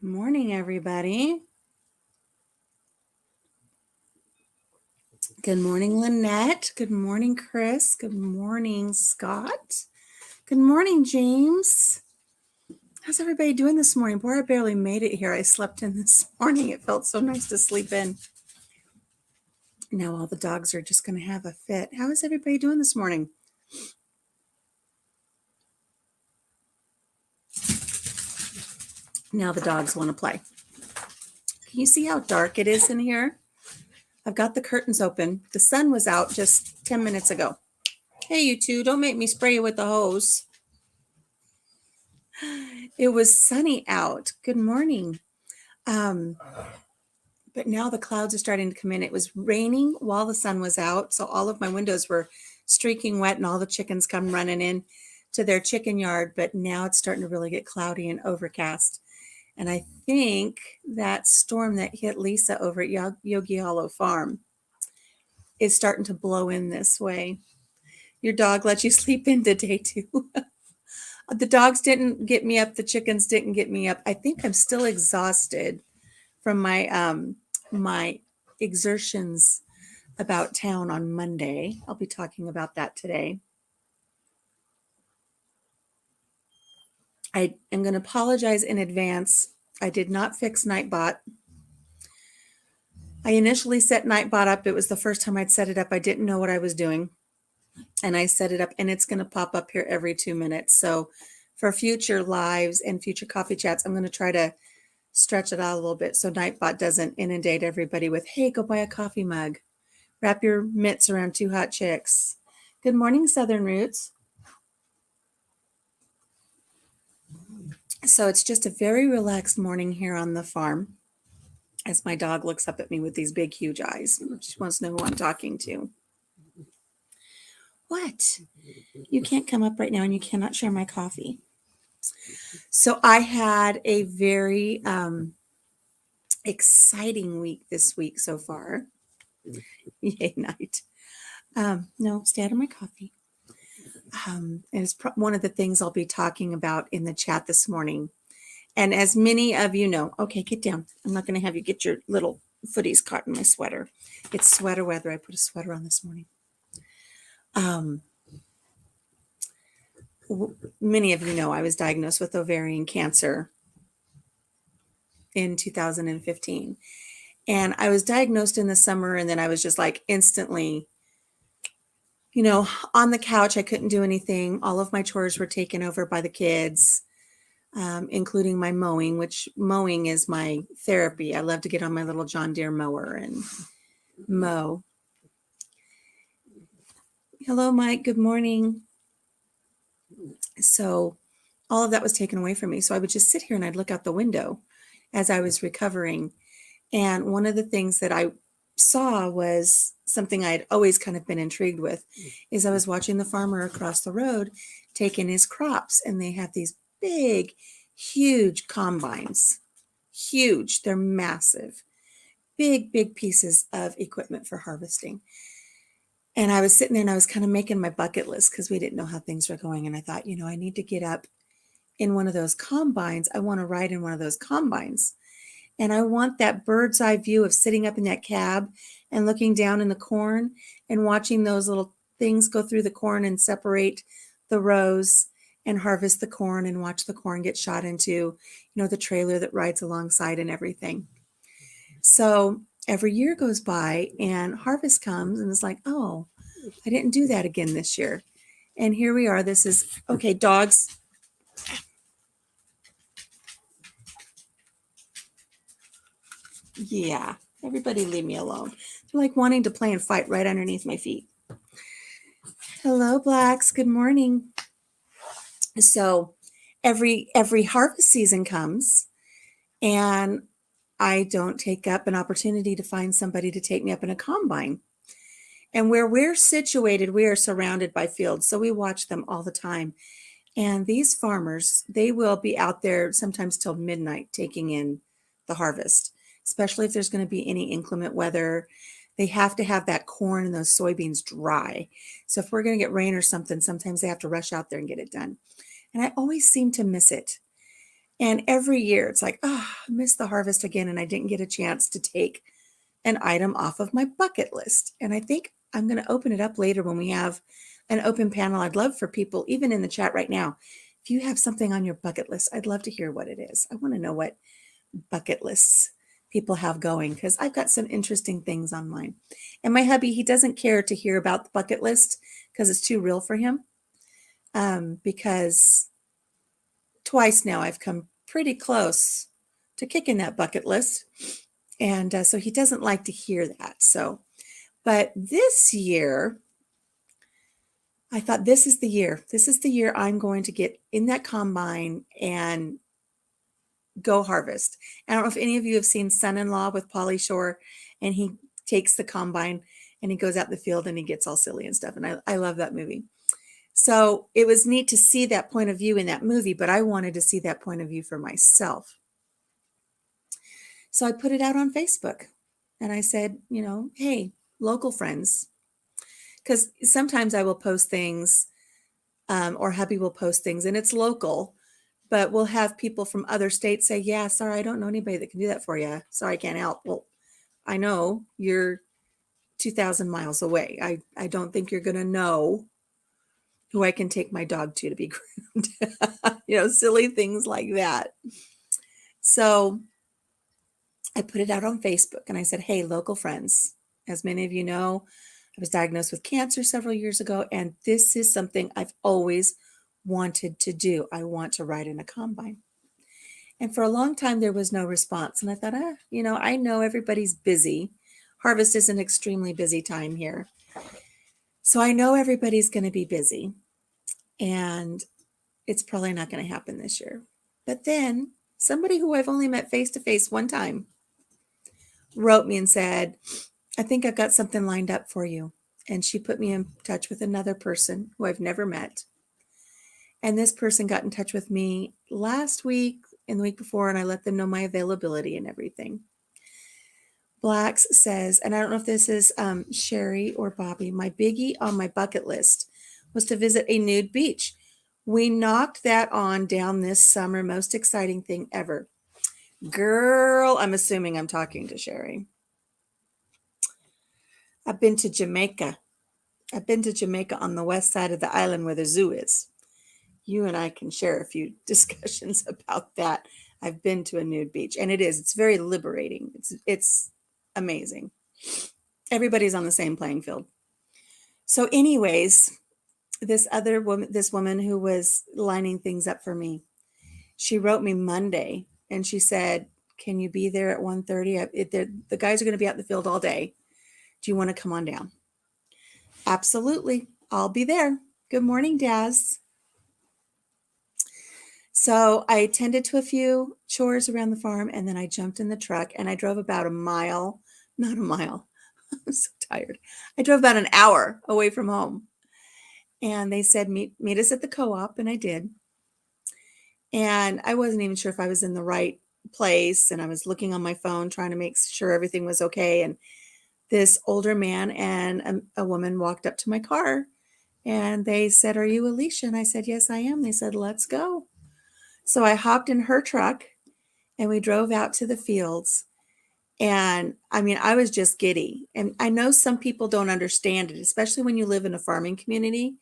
Morning, everybody. Good morning, Lynette. Good morning, Chris. Good morning, Scott. Good morning, James. How's everybody doing this morning? Boy, I barely made it here. I slept in this morning. It felt so nice to sleep in. Now all the dogs are just going to have a fit. How is everybody doing this morning? Now the dogs want to play. Can you see how dark it is in here? I've got the curtains open. The sun was out just 10 minutes ago. Hey, you two, don't make me spray you with the hose. It was sunny out. Good morning. But now the clouds are starting to come in. It was raining while the sun was out, so all of my windows were streaking wet and all the chickens come running in to their chicken yard. But now it's starting to really get cloudy and overcast. And I think that storm that hit Lisa over at Yogi Hollow Farm is starting to blow in this way. Your dog let you sleep in today too. The dogs didn't get me up. The chickens didn't get me up. I think I'm still exhausted from my exertions about town on Monday. I'll be talking about that today. I am going to apologize in advance. I did not fix Nightbot. I initially set Nightbot up. It was the first time I'd set it up. I didn't know what I was doing. And I set it up, and it's going to pop up here every 2 minutes. So for future lives and future coffee chats, I'm going to try to stretch it out a little bit so Nightbot doesn't inundate everybody with, hey, go buy a coffee mug. Wrap your mitts around 2 hot chicks. Good morning, Southern Roots. So it's just a very relaxed morning here on the farm as my dog looks up at me with these big, huge eyes. She wants to know who I'm talking to. What? You can't come up right now and you cannot share my coffee. So I had a very exciting week this week so far. Yay, night. No, stay out of my coffee. And it's one of the things I'll be talking about in the chat this morning. And as many of you know, okay, get down. I'm not going to have you get your little footies caught in my sweater. It's sweater weather. I put a sweater on this morning. Many of you know I was diagnosed with ovarian cancer in 2015. And I was diagnosed in the summer, and then I was just like instantly, on the couch. I couldn't do anything. All of my chores were taken over by the kids, including my mowing, which mowing is my therapy. I love to get on my little John Deere mower and mow. Hello, Mike. Good morning. So all of that was taken away from me. So I would just sit here and I'd look out the window as I was recovering. And one of the things that I saw was something I'd always kind of been intrigued with, is I was watching the farmer across the road taking his crops, and they have these big, huge combines. Huge. They're massive. Big, big pieces of equipment for harvesting. And I was sitting there and I was kind of making my bucket list because we didn't know how things were going. And I thought, I need to get up in one of those combines. I want to ride in one of those combines. And I want that bird's eye view of sitting up in that cab and looking down in the corn and watching those little things go through the corn and separate the rows and harvest the corn and watch the corn get shot into, the trailer that rides alongside and everything. So every year goes by and harvest comes, and it's like, oh, I didn't do that again this year. And here we are. This is, okay, dogs. Yeah, everybody leave me alone. They're like wanting to play and fight right underneath my feet. Hello, Blacks. Good morning. So every harvest season comes, and I don't take up an opportunity to find somebody to take me up in a combine. And where we're situated, we are surrounded by fields, so we watch them all the time. And these farmers, they will be out there sometimes till midnight taking in the harvest, especially if there's going to be any inclement weather. They have to have that corn and those soybeans dry. So if we're going to get rain or something, sometimes they have to rush out there and get it done. And I always seem to miss it. And every year it's like, oh, I missed the harvest again. And I didn't get a chance to take an item off of my bucket list. And I think I'm going to open it up later when we have an open panel. I'd love for people, even in the chat right now, if you have something on your bucket list, I'd love to hear what it is. I want to know what bucket lists people have going, because I've got some interesting things on mine. And my hubby, he doesn't care to hear about the bucket list because it's too real for him. Because twice now I've come pretty close to kicking that bucket list. And so he doesn't like to hear that. So, but this year, I thought this is the year. This is the year I'm going to get in that combine and go harvest. I don't know if any of you have seen Son-in-Law with Pauly Shore, and he takes the combine and he goes out in the field and he gets all silly and stuff. And I love that movie. So it was neat to see that point of view in that movie, but I wanted to see that point of view for myself. So I put it out on Facebook and I said, hey, local friends, because sometimes I will post things or hubby will post things and it's local, but we'll have people from other states say, yeah, sorry, I don't know anybody that can do that for you. Sorry, I can't help. Well, I know you're 2,000 miles away. I don't think you're going to know who I can take my dog to be groomed. Silly things like that. So I put it out on Facebook and I said, hey, local friends, as many of you know, I was diagnosed with cancer several years ago, and this is something I've always wanted to do. I want to ride in a combine. And for a long time, there was no response. And I thought, I know everybody's busy. Harvest is an extremely busy time here. So I know everybody's going to be busy. And it's probably not going to happen this year. But then somebody who I've only met face to face one time wrote me and said, I think I've got something lined up for you. And she put me in touch with another person who I've never met. And this person got in touch with me last week and the week before, and I let them know my availability and everything. Blacks says, and I don't know if this is Sherry or Bobby, my biggie on my bucket list was to visit a nude beach. We knocked that on down this summer. Most exciting thing ever. Girl, I'm assuming I'm talking to Sherry. I've been to Jamaica. I've been to Jamaica on the west side of the island where the zoo is. You and I can share a few discussions about that. I've been to a nude beach, and it's very liberating. It's amazing. Everybody's on the same playing field. So anyways, this woman who was lining things up for me, she wrote me Monday and she said, can you be there at 1:30? The guys are going to be out in the field all day. Do you want to come on down? Absolutely. I'll be there. Good morning, Daz. So I attended to a few chores around the farm, and then I jumped in the truck and I drove about not a mile. I'm so tired. I drove about an hour away from home. And they said, meet us at the co-op. And I did. And I wasn't even sure if I was in the right place. And I was looking on my phone, trying to make sure everything was okay. And this older man and a woman walked up to my car and they said, are you Alicia? And I said, yes, I am. They said, let's go. So I hopped in her truck and we drove out to the fields. And I was just giddy. And I know some people don't understand it, especially when you live in a farming community.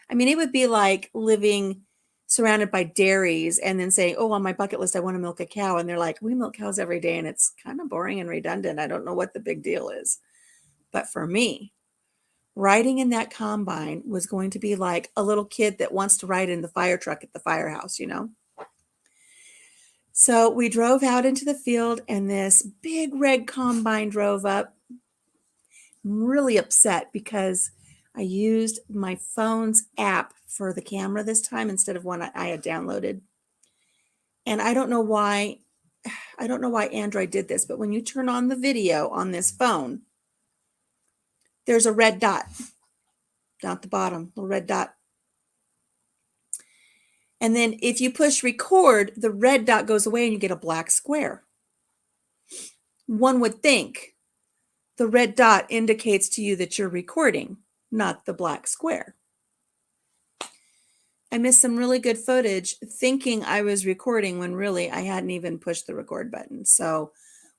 It would be like living surrounded by dairies and then saying, oh, on my bucket list, I want to milk a cow. And they're like, we milk cows every day. And it's kind of boring and redundant. I don't know what the big deal is. But for me, riding in that combine was going to be like a little kid that wants to ride in the fire truck at the firehouse, So we drove out into the field and this big red combine drove up. I'm really upset because I used my phone's app for the camera this time instead of one I had downloaded. And I don't know why Android did this, but when you turn on the video on this phone, there's a red dot down at the bottom, a red dot. And then if you push record, the red dot goes away and you get a black square. One would think the red dot indicates to you that you're recording, not the black square. I missed some really good footage thinking I was recording when really I hadn't even pushed the record button. So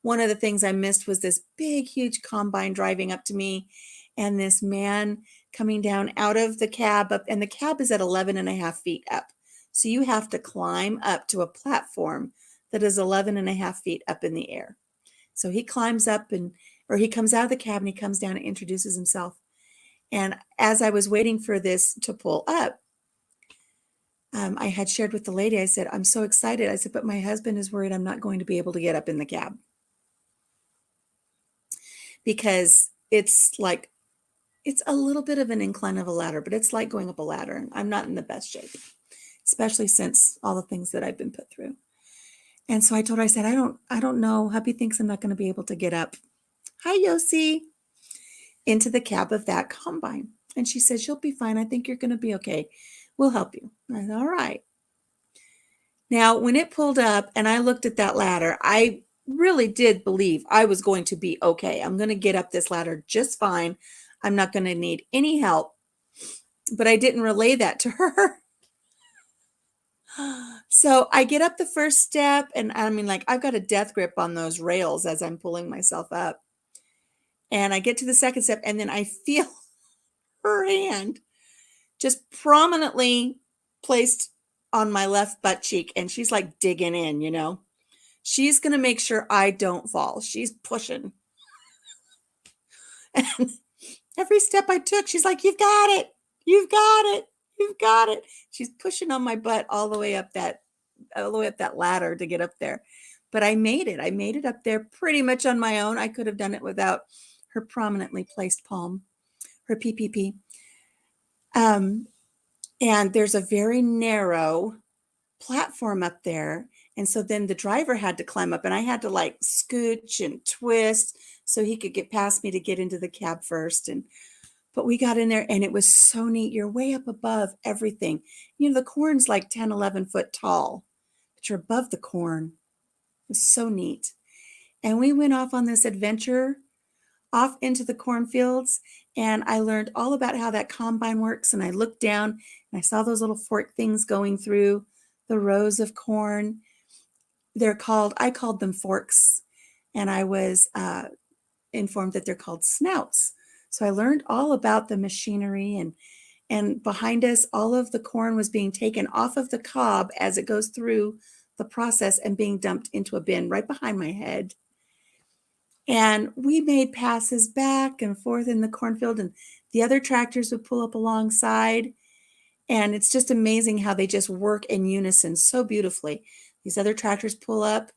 one of the things I missed was this big, huge combine driving up to me and this man coming down out of the cab up, and the cab is at 11 and a half feet up. So you have to climb up to a platform that is 11 and a half feet up in the air. So he climbs up or he comes out of the cab and he comes down and introduces himself. And as I was waiting for this to pull up, I had shared with the lady, I said, I'm so excited. I said, but my husband is worried I'm not going to be able to get up in the cab because it's a little bit of an incline of a ladder, but it's like going up a ladder. And I'm not in the best shape, especially since all the things that I've been put through. And so I told her, I said, I don't know. Hubby thinks I'm not going to be able to get up. Hi, Yossi. Into the cab of that combine. And she says, you'll be fine. I think you're going to be okay. We'll help you. I said, all right. Now, when it pulled up and I looked at that ladder, I really did believe I was going to be okay. I'm going to get up this ladder just fine. I'm not going to need any help. But I didn't relay that to her. So I get up the first step, and I mean, like, I've got a death grip on those rails as I'm pulling myself up. And I get to the second step, and then I feel her hand just prominently placed on my left butt cheek, and she's like digging in, you know. She's going to make sure I don't fall. She's pushing. And every step I took, she's like, you've got it. You've got it. You've got it. She's pushing on my butt all the way up that ladder to get up there. But I made it. I made it up there pretty much on my own. I could have done it without her prominently placed palm, her PPP. And there's a very narrow platform up there. And so then the driver had to climb up, and I had to like scooch and twist so he could get past me to get into the cab first. But we got in there, and it was so neat. You're way up above everything. You know, the corn's like 10, 11 foot tall, but you're above the corn. It was so neat. And we went off on this adventure off into the cornfields, and I learned all about how that combine works. And I looked down and I saw those little fork things going through the rows of corn. I called them forks, and I was informed that they're called snouts. So I learned all about the machinery, and behind us, all of the corn was being taken off of the cob as it goes through the process and being dumped into a bin right behind my head. And we made passes back and forth in the cornfield, and the other tractors would pull up alongside. And it's just amazing how they just work in unison so beautifully. These other tractors pull up,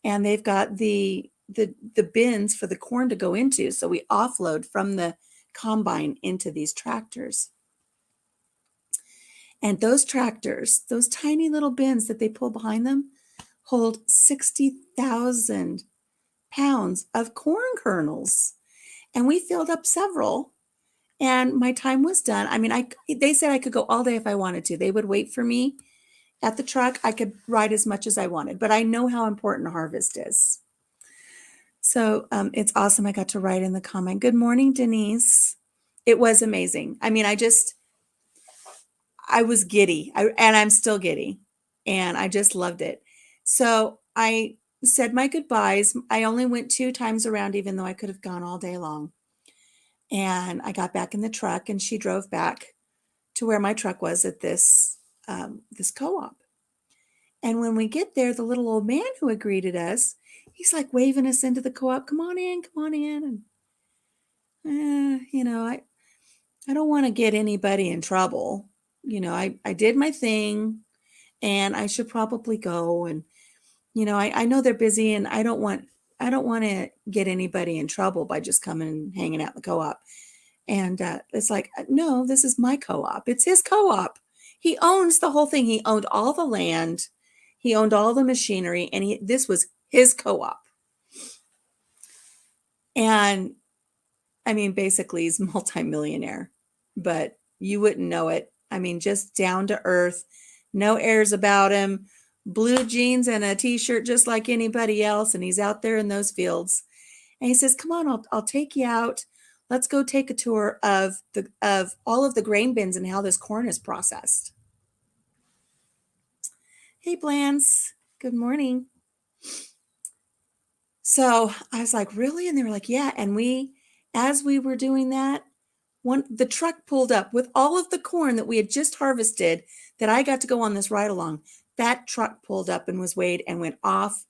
and they've got the bins for the corn to go into. So we offload from the combine into these tractors. And those tractors, those tiny little bins that they pull behind them, hold 60,000 pounds of corn kernels. And we filled up several, and my time was done. I mean, they said I could go all day if I wanted to. They would wait for me at the truck. I could ride as much as I wanted, but I know how important harvest is. So it's awesome. I got to ride in the combine. Good morning, Denise. It was amazing. I mean, I was giddy, and I'm still giddy, and I just loved it. So I said my goodbyes. I only went 2 times around, even though I could have gone all day long. And I got back in the truck, and she drove back to where my truck was at this co-op. And when we get there, the little old man who had greeted us, he's like waving us into the co-op. Come on in, come on in. And, you know, I don't want to get anybody in trouble. You know, I did my thing, and I should probably go. And, you know, I know they're busy, and I don't want to get anybody in trouble by just coming and hanging out in the co-op. And it's like, no, this is my co-op. It's his co-op. He owns the whole thing. He owned all the land. He owned all the machinery, and this was his co-op. And I mean, basically, he's multimillionaire, but you wouldn't know it. I mean, just down to earth, no airs about him, blue jeans and a t-shirt just like anybody else. And he's out there in those fields. And he says, come on, I'll take you out. Let's go take a tour of all of the grain bins and how this corn is processed. Hey, Blance. Good morning. So I was like, really? And they were like, yeah. And as we were doing that, the truck pulled up with all of the corn that we had just harvested that I got to go on this ride along. That truck pulled up and was weighed and went off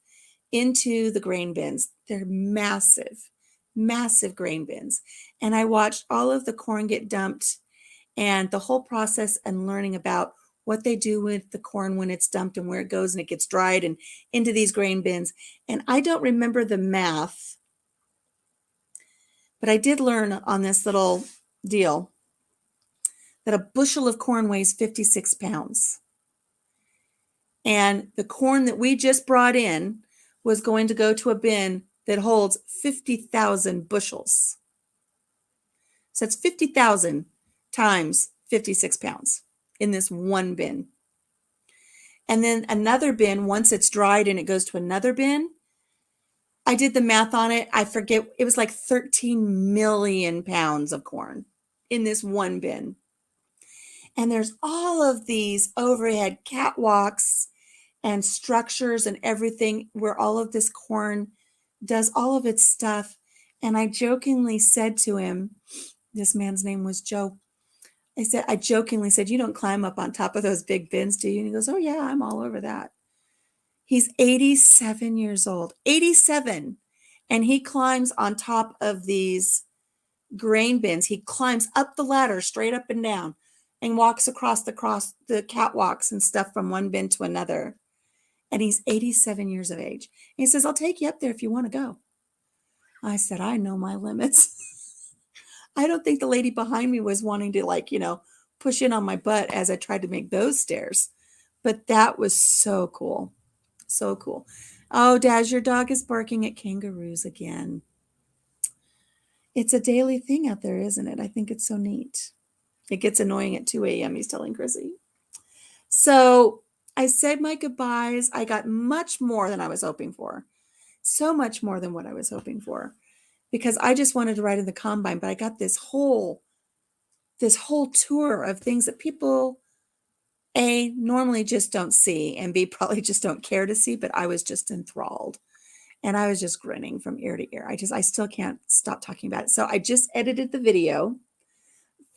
into the grain bins. They're massive, massive grain bins. And I watched all of the corn get dumped and the whole process and learning about what they do with the corn when it's dumped and where it goes and it gets dried and into these grain bins. And I don't remember the math, but I did learn on this little deal that a bushel of corn weighs 56 pounds. And the corn that we just brought in was going to go to a bin that holds 50,000 bushels. So that's 50,000 times 56 pounds in this one bin. And then another bin, once it's dried and it goes to another bin, I did the math on it. I forget, it was like 13 million pounds of corn in this one bin. And there's all of these overhead catwalks and structures and everything where all of this corn does all of its stuff. And I jokingly said to him, this man's name was Joe. I jokingly said, you don't climb up on top of those big bins, do you? And he goes, oh yeah, I'm all over that. He's 87 years old, 87. And he climbs on top of these grain bins. He climbs up the ladder straight up and down and walks across the catwalks and stuff from one bin to another. And he's 87 years of age. And he says, I'll take you up there if you want to go. I said, I know my limits. I don't think the lady behind me was wanting to push in on my butt as I tried to make those stairs. But that was so cool. So cool. Oh, Daz, your dog is barking at kangaroos again. It's a daily thing out there, isn't it? I think it's so neat. It gets annoying at 2 a.m., he's telling Chrissy. So I said my goodbyes. I got much more than I was hoping for. So much more than what I was hoping for. Because I just wanted to ride in the combine, but I got this whole tour of things that people, A, normally just don't see, and B, probably just don't care to see, but I was just enthralled. And I was just grinning from ear to ear. I still can't stop talking about it. So I just edited the video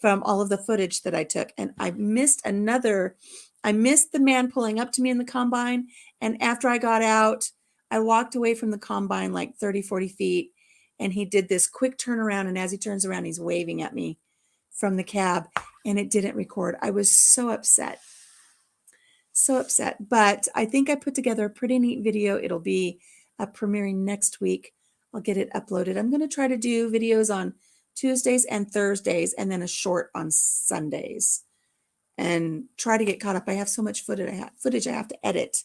from all of the footage that I took, and I missed the man pulling up to me in the combine. And after I got out, I walked away from the combine like 30, 40 feet. And he did this quick turnaround. And as he turns around, he's waving at me from the cab. And it didn't record. I was so upset. So upset. But I think I put together a pretty neat video. It'll be premiering next week. I'll get it uploaded. I'm going to try to do videos on Tuesdays and Thursdays and then a short on Sundays. And try to get caught up. I have so much footage I have to edit.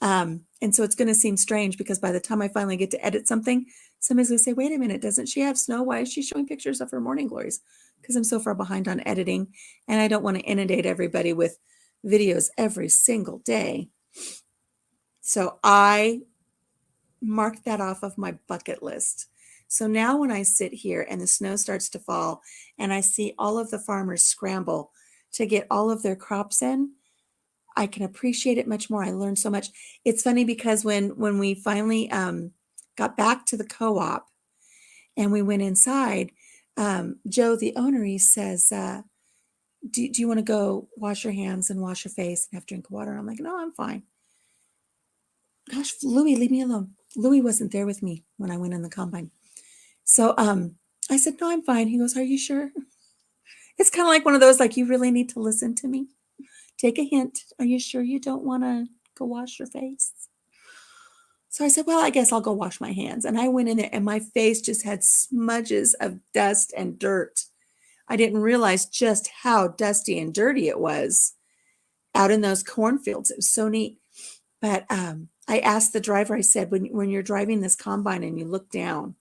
And so it's going to seem strange because by the time I finally get to edit something, somebody's going to say, wait a minute, doesn't she have snow? Why is she showing pictures of her morning glories? Because I'm so far behind on editing and I don't want to inundate everybody with videos every single day. So I marked that off of my bucket list. So now when I sit here and the snow starts to fall and I see all of the farmers scramble to get all of their crops in, I can appreciate it much more. I learned so much. It's funny because when we finally got back to the co-op and we went inside, Joe, the owner, he says, do you want to go wash your hands and wash your face and have a drink of water? I'm like, no, I'm fine. Gosh, Louie, leave me alone. Louie wasn't there with me when I went in the combine. So I said, no, I'm fine. He goes, are you sure? It's kind of like one of those, like, you really need to listen to me. Take a hint. Are you sure you don't want to go wash your face? So I said, well, I guess I'll go wash my hands. And I went in there and my face just had smudges of dust and dirt. I didn't realize just how dusty and dirty it was out in those cornfields. It was so neat. But I asked the driver, I said, when you're driving this combine and you look down,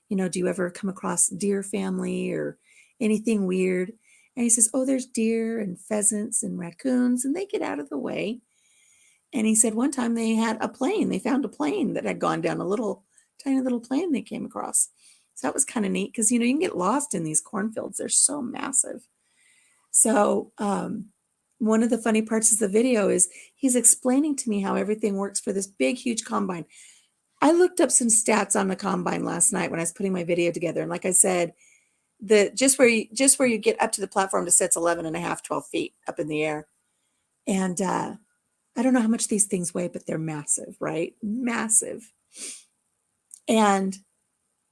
do you ever come across deer family or anything weird? And he says, oh, there's deer and pheasants and raccoons, and they get out of the way. And he said one time they had a plane. They found a plane that had gone down, a tiny little plane they came across. So that was kind of neat because, you can get lost in these cornfields. They're so massive. So one of the funny parts of the video is he's explaining to me how everything works for this big, huge combine. I looked up some stats on the combine last night when I was putting my video together. And like I said, just where you get up to the platform to sit's 11 and a half, 12 feet up in the air. And I don't know how much these things weigh, but they're massive, right? Massive. And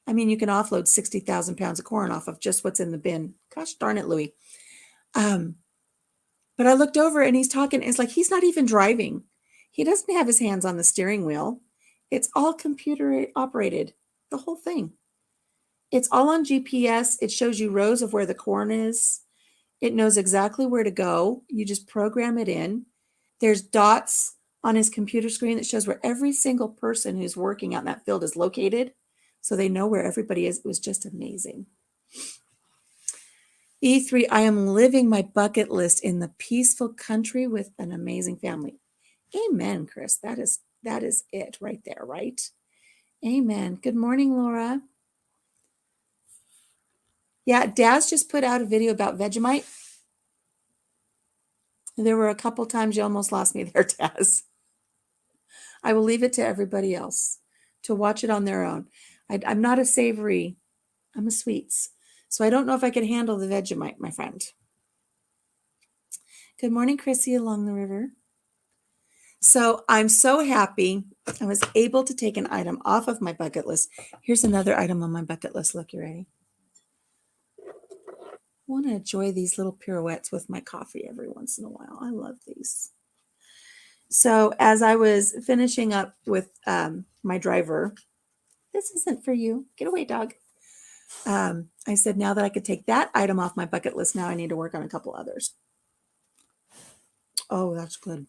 I mean, you can offload 60,000 pounds of corn off of just what's in the bin. Gosh darn it, Louie. But I looked over and he's talking. It's like he's not even driving. He doesn't have his hands on the steering wheel. It's all computer operated, the whole thing. It's all on GPS. It shows you rows of where the corn is. It knows exactly where to go. You just program it in. There's dots on his computer screen that shows where every single person who's working out in that field is located. So they know where everybody is. It was just amazing. E3, I am living my bucket list in the peaceful country with an amazing family. Amen, Chris. That is it right there, right? Amen. Good morning, Laura. Yeah, Daz just put out a video about Vegemite. There were a couple times you almost lost me there, Daz. I will leave it to everybody else to watch it on their own. I'm not a savory. I'm a sweets. So I don't know if I can handle the Vegemite, my friend. Good morning, Chrissy, along the river. So I'm so happy I was able to take an item off of my bucket list. Here's another item on my bucket list. Look, you ready? I want to enjoy these little pirouettes with my coffee every once in a while. I love these. So as I was finishing up with my driver, this isn't for you. Get away, dog. I said, now that I could take that item off my bucket list, now I need to work on a couple others. Oh, that's good.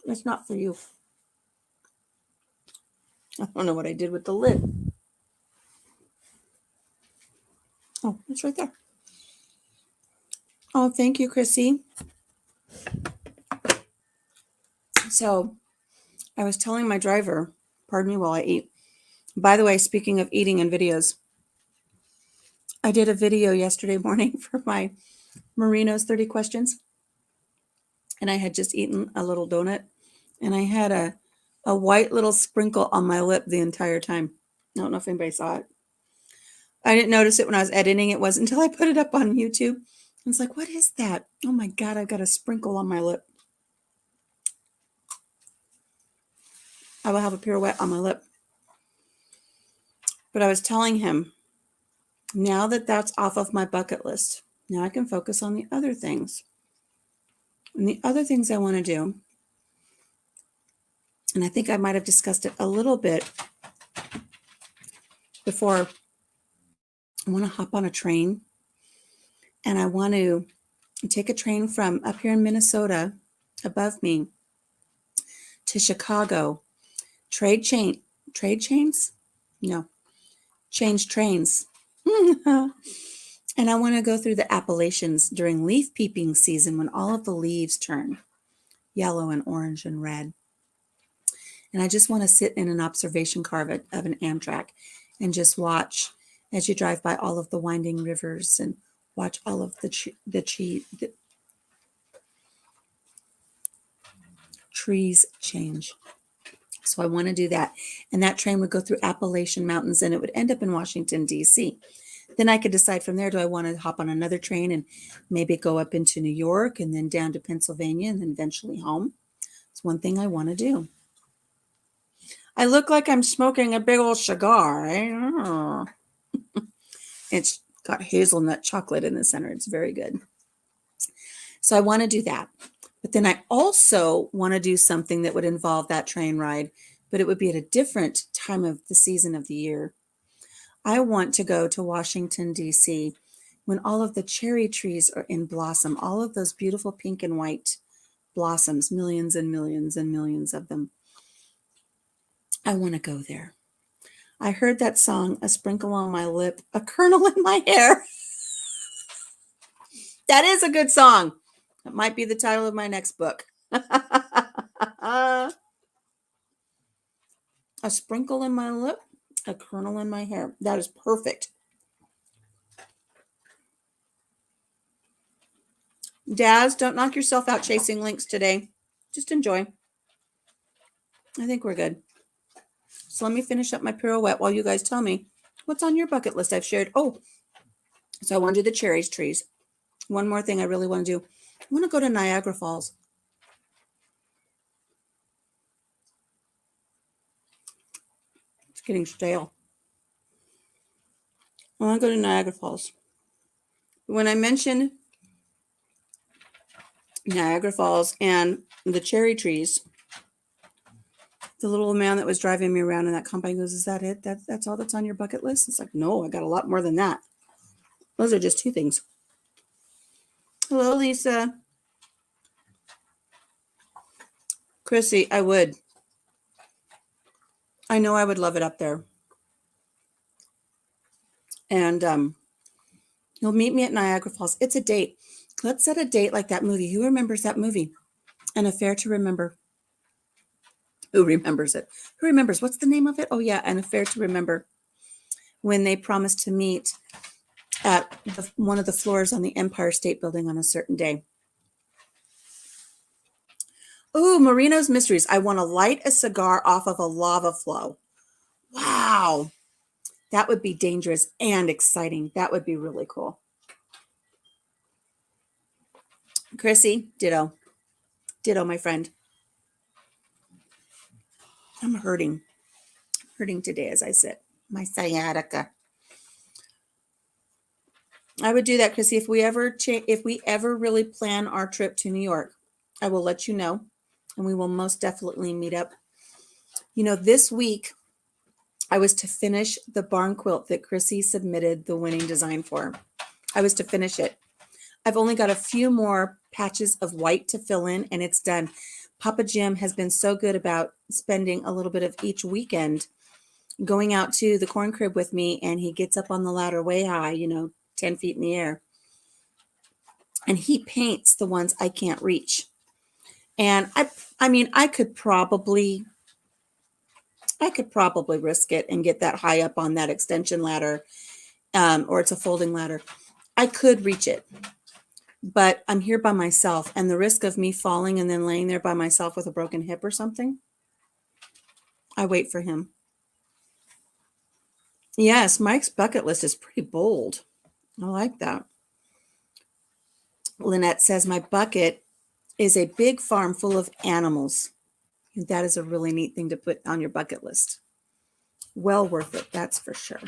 It's not for you. I don't know what I did with the lid. Oh, it's right there. Oh, thank you, Chrissy. So I was telling my driver, pardon me while I eat. By the way, speaking of eating and videos, I did a video yesterday morning for my Marino's 30 questions. And I had just eaten a little donut. And I had a white little sprinkle on my lip the entire time. I don't know if anybody saw it. I didn't notice it when I was editing. It wasn't until I put it up on YouTube. It's like, what is that? Oh my God, I've got a sprinkle on my lip. I will have a pirouette on my lip. But I was telling him, now that that's off of my bucket list, now I can focus on the other things. And the other things I want to do, and I think I might have discussed it a little bit before, I want to hop on a train. And I want to take a train from up here in Minnesota, above me, to Chicago. Change trains. And I want to go through the Appalachians during leaf peeping season when all of the leaves turn yellow and orange and red. And I just want to sit in an observation car of an Amtrak and just watch as you drive by all of the winding rivers and watch all of the trees change. So I want to do that. And that train would go through Appalachian Mountains and it would end up in Washington, D.C. Then I could decide from there, do I want to hop on another train and maybe go up into New York and then down to Pennsylvania and then eventually home? It's one thing I want to do. I look like I'm smoking a big old cigar. Right? It's got hazelnut chocolate in the center. It's very good. So I want to do that. But then I also want to do something that would involve that train ride, but it would be at a different time of the season of the year. I want to go to Washington, D.C. when all of the cherry trees are in blossom, all of those beautiful pink and white blossoms, millions and millions and millions of them. I want to go there. I heard that song, A Sprinkle on My Lip, A Kernel in My Hair. That is a good song. That might be the title of my next book. A sprinkle in my lip, a kernel in my hair. That is perfect. Daz, don't knock yourself out chasing links today. Just enjoy. I think we're good. So let me finish up my pirouette while you guys tell me what's on your bucket list I've shared. Oh, so I want to do the cherries trees. One more thing I really want to do. I want to go to Niagara Falls. It's getting stale. I want to go to Niagara Falls. When I mention Niagara Falls and the cherry trees, the little man that was driving me around in that combine goes, "Is that it? That's all that's on your bucket list?" It's like, no, I got a lot more than that. Those are just two things. Hello, Lisa. Chrissy, I would. I know I would love it up there. And you'll meet me at Niagara Falls. It's a date. Let's set a date like that movie. Who remembers that movie? An Affair to Remember. Who remembers it? Who remembers? What's the name of it? Oh, yeah, An Affair to Remember. When they promised to meet at one of the floors on the Empire State Building on a certain day. Ooh, Marino's Mysteries. I want to light a cigar off of a lava flow. Wow. That would be dangerous and exciting. That would be really cool. Chrissy, ditto. Ditto, my friend. I'm hurting today as I sit. My sciatica. I would do that, Chrissy. If we ever really plan our trip to New York, I will let you know, and we will most definitely meet up. You know, this week I was to finish the barn quilt that Chrissy submitted the winning design for. I was to finish it. I've only got a few more patches of white to fill in, and it's done. Papa Jim has been so good about spending a little bit of each weekend going out to the corn crib with me, and he gets up on the ladder way high, 10 feet in the air. And he paints the ones I can't reach. And I mean, I could probably risk it and get that high up on that extension ladder, or it's a folding ladder. I could reach it, but I'm here by myself, and the risk of me falling and then laying there by myself with a broken hip or something, I wait for him. Yes, Mike's bucket list is pretty bold. I like that. Lynette says, my bucket is a big farm full of animals. That is a really neat thing to put on your bucket list. Well worth it, that's for sure.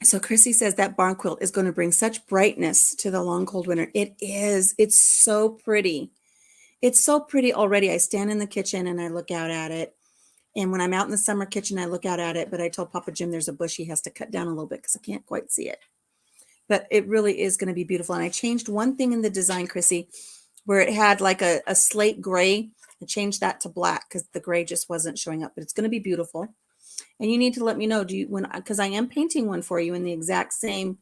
So Chrissy says that barn quilt is going to bring such brightness to the long, cold winter. It is. It's so pretty. It's so pretty already. I stand in the kitchen and I look out at it. And when I'm out in the summer kitchen, I look out at it. But I told Papa Jim there's a bush he has to cut down a little bit because I can't quite see it. But it really is going to be beautiful. And I changed one thing in the design, Chrissy, where it had like a slate gray. I changed that to black because the gray just wasn't showing up. But it's going to be beautiful. And you need to let me know, because I am painting one for you in the exact same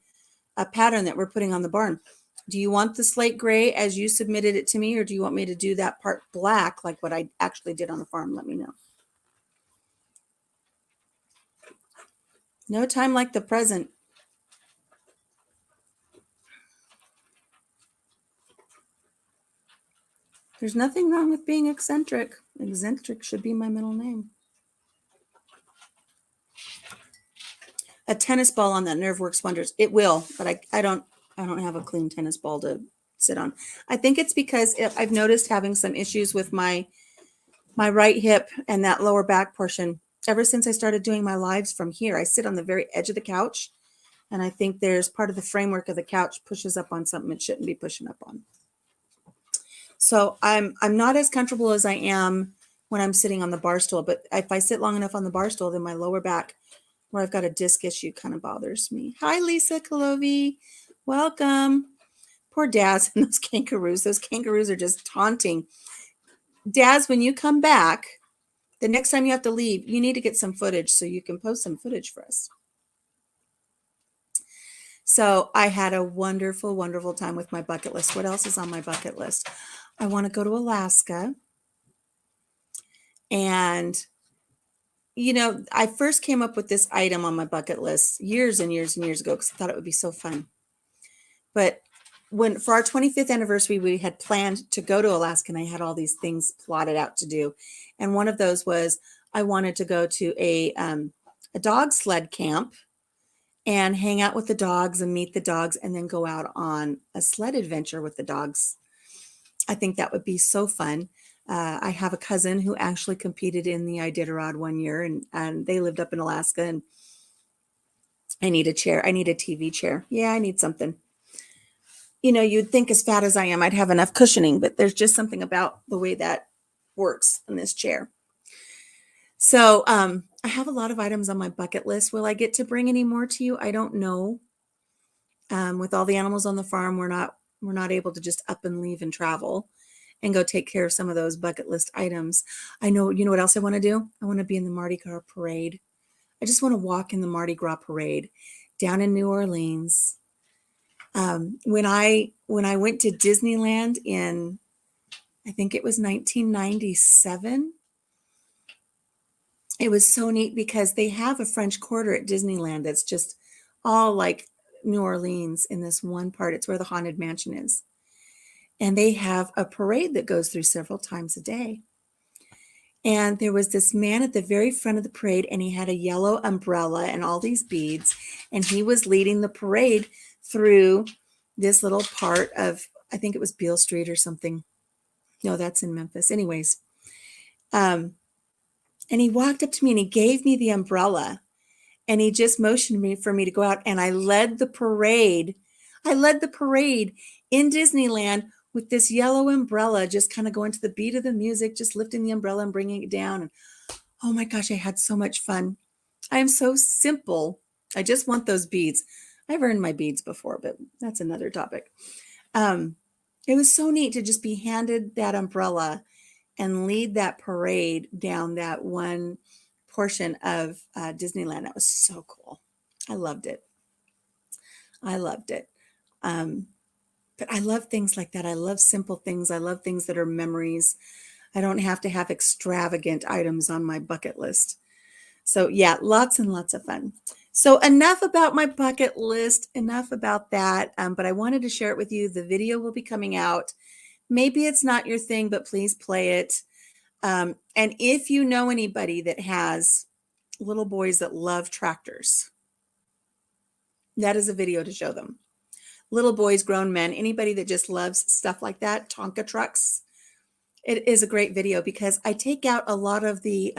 pattern that we're putting on the barn. Do you want the slate gray as you submitted it to me, or do you want me to do that part black like what I actually did on the farm? Let me know. No time like the present. There's nothing wrong with being eccentric. Eccentric should be my middle name. A tennis ball on that nerve works wonders. It will, but I don't have a clean tennis ball to sit on. I think it's because I've noticed having some issues with my right hip and that lower back portion ever since I started doing my lives from here. I sit on the very edge of the couch, and I think there's part of the framework of the couch pushes up on something it shouldn't be pushing up on. So I'm not as comfortable as I am when I'm sitting on the bar stool, but if I sit long enough on the bar stool, then my lower back, where I've got a disc issue, kind of bothers me. Hi, Lisa Kalovi. Welcome. Poor Daz and those kangaroos. Those kangaroos are just taunting. Daz, when you come back, the next time you have to leave, you need to get some footage so you can post some footage for us. So I had a wonderful, wonderful time with my bucket list. What else is on my bucket list? I want to go to Alaska. And I first came up with this item on my bucket list years and years and years ago because I thought it would be so fun. But when for our 25th anniversary, we had planned to go to Alaska, and I had all these things plotted out to do. And one of those was I wanted to go to a dog sled camp and hang out with the dogs and meet the dogs and then go out on a sled adventure with the dogs. I think that would be so fun. I have a cousin who actually competed in the Iditarod one year, and they lived up in Alaska, and I need a chair. I need a TV chair. Yeah, I need something. You know, you'd think as fat as I am, I'd have enough cushioning, but there's just something about the way that works in this chair. So I have a lot of items on my bucket list. Will I get to bring any more to you? I don't know. With all the animals on the farm, we're not able to just up and leave and travel and go take care of some of those bucket list items. I know, you know what else I want to do? I want to be in the Mardi Gras parade. I just want to walk in the Mardi Gras parade down in New Orleans. When I went to Disneyland in, I think it was 1997, it was so neat because they have a French Quarter at Disneyland that's just all like New Orleans in this one part. It's where the Haunted Mansion is. And they have a parade that goes through several times a day. And there was this man at the very front of the parade, and he had a yellow umbrella and all these beads. And he was leading the parade through this little part of, I think it was Beale Street or something. No, that's in Memphis. Anyways, and he walked up to me and he gave me the umbrella, and he just motioned me for me to go out. And I led the parade. I led the parade in Disneyland with this yellow umbrella, just kind of going to the beat of the music, just lifting the umbrella and bringing it down. And oh my gosh, I had so much fun. I am so simple. I just want those beads. I've earned my beads before, but that's another topic. It was so neat to just be handed that umbrella and lead that parade down that one portion of Disneyland. That was so cool. I loved it. I loved it. But I love things like that. I love simple things. I love things that are memories. I don't have to have extravagant items on my bucket list. So yeah, lots and lots of fun. So enough about my bucket list, enough about that. But I wanted to share it with you. The video will be coming out. Maybe it's not your thing, but please play it. And if you know anybody that has little boys that love tractors, that is a video to show them. Little boys, grown men, anybody that just loves stuff like that, Tonka trucks. It is a great video because I take out a lot of the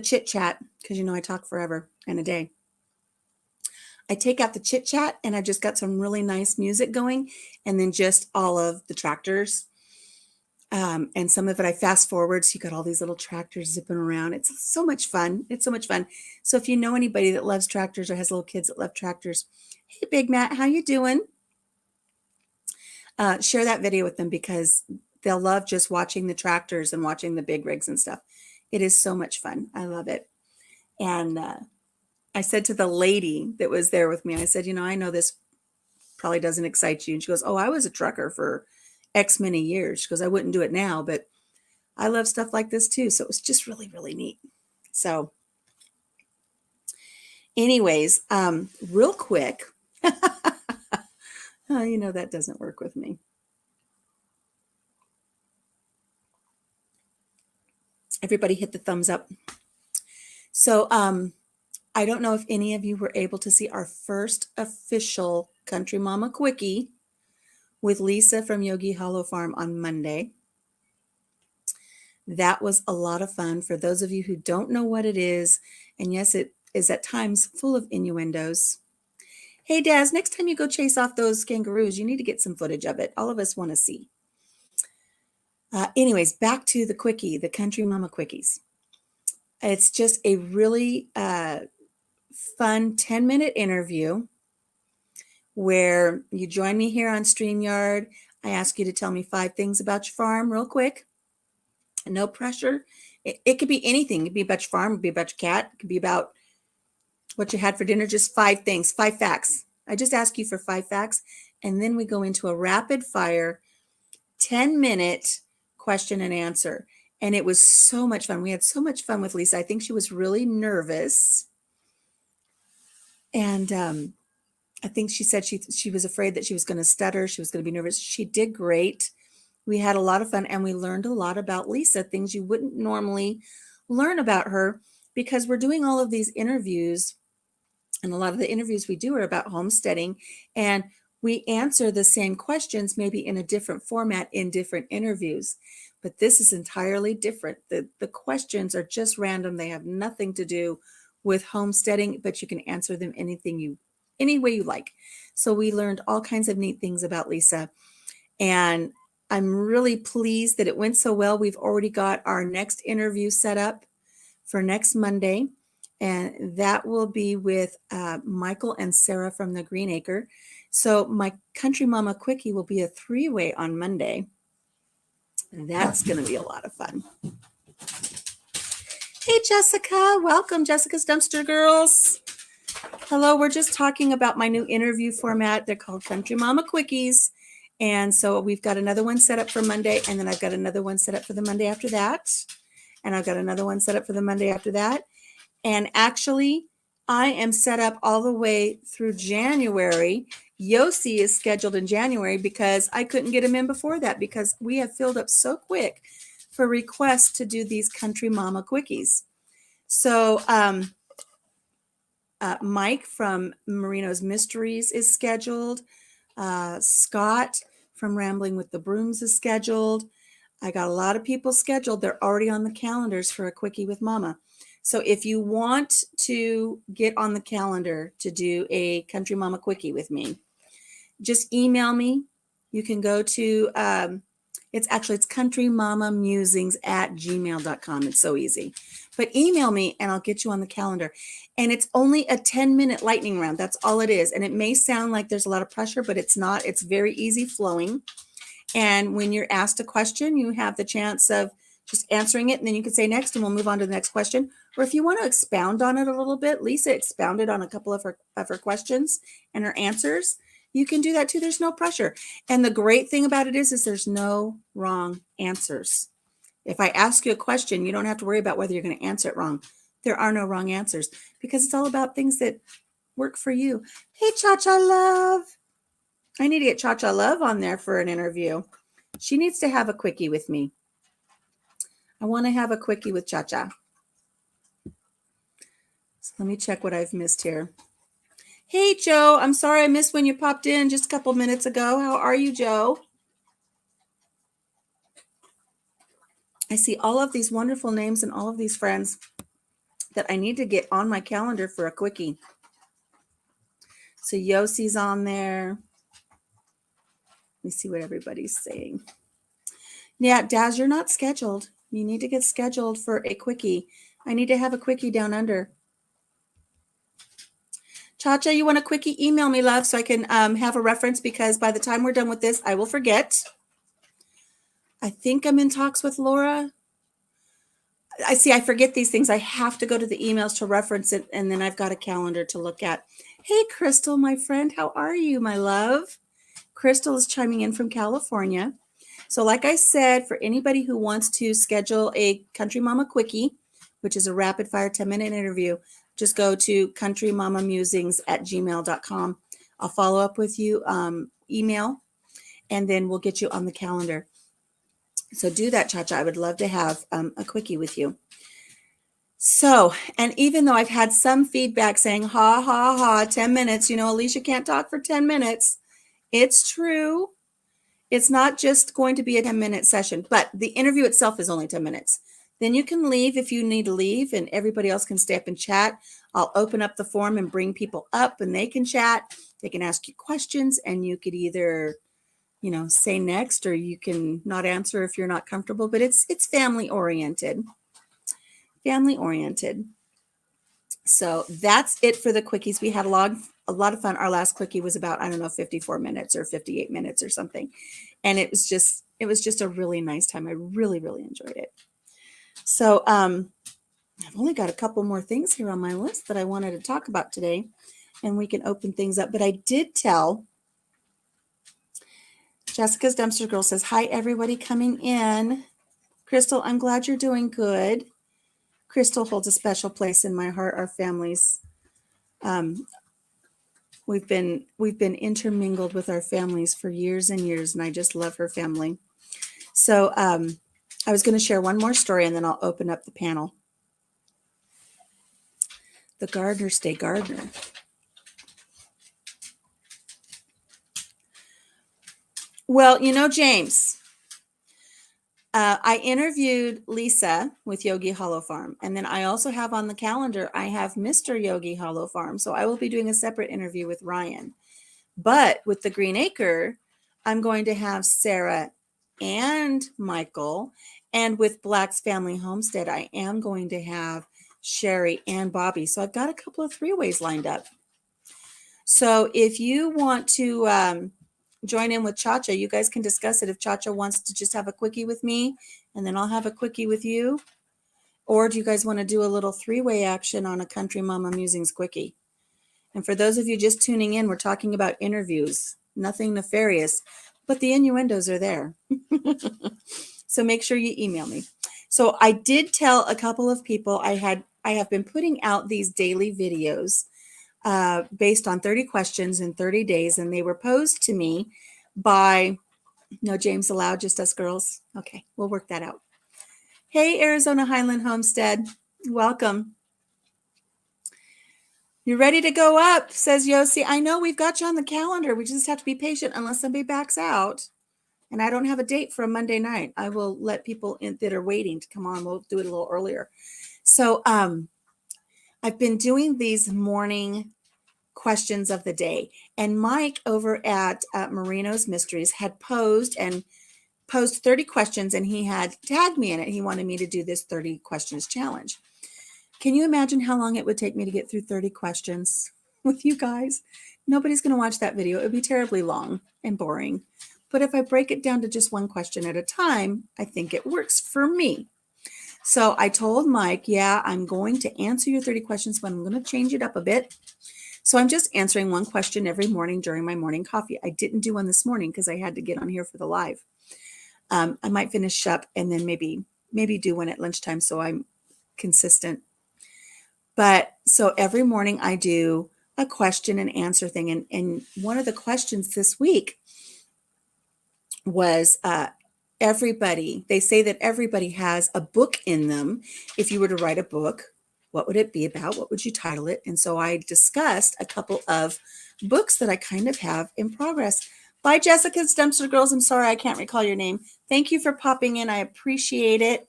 chit chat, because you know I talk forever and a day. I take out the chit chat and I just got some really nice music going, and then just all of the tractors. And some of it I fast forward, so you got all these little tractors zipping around. It's so much fun. It's so much fun. So if you know anybody that loves tractors or has little kids that love tractors, hey, Big Matt, how you doing? Share that video with them because they'll love just watching the tractors and watching the big rigs and stuff. It is so much fun. I love it. And I said to the lady that was there with me, I said, you know, I know this probably doesn't excite you. And she goes, oh, I was a trucker for X many years. She goes, I wouldn't do it now, but I love stuff like this too. So it was just really, really neat. So anyways, real quick, you know, that doesn't work with me. Everybody hit the thumbs up. So I don't know if any of you were able to see our first official Country Mama Quickie with Lisa from Yogi Hollow Farm on Monday. That was a lot of fun. For those of you who don't know what it is, and yes, it is at times full of innuendos. Hey, Daz, next time you go chase off those kangaroos, you need to get some footage of it. All of us want to see. Anyways, back to the Quickie, the Country Mama Quickies. It's just a really fun 10-minute interview where you join me here on StreamYard. I ask you to tell me 5 things about your farm real quick. No pressure. It could be anything. It could be about your farm. It could be about your cat. It could be about what you had for dinner. Just 5 things, 5 facts. I just ask you for 5 facts. And then we go into a rapid fire 10-minute question and answer. And it was so much fun. We had so much fun with Lisa. I think she was really nervous. And I think she said she was afraid that she was going to stutter. She was going to be nervous. She did great. We had a lot of fun, and we learned a lot about Lisa, things you wouldn't normally learn about her, because we're doing all of these interviews, and a lot of the interviews we do are about homesteading, and we answer the same questions, maybe in a different format in different interviews. But this is entirely different. The questions are just random. They have nothing to do with homesteading, but you can answer them any way you like. So we learned all kinds of neat things about Lisa, and I'm really pleased that it went so well. We've already got our next interview set up for next Monday, and that will be with Michael and Sarah from the Green Acre. So my Country Mama Quickie will be a 3-way on Monday. And that's going to be a lot of fun. Hey, Jessica. Welcome, Jessica's Dumpster Girls. Hello. We're just talking about my new interview format. They're called Country Mama Quickies. And so we've got another one set up for Monday, and then I've got another one set up for the Monday after that. And I've got another one set up for the Monday after that. And actually, I am set up all the way through January. Yossi is scheduled in January because I couldn't get him in before that, because we have filled up so quick for requests to do these Country Mama Quickies. So Mike from Marino's Mysteries is scheduled. Scott from Rambling with the Brooms is scheduled. I got a lot of people scheduled. They're already on the calendars for a Quickie with Mama. So if you want to get on the calendar to do a Country Mama Quickie with me, just email me. You can go to, it's countrymamamusings@gmail.com. It's so easy. But email me and I'll get you on the calendar. And it's only a 10-minute lightning round. That's all it is. And it may sound like there's a lot of pressure, but it's not. It's very easy flowing. And when you're asked a question, you have the chance of just answering it, and then you can say next, and we'll move on to the next question. Or if you want to expound on it a little bit, Lisa expounded on a couple of her questions and her answers. You can do that too. There's no pressure. And the great thing about it is there's no wrong answers. If I ask you a question, you don't have to worry about whether you're going to answer it wrong. There are no wrong answers, because it's all about things that work for you. Hey, Cha-Cha Love. I need to get Cha-Cha Love on there for an interview. She needs to have a Quickie with me. I want to have a Quickie with Cha-Cha. So let me check what I've missed here. Hey, Joe. I'm sorry I missed when you popped in just a couple minutes ago. How are you, Joe? I see all of these wonderful names and all of these friends that I need to get on my calendar for a Quickie. So Yossi's on there. Let me see what everybody's saying. Yeah, Daz, you're not scheduled. You need to get scheduled for a Quickie. I need to have a Quickie down under. Cha-Cha, you want a Quickie? Email me, love, so I can have a reference, because by the time we're done with this, I will forget. I think I'm in talks with Laura. I forget these things. I have to go to the emails to reference it, and then I've got a calendar to look at. Hey, Crystal, my friend, how are you, my love? Crystal is chiming in from California. So like I said, for anybody who wants to schedule a Country Mama Quickie, which is a rapid fire 10-minute interview, just go to countrymamamusings@gmail.com. I'll follow up with you, email, and then we'll get you on the calendar. So do that, Cha-Cha. I would love to have a Quickie with you. So, and even though I've had some feedback saying, ha, ha, ha, 10 minutes, Alicia can't talk for 10 minutes. It's true. It's not just going to be a 10-minute session, but the interview itself is only 10 minutes. Then you can leave if you need to leave, and everybody else can stay up and chat. I'll open up the forum and bring people up, and they can chat. They can ask you questions, and you could either, say next, or you can not answer if you're not comfortable. But it's family oriented. Family oriented. So that's it for the Quickies. We had a lot of fun. Our last Quickie was about, 54 minutes or 58 minutes or something. And it was just a really nice time. I really, really enjoyed it. So I've only got a couple more things here on my list that I wanted to talk about today, and we can open things up. But I did tell Jessica's Dumpster Girl says, hi, everybody coming in. Crystal, I'm glad you're doing good. Crystal holds a special place in my heart. Our families We've been intermingled with our families for years and years, and I just love her family. So I was going to share one more story, and then I'll open up the panel. The Gardeners Stay Gardener. Well, James, I interviewed Lisa with Yogi Hollow Farm, and then I also have on the calendar, I have Mr. Yogi Hollow Farm. So I will be doing a separate interview with Ryan. But with the Green Acre, I'm going to have Sarah and Michael. And with Black's Family Homestead, I am going to have Sherry and Bobby. So I've got a couple of three-ways lined up. So if you want to join in with Chacha, you guys can discuss it. If Chacha wants to just have a quickie with me, and then I'll have a quickie with you. Or do you guys want to do a little three-way action on a Country Mama Musings quickie? And for those of you just tuning in, we're talking about interviews, nothing nefarious, but the innuendos are there. So make sure you email me. So I did tell a couple of people I have been putting out these daily videos based on 30 questions in 30 days, and they were posed to me by, no James allowed, just us girls. Okay, we'll work that out. Hey, Arizona Highland Homestead, welcome. You're ready to go up, says Yossi. I know we've got you on the calendar. We just have to be patient unless somebody backs out. And I don't have a date for a Monday night. I will let people in that are waiting to come on. We'll do it a little earlier. So I've been doing these morning questions of the day. And Mike over at Marino's Mysteries had posed 30 questions, and he had tagged me in it. He wanted me to do this 30 questions challenge. Can you imagine how long it would take me to get through 30 questions with you guys? Nobody's going to watch that video. It would be terribly long and boring. But if I break it down to just one question at a time, I think it works for me. So I told Mike, yeah, I'm going to answer your 30 questions, but I'm going to change it up a bit. So I'm just answering one question every morning during my morning coffee. I didn't do one this morning because I had to get on here for the live. I might finish up and then maybe do one at lunchtime so I'm consistent. But so every morning I do a question and answer thing. And one of the questions this week was they say that everybody has a book in them. If you were to write a book, what would it be about? What would you title it? And so I discussed a couple of books that I kind of have in progress. Bye, Jessica's Dumpster Girls. I'm sorry, I can't recall your name. Thank you for popping in. I appreciate it.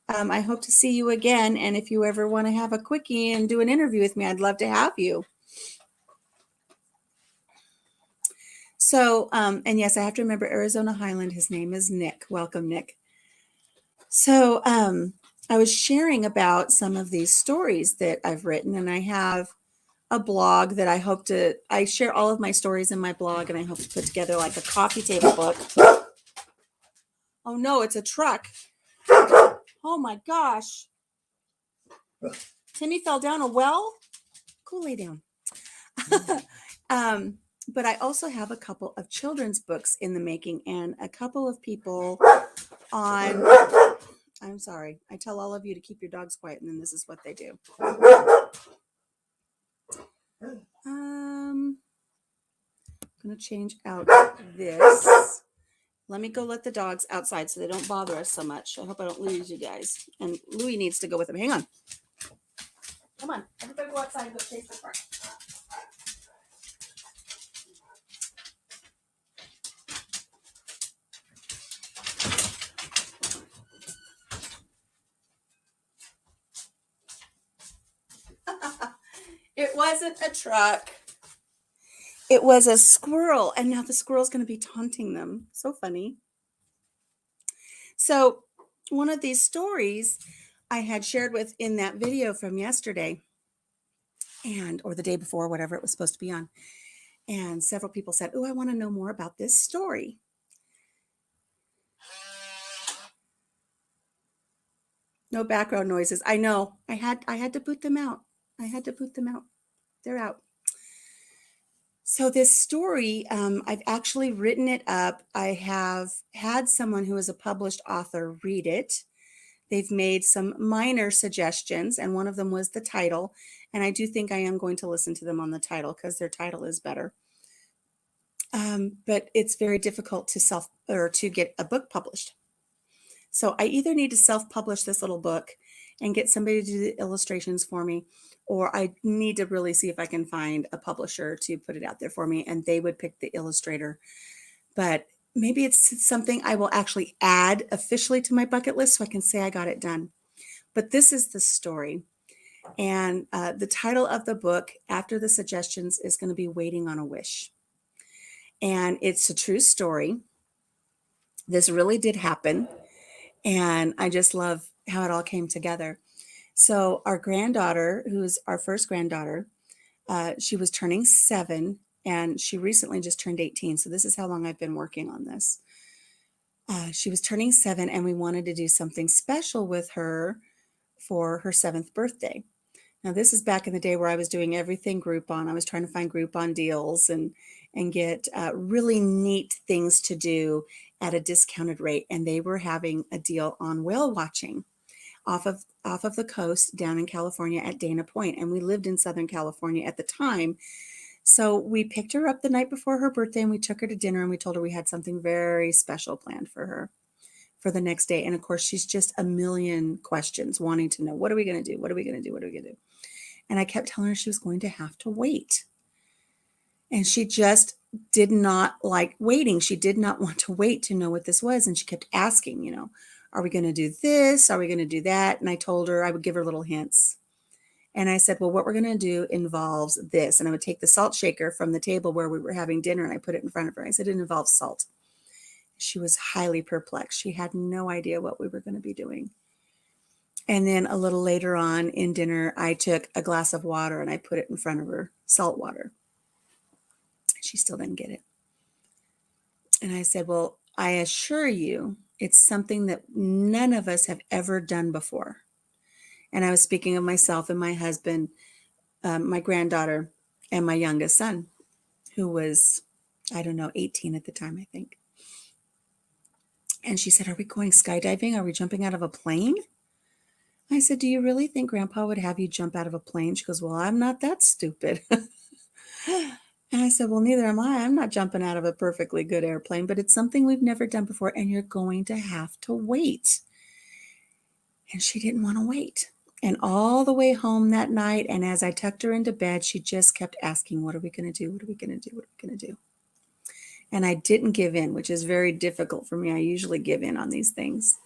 I hope to see you again. And if you ever want to have a quickie and do an interview with me, I'd love to have you. So, and yes, I have to remember Arizona Highland. His name is Nick. Welcome, Nick. So, I was sharing about some of these stories that I've written, and I have a blog that I share all of my stories in my blog, and I hope to put together like a coffee table book. Oh no, it's a truck. Oh my gosh. Timmy fell down a well. Go lay down. But I also have a couple of children's books in the making, and a couple of people I'm sorry. I tell all of you to keep your dogs quiet, and then this is what they do. I'm going to change out this. Let me go let the dogs outside so they don't bother us so much. I hope I don't lose you guys. And Louie needs to go with them. Hang on. Come on. Everybody go outside and go chase the car. It wasn't a truck. It was a squirrel, and now the squirrel's going to be taunting them. So funny. So one of these stories I had shared with in that video from yesterday or the day before, whatever it was supposed to be on. And several people said, oh, I want to know more about this story. No background noises. I know. I had to boot them out. They're out. So this story, I've actually written it up. I have had someone who is a published author read it. They've made some minor suggestions, and one of them was the title. And I do think I am going to listen to them on the title because their title is better. But it's very difficult to get a book published. So I either need to self-publish this little book and get somebody to do the illustrations for me, or I need to really see if I can find a publisher to put it out there for me, and they would pick the illustrator. But maybe it's something I will actually add officially to my bucket list so I can say I got it done. But this is the story. And the title of the book, after the suggestions, is going to be Waiting on a Wish. And it's a true story. This really did happen. And I just love how it all came together. So our granddaughter, who's our first granddaughter, she was turning 7, and she recently just turned 18. So this is how long I've been working on this. She was turning 7, and we wanted to do something special with her for her 7th birthday. Now, this is back in the day where I was doing everything Groupon. I was trying to find Groupon deals and get really neat things to do at a discounted rate. And they were having a deal on whale watching off of the coast down in California at Dana Point. And we lived in Southern California at the time. So we picked her up the night before her birthday, and we took her to dinner, and we told her we had something very special planned for her for the next day. And of course, she's just a million questions wanting to know, what are we going to do? What are we going to do? What are we going to do? And I kept telling her she was going to have to wait. And she just did not like waiting. She did not want to wait to know what this was. And she kept asking, are we going to do this? Are we going to do that? And I told her I would give her little hints. And I said, well, what we're going to do involves this. And I would take the salt shaker from the table where we were having dinner, and I put it in front of her. I said, it involves salt. She was highly perplexed. She had no idea what we were going to be doing. And then a little later on in dinner, I took a glass of water and I put it in front of her, salt water. She still didn't get it. And I said, well, I assure you, it's something that none of us have ever done before. And I was speaking of myself and my husband, my granddaughter, and my youngest son, who was, 18 at the time, I think. And she said, are we going skydiving? Are we jumping out of a plane? I said, do you really think Grandpa would have you jump out of a plane? She goes, well, I'm not that stupid. And I said, well, neither am I. I'm not jumping out of a perfectly good airplane, but it's something we've never done before, and you're going to have to wait. And she didn't want to wait. And all the way home that night, and as I tucked her into bed, she just kept asking, what are we going to do? What are we going to do? What are we going to do? And I didn't give in, which is very difficult for me. I usually give in on these things.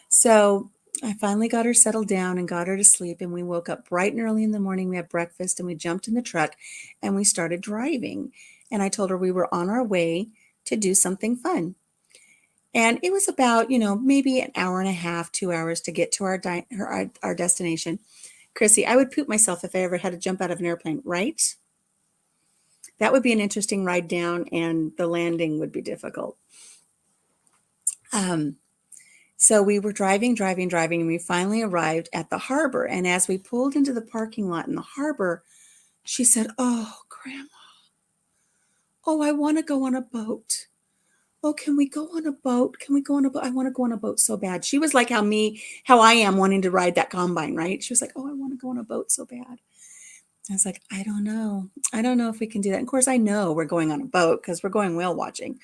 So I finally got her settled down and got her to sleep, and we woke up bright and early in the morning. We had breakfast, and we jumped in the truck, and we started driving. And I told her we were on our way to do something fun. And it was about, maybe an hour and a half, 2 hours to get to our destination. Chrissy, I would poop myself if I ever had to jump out of an airplane, right? That would be an interesting ride down, and the landing would be difficult. So we were driving, and we finally arrived at the harbor. And as we pulled into the parking lot in the harbor, she said, oh, Grandma, oh, I want to go on a boat. Oh, can we go on a boat? Can we go on a boat? I want to go on a boat so bad. She was like how I am wanting to ride that combine, right? She was like, oh, I want to go on a boat so bad. I was like, I don't know. I don't know if we can do that. And of course, I know we're going on a boat because we're going whale watching.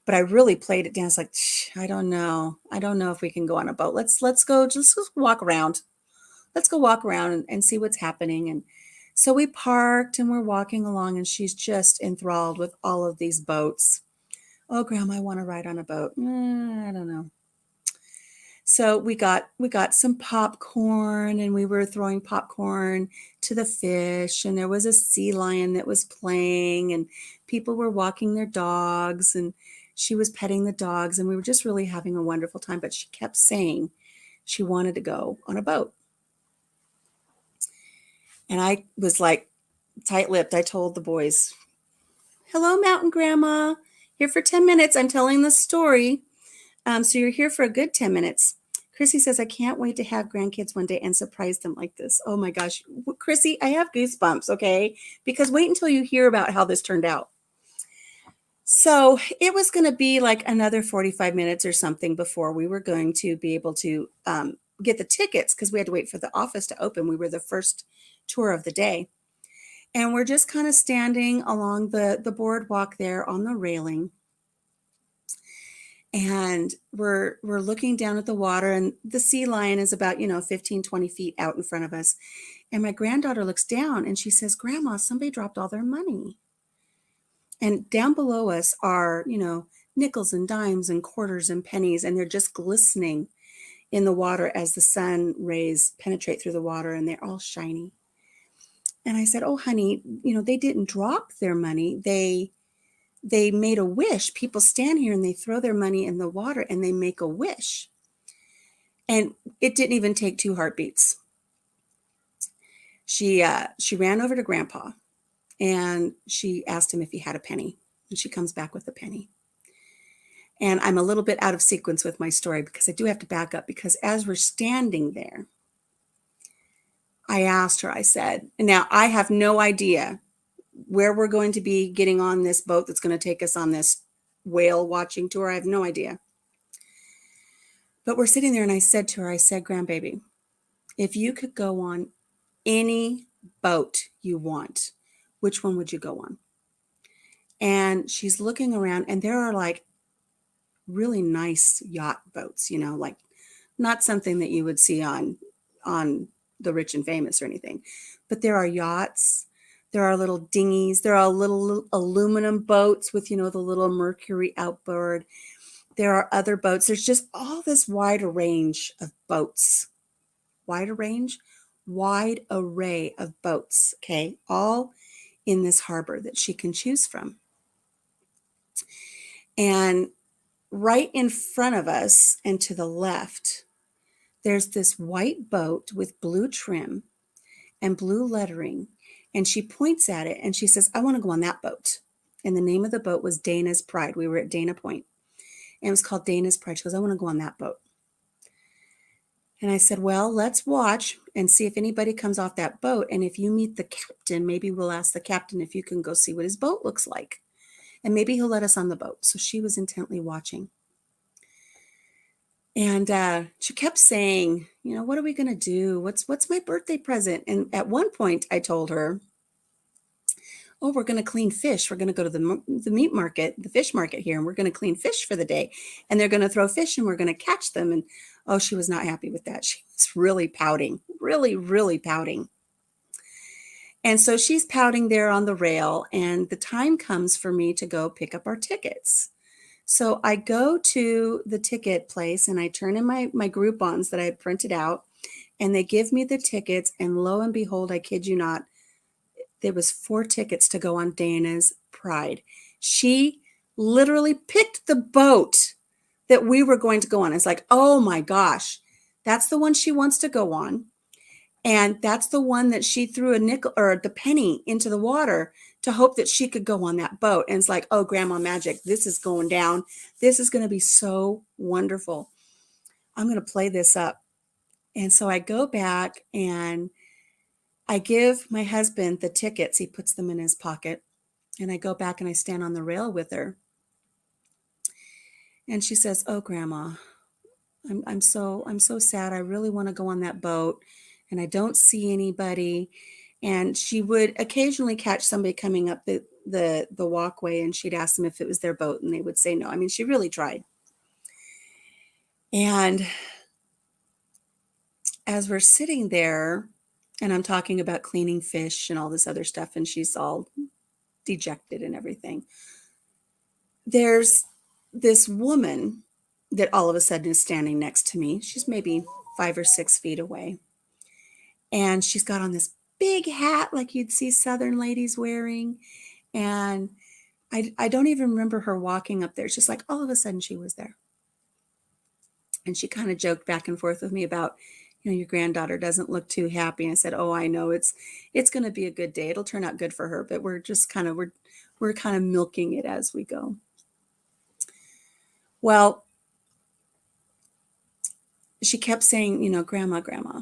But I really played it down. It's like, I don't know. I don't know if we can go on a boat. Let's go. Just walk around. Let's go walk around and see what's happening. And so we parked and we're walking along, and she's just enthralled with all of these boats. Oh, Grandma, I want to ride on a boat. I don't know. So we got some popcorn, and we were throwing popcorn to the fish, and there was a sea lion that was playing, and people were walking their dogs, and she was petting the dogs, and we were just really having a wonderful time. But she kept saying she wanted to go on a boat. And I was like tight-lipped. I told the boys, hello, Mountain Grandma. Here for 10 minutes. I'm telling the story. So you're here for a good 10 minutes. Chrissy says, I can't wait to have grandkids one day and surprise them like this. Oh my gosh. Chrissy, I have goosebumps, okay? Because wait until you hear about how this turned out. So it was going to be like another 45 minutes or something before we were going to be able to get the tickets, because we had to wait for the office to open. We were the first tour of the day. And we're just kind of standing along the boardwalk there on the railing. And we're looking down at the water, and the sea lion is about, 15, 20 feet out in front of us. And my granddaughter looks down and she says, "Grandma, somebody dropped all their money." And down below us are, nickels and dimes and quarters and pennies, and they're just glistening in the water as the sun rays penetrate through the water, and they're all shiny. And I said, "Oh, honey, they didn't drop their money. They made a wish. People stand here and they throw their money in the water and they make a wish." And it didn't even take 2 heartbeats. She ran over to Grandpa and she asked him if he had a penny. And she comes back with a penny. And I'm a little bit out of sequence with my story because I do have to back up, because as we're standing there, I asked her, I said, and now I have no idea where we're going to be getting on this boat that's going to take us on this whale watching tour. I have no idea. But we're sitting there and I said to her, I said, "Grandbaby, if you could go on any boat you want, which one would you go on?" And she's looking around, and there are like really nice yacht boats, like not something that you would see on the Rich and Famous or anything, but there are yachts, there are little dinghies, there are little aluminum boats with, the little Mercury outboard. There are other boats. There's just all this wide range of boats. Wide array of boats, okay, all in this harbor that she can choose from. And right in front of us and to the left, there's this white boat with blue trim and blue lettering. And she points at it and she says, "I want to go on that boat." And the name of the boat was Dana's Pride. We were at Dana Point, and it was called Dana's Pride. She goes, "I want to go on that boat." And I said, "Well, let's watch and see if anybody comes off that boat. And if you meet the captain, maybe we'll ask the captain if you can go see what his boat looks like. And maybe he'll let us on the boat." So she was intently watching. And she kept saying, "What are we going to do? What's my birthday present?" And at one point I told her, "Oh, we're going to clean fish. We're going to go to the meat market, the fish market here, and we're going to clean fish for the day. And they're going to throw fish and we're going to catch them." And oh, she was not happy with that. She was really pouting, really, really pouting. And so she's pouting there on the rail, and the time comes for me to go pick up our tickets. So I go to the ticket place and I turn in my Groupons that I had printed out, and they give me the tickets. And lo and behold, I kid you not, there was 4 tickets to go on Dana's Pride. She literally picked the boat that we were going to go on. It's like, oh my gosh, that's the one she wants to go on. And that's the one that she threw a nickel or the penny into the water to hope that she could go on that boat. And it's like, oh, Grandma Magic, this is going down. This is going to be so wonderful. I'm going to play this up. And so I go back and I give my husband the tickets. He puts them in his pocket. And I go back and I stand on the rail with her. And she says, "Oh, Grandma, I'm so sad. I really want to go on that boat and I don't see anybody." And she would occasionally catch somebody coming up the walkway, and she'd ask them if it was their boat, and they would say no. I mean, she really tried. And as we're sitting there, and I'm talking about cleaning fish and all this other stuff, and she's all dejected and everything, there's this woman that all of a sudden is standing next to me. She's maybe 5 or 6 feet away. And she's got on this big hat like you'd see Southern ladies wearing. And I don't even remember her walking up there. It's just like all of a sudden she was there. And she kind of joked back and forth with me about, your granddaughter doesn't look too happy. And I said, "Oh, I know it's going to be a good day. It'll turn out good for her, but we're just kind of, we're kind of milking it as we go." Well, she kept saying, "Grandma,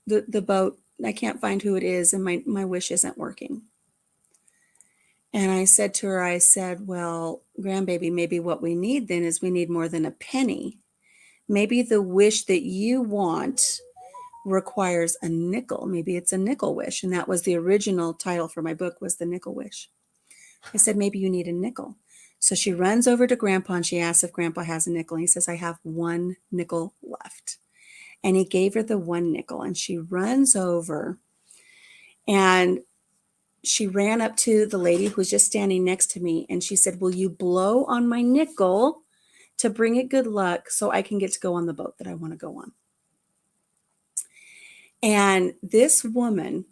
the boat, I can't find who it is, and my wish isn't working." And I said to her, I said, well, grandbaby, maybe what we need then is we need more than a penny. Maybe the wish that you want requires a nickel. Maybe it's a nickel wish. And that was the original title for my book, was The Nickel Wish. I said, maybe you need a nickel. So she runs over to Grandpa and she asks if Grandpa has a nickel. And he says, I have one nickel left. And he gave her the one nickel. And she runs over and she ran up to the lady who was just standing next to me. And she said, will you blow on my nickel to bring it good luck so I can get to go on the boat that I want to go on? And this woman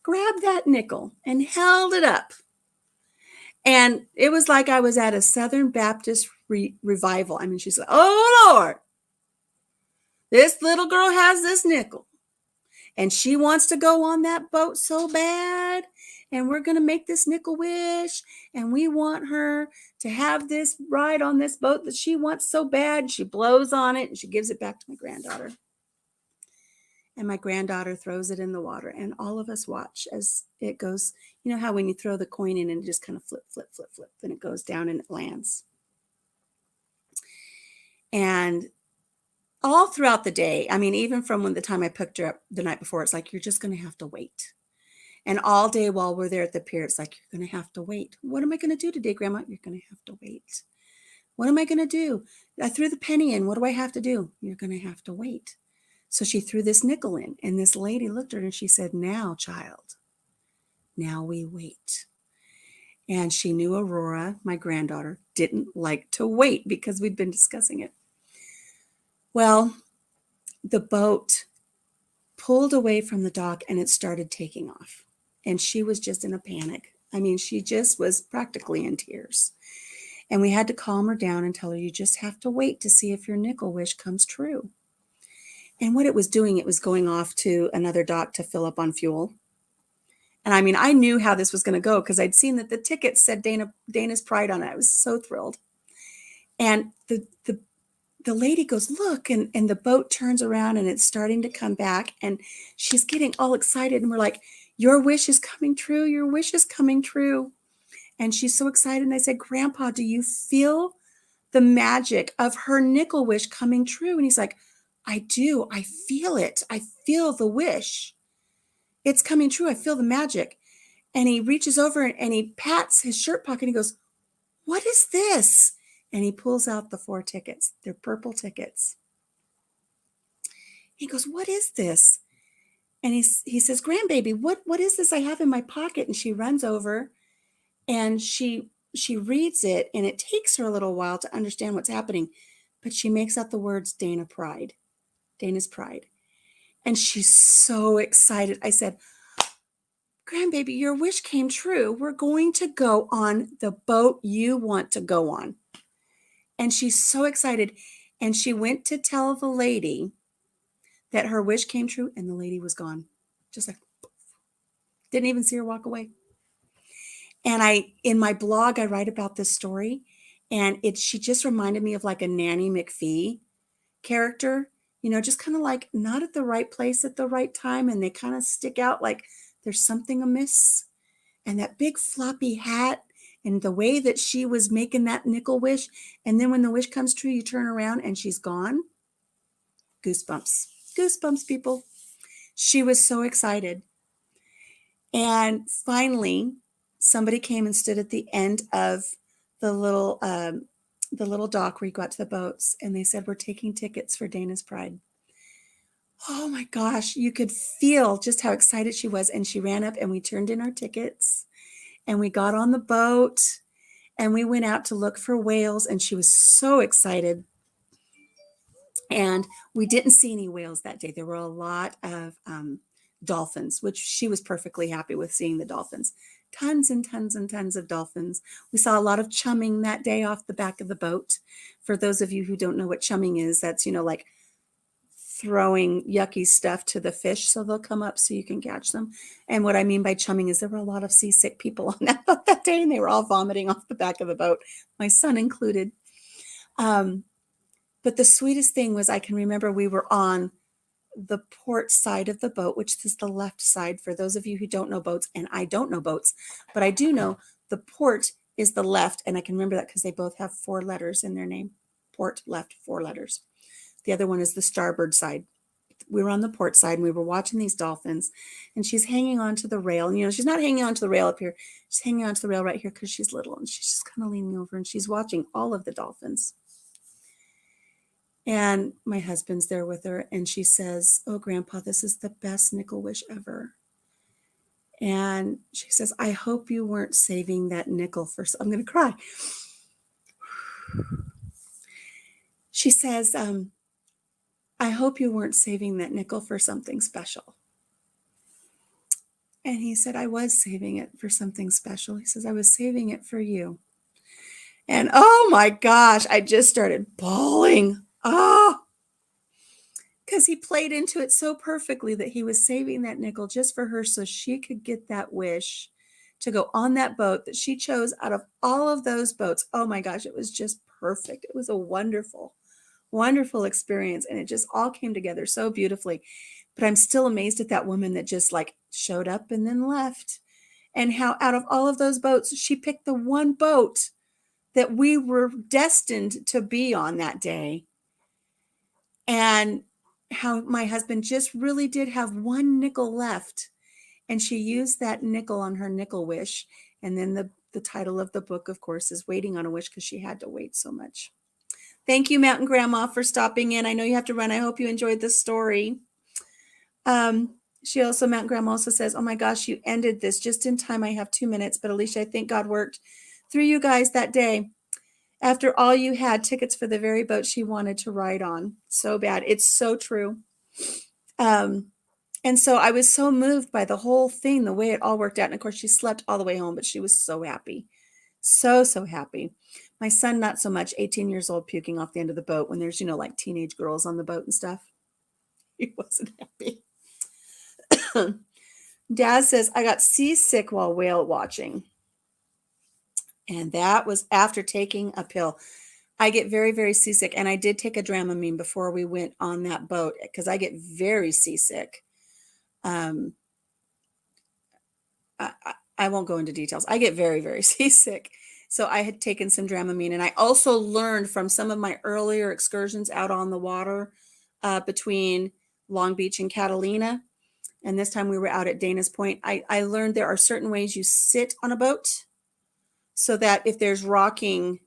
grabbed that nickel and held it up. And it was like I was at a Southern Baptist revival. I mean, she said, oh, Lord, this little girl has this nickel. And she wants to go on that boat so bad. And we're going to make this nickel wish. And we want her to have this ride on this boat that she wants so bad. And she blows on it and she gives it back to my granddaughter. And my granddaughter throws it in the water. And all of us watch as it goes. You know how when you throw the coin in and it just kind of flip, flip, flip, flip. Then it goes down and it lands. And all throughout the day, I mean, even from the time I picked her up the night before, it's like, you're just going to have to wait. And all day while we're there at the pier, it's like, you're going to have to wait. What am I going to do today, Grandma? You're going to have to wait. What am I going to do? I threw the penny in. What do I have to do? You're going to have to wait. So she threw this nickel in, and this lady looked at her and she said, now, child, now we wait. And she knew Aurora, my granddaughter, didn't like to wait because we'd been discussing it. Well, the boat pulled away from the dock and it started taking off. And she was just in a panic. I mean, she just was practically in tears. And we had to calm her down and tell her, you just have to wait to see if your nickel wish comes true. And what it was doing, it was going off to another dock to fill up on fuel. And I mean, I knew how this was going to go because I'd seen that the ticket said Dana's Pride on it. I was so thrilled. And the lady goes, look, and the boat turns around and it's starting to come back. And she's getting all excited. And we're like, your wish is coming true. Your wish is coming true. And she's so excited. And I said, Grandpa, do you feel the magic of her nickel wish coming true? And he's like, I do. I feel it. I feel the wish. It's coming true. I feel the magic. And he reaches over and he pats his shirt pocket. And he goes, what is this? And he pulls out the 4 tickets. They're purple tickets. He goes, what is this? And he says, grandbaby, what is this I have in my pocket? And she runs over and she reads it, and it takes her a little while to understand what's happening. But she makes out the words Dana's Pride. And she's so excited. I said, grandbaby, your wish came true. We're going to go on the boat you want to go on. And she's so excited. And she went to tell the lady that her wish came true, and the lady was gone. Just like, didn't even see her walk away. And in my blog, I write about this story, and she just reminded me of like a Nanny McPhee character, you know, just kind of like not at the right place at the right time. And they kind of stick out like there's something amiss. And that big floppy hat and the way that she was making that nickel wish. And then when the wish comes true, you turn around and she's gone. Goosebumps, people. She was so excited. And finally, somebody came and stood at the end of the little dock where you go out to the boats. And they said, we're taking tickets for Dana's Pride. Oh my gosh, you could feel just how excited she was. And she ran up and we turned in our tickets and we got on the boat and we went out to look for whales. And she was so excited. And we didn't see any whales that day. There were a lot of dolphins, which she was perfectly happy with seeing the dolphins. Tons and tons and tons of dolphins. We saw a lot of chumming that day off the back of the boat. For those of you who don't know what chumming is, that's, you know, like throwing yucky stuff to the fish so they'll come up so you can catch them. And what I mean by chumming is there were a lot of seasick people on that boat that day, and they were all vomiting off the back of the boat, my son included. But the sweetest thing was I can remember we were on the port side of the boat, which is the left side for those of you who don't know boats, and I don't know boats, but I do know The port is the left, and I can remember that because they both have 4 letters in their name. Port, left, 4 letters. The other one is the starboard side. We were on the port side and we were watching these dolphins, and she's hanging onto the rail. And, she's not hanging onto the rail up here. She's hanging onto the rail right here because she's little, and she's just kind of leaning over and she's watching all of the dolphins. And my husband's there with her, and she says, "Oh, Grandpa, this is the best nickel wish ever." And she says, "I hope you weren't saving that nickel for," I'm going to cry. She says, "I hope you weren't saving that nickel for something special." And he said, "I was saving it for something special." He says, "I was saving it for you." And oh my gosh, I just started bawling. Because he played into it so perfectly that he was saving that nickel just for her so she could get that wish to go on that boat that she chose out of all of those boats. Oh my gosh, it was just perfect. It was a wonderful, wonderful experience. And it just all came together so beautifully. But I'm still amazed at that woman that just like showed up and then left. And how out of all of those boats, she picked the one boat that we were destined to be on that day. And how my husband just really did have one nickel left. And she used that nickel on her nickel wish. And then the title of the book, of course, is Waiting on a Wish, because she had to wait so much. Thank you, Mountain Grandma, for stopping in. I know you have to run. I hope you enjoyed this story. Mountain Grandma also says, "Oh my gosh, you ended this just in time. I have 2 minutes, but Alicia, I think God worked through you guys that day. After all, you had tickets for the very boat she wanted to ride on. So bad." It's so true. And so I was so moved by the whole thing, the way it all worked out. And of course, she slept all the way home, but she was so happy. So, so happy. My son, not so much, 18 years old, puking off the end of the boat when there's, like teenage girls on the boat and stuff. He wasn't happy. Dad says, "I got seasick while whale watching." And that was after taking a pill. I get very, very seasick. And I did take a Dramamine before we went on that boat because I get very seasick. I won't go into details. I get very, very seasick. So I had taken some Dramamine. And I also learned from some of my earlier excursions out on the water between Long Beach and Catalina. And this time we were out at Dana's Point. I learned there are certain ways you sit on a boat so that if there's rocking,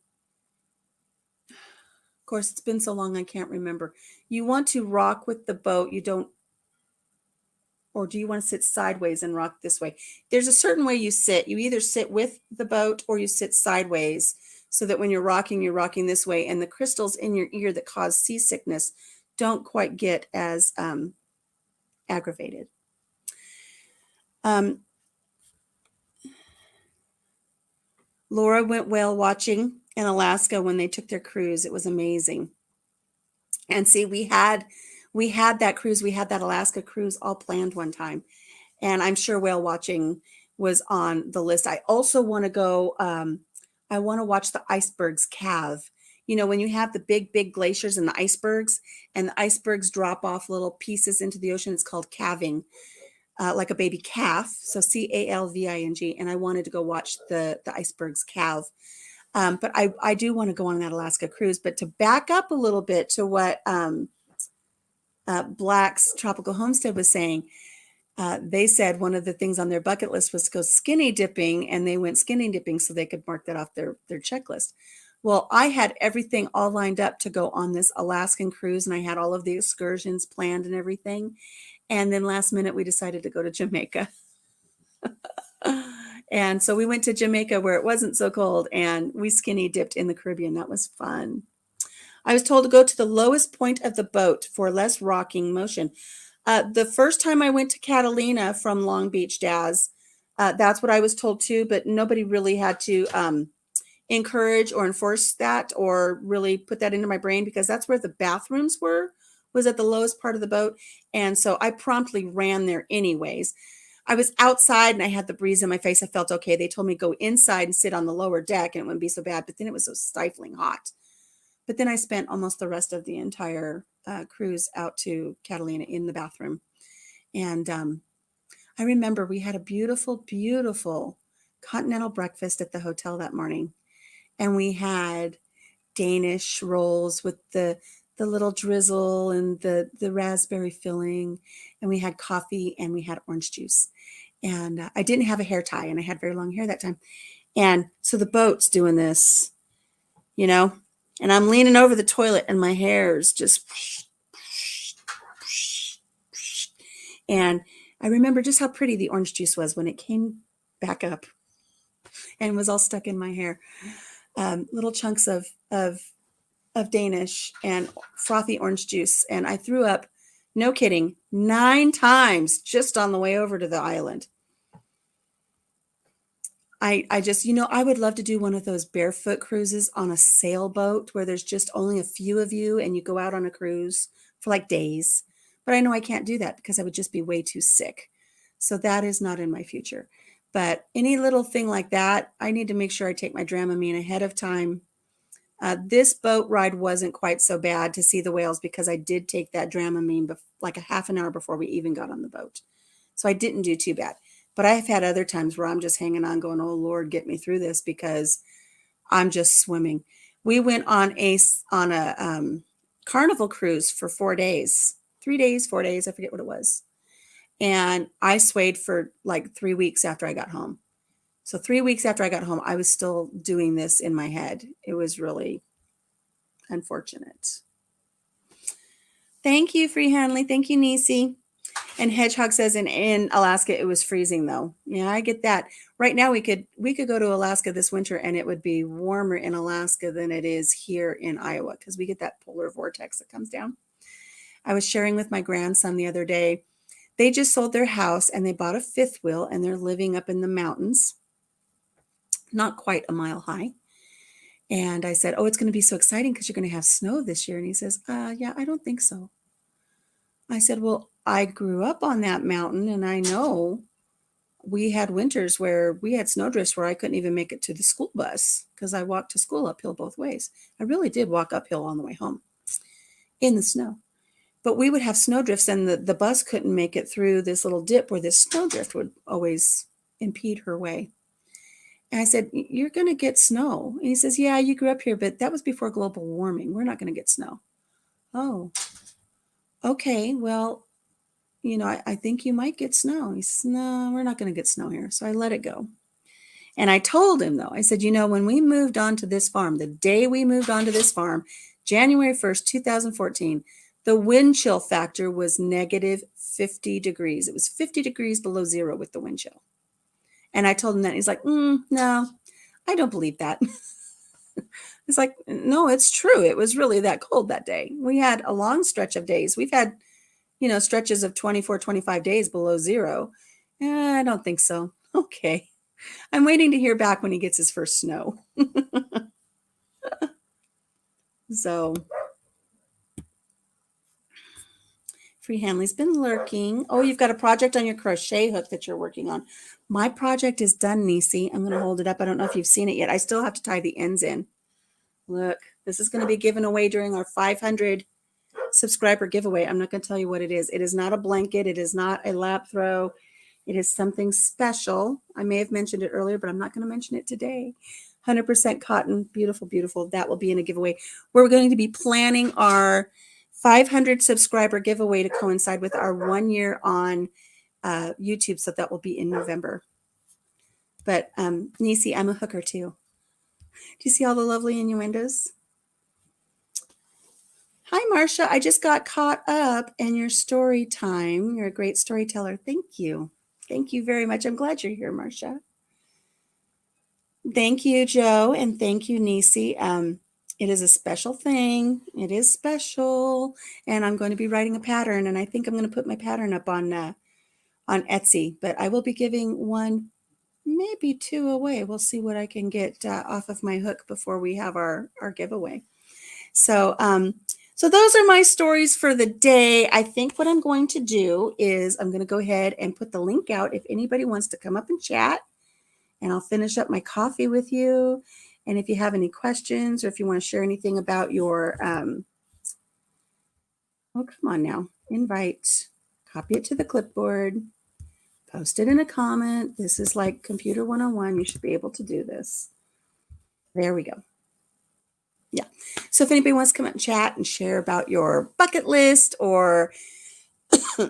of course, it's been so long, I can't remember. You want to rock with the boat. You don't, or do you want to sit sideways and rock this way? There's a certain way you sit. You either sit with the boat or you sit sideways so that when you're rocking this way. And the crystals in your ear that cause seasickness don't quite get as aggravated. Laura went whale watching in Alaska when they took their cruise. It was amazing. And see, we had that cruise. We had that Alaska cruise all planned one time. And I'm sure whale watching was on the list. I also want to go, I want to watch the icebergs calve. When you have the big, big glaciers and the icebergs drop off little pieces into the ocean, it's called calving, like a baby calf. So CALVING. And I wanted to go watch the icebergs calve. But I do want to go on that Alaska cruise. But to back up a little bit to what Black's Tropical Homestead was saying, they said one of the things on their bucket list was to go skinny dipping, and they went skinny dipping so they could mark that off their checklist. Well, I had everything all lined up to go on this Alaskan cruise, and I had all of the excursions planned and everything. And then last minute, we decided to go to Jamaica. And so we went to Jamaica where it wasn't so cold, and we skinny dipped in the Caribbean. That was fun. I was told to go to the lowest point of the boat for less rocking motion. The first time I went to Catalina from Long Beach, Daz, that's what I was told too, but nobody really had to encourage or enforce that or really put that into my brain, because that's where the bathrooms was at the lowest part of the boat. And so I promptly ran there anyways. I was outside and I had the breeze in my face. I felt okay. They told me to go inside and sit on the lower deck and it wouldn't be so bad, but then it was so stifling hot. But then I spent almost the rest of the entire cruise out to Catalina in the bathroom. And I remember we had a beautiful, beautiful continental breakfast at the hotel that morning. And we had Danish rolls with the little drizzle and the raspberry filling. And we had coffee and we had orange juice. And I didn't have a hair tie, and I had very long hair that time. And so the boat's doing this, you know, and I'm leaning over the toilet and my hair's just, and I remember just how pretty the orange juice was when it came back up and was all stuck in my hair. Little chunks of Danish and frothy orange juice. And I threw up, no kidding, 9 times just on the way over to the island. I just, I would love to do one of those barefoot cruises on a sailboat where there's just only a few of you and you go out on a cruise for like days. But I know I can't do that because I would just be way too sick. So that is not in my future. But any little thing like that, I need to make sure I take my Dramamine ahead of time. This boat ride wasn't quite so bad to see the whales because I did take that Dramamine like a half an hour before we even got on the boat. So I didn't do too bad. But I've had other times where I'm just hanging on going, oh, Lord, get me through this because I'm just swimming. We went on a Carnival cruise for 4 days, 3 days, 4 days. I forget what it was. And I swayed for like 3 weeks after I got home. So 3 weeks after I got home, I was still doing this in my head. It was really unfortunate. Thank you, Free Hanley. Thank you, Nisi. And Hedgehog says in Alaska, it was freezing though. Yeah, I get that. Right now we could go to Alaska this winter and it would be warmer in Alaska than it is here in Iowa because we get that polar vortex that comes down. I was sharing with my grandson the other day. They just sold their house and they bought a fifth wheel and they're living up in the mountains, not quite a mile high. And I said, oh, it's going to be so exciting because you're going to have snow this year. And he says, yeah, I don't think so. I said, well, I grew up on that mountain and I know we had winters where we had snowdrifts where I couldn't even make it to the school bus because I walked to school uphill both ways. I really did walk uphill on the way home in the snow. But we would have snowdrifts and the bus couldn't make it through this little dip where this snowdrift would always impede her way. And I said, you're going to get snow. And he says, yeah, you grew up here, but that was before global warming. We're not going to get snow. Oh, okay. Well, I think you might get snow. He says, no, we're not going to get snow here. So I let it go. And I told him, though, I said, when we moved on to this farm, the day we moved on to this farm, January 1st, 2014, the wind chill factor was negative 50 degrees. It was 50 degrees below zero with the wind chill. And I told him that. He's like, no, I don't believe that. It's like, no, it's true. It was really that cold that day. We had a long stretch of days. We've had, stretches of 24, 25 days below zero. I don't think so. Okay. I'm waiting to hear back when he gets his first snow. So Free Hanley's been lurking. Oh, you've got a project on your crochet hook that you're working on. My project is done, Nisi. I'm going to hold it up. I don't know if you've seen it yet. I still have to tie the ends in. Look, this is going to be given away during our 500 subscriber giveaway. I'm not going to tell you what it is. It is not a blanket. It is not a lap throw. It is something special. I may have mentioned it earlier, but I'm not going to mention it today. 100% cotton. Beautiful, beautiful. That will be in a giveaway. We're going to be planning our 500 subscriber giveaway to coincide with our 1 year on YouTube. So that will be in November. But Nisi, I'm a hooker too. Do you see all the lovely innuendos? Hi, Marcia. I just got caught up in your story time. You're a great storyteller. Thank you. Thank you very much. I'm glad you're here, Marcia. Thank you, Joe. And thank you, Nisi. It is a special thing. It is special. And I'm going to be writing a pattern. And I think I'm going to put my pattern up on Etsy. But I will be giving 1, maybe 2 away. We'll see what I can get off of my hook before we have our giveaway. So those are my stories for the day. I think what I'm going to do is I'm going to go ahead and put the link out if anybody wants to come up and chat. And I'll finish up my coffee with you. And if you have any questions or if you want to share anything about your, oh, come on now, invite, copy it to the clipboard, Post it in a comment. This is like Computer 101. You should be able to do this. There we go. Yeah. So if anybody wants to come out and chat and share about your bucket list or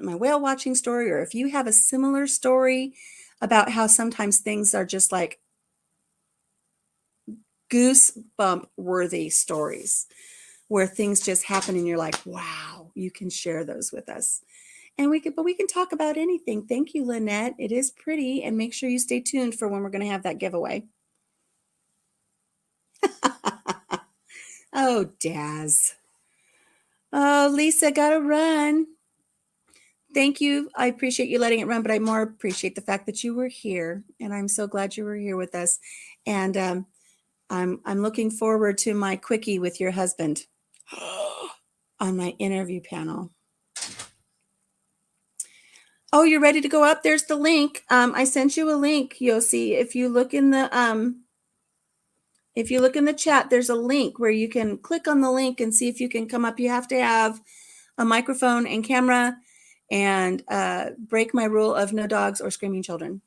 my whale watching story, or if you have a similar story about how sometimes things are just like goosebump worthy stories where things just happen and you're like, wow, you can share those with us. And we can talk about anything. Thank you, Lynette. It is pretty. And make sure you stay tuned for when we're going to have that giveaway. Oh, Daz. Oh, Lisa, gotta run. Thank you. I appreciate you letting it run, but I more appreciate the fact that you were here. And I'm so glad you were here with us. And I'm looking forward to my quickie with your husband on my interview panel. Oh, you're ready to go up? There's the link. I sent you a link, Yossi. If you look in the chat, there's a link where you can click on the link and see if you can come up. You have to have a microphone and camera and break my rule of no dogs or screaming children.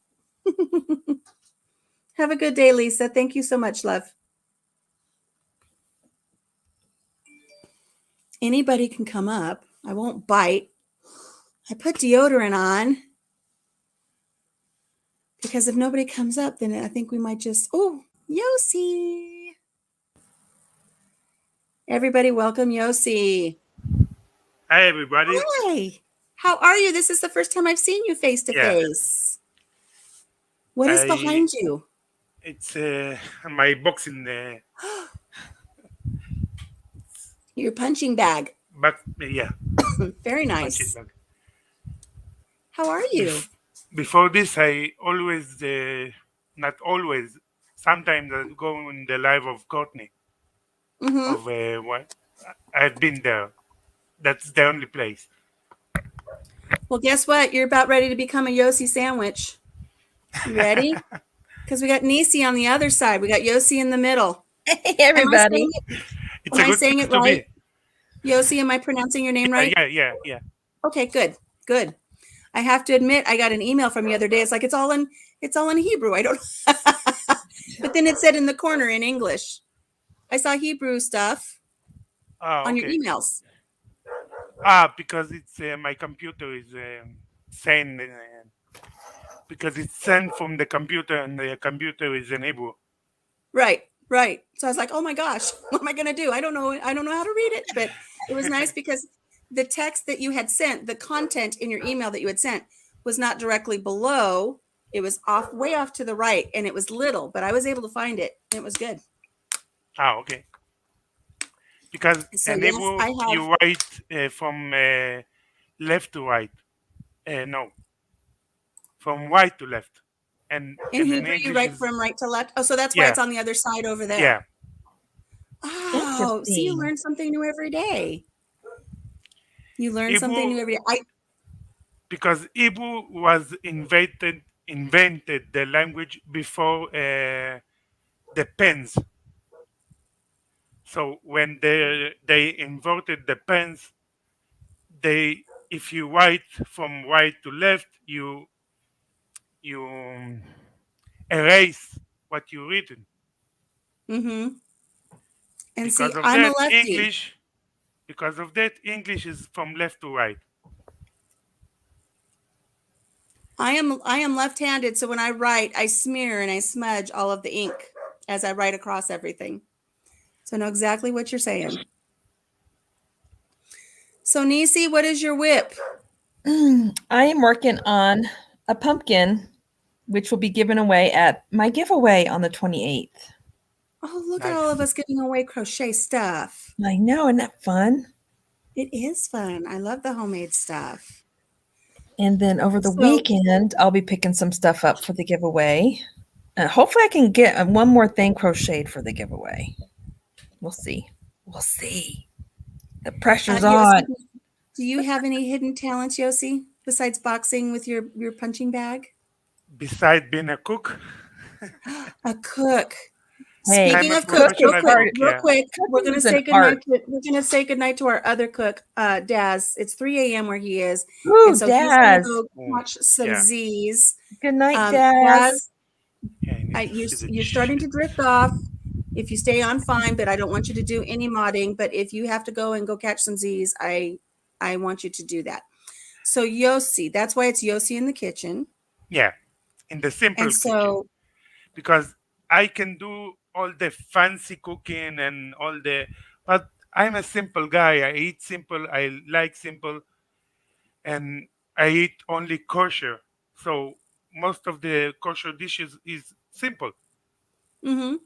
Have a good day, Lisa. Thank you so much, love. Anybody can come up. I won't bite. I put deodorant on because if nobody comes up, then I think we might just, oh, Yossi. Everybody welcome Yossi. Hi, everybody. Hi. How are you? This is the first time I've seen you face to face. What is behind you? It's my boxing Your punching bag. Yeah. Very nice. How are you? Before this, I always, not always, sometimes I go in the live of Courtney. Of what I've been there. That's the only place. Well, guess what? You're about ready to become a Yossi sandwich. You ready? Because we got Nisi on the other side. We got Yossi in the middle. Hey, everybody. Am I saying it right? Yossi, am I pronouncing your name right? Yeah. Okay, good. I have to admit, I got an email from the other day. It's like it's all in Hebrew. I don't. But then it said in the corner in English. I saw Hebrew stuff on your emails. Because it's my computer is saying because it's sent from the computer and the computer is in Hebrew. Right. So I was like, oh my gosh, what am I going to do? I don't know how to read it, but it was nice because the text that you had sent, the content in your email that you had sent was not directly below. It was way off to the right and it was little, but I was able to find it. And it was good. Okay. Because in Hebrew, you write from left to right. No. From right to left. And in Hebrew, you write from right to left. Oh, so that's why it's on the other side over there. Yeah. Oh, see, you learn something new every day. You learn something new every day. Because Hebrew was invented the language before the pens. So when they invented the pens, if you write from right to left, you erase what you written. And because see, of I'm that, a lefty. Because of that, English is from left to right. I am left-handed, so when I write, I smear and I smudge all of the ink as I write across everything. So I know exactly what you're saying. So Nisi, what is your whip? I am working on a pumpkin, which will be given away at my giveaway on the 28th. Oh, look at all of us giving away crochet stuff. I know, isn't that fun? It is fun. I love the homemade stuff. And then over the weekend, I'll be picking some stuff up for the giveaway. Hopefully I can get one more thing crocheted for the giveaway. We'll see. The pressure's on. Do you have any hidden talents, Yossi, besides boxing with your punching bag? Besides being a cook? A cook. Hey, Speaking I'm a of cooks, cooking real professional is quick, part. cook. real Yeah. quick, we're Cooking gonna is an say art. goodnight to we're gonna say goodnight to our other cook, Daz. It's 3 a.m. where he is, and Ooh, so he's gonna Daz. go Oh, watch some yeah. Z's. Good night, Daz. Daz, Yeah. I need to you're see the you're starting to shit. drift off. If you stay on, fine, but I don't want you to do any modding. But if you have to go and go catch some Z's, I want you to do that. So Yossi, that's why it's Yossi in the kitchen. Yeah. In the simple And kitchen, so, because I can do all the fancy cooking and all the, but I'm a simple guy. I eat simple. I like simple, and I eat only kosher. So most of the kosher dishes is simple. mhm.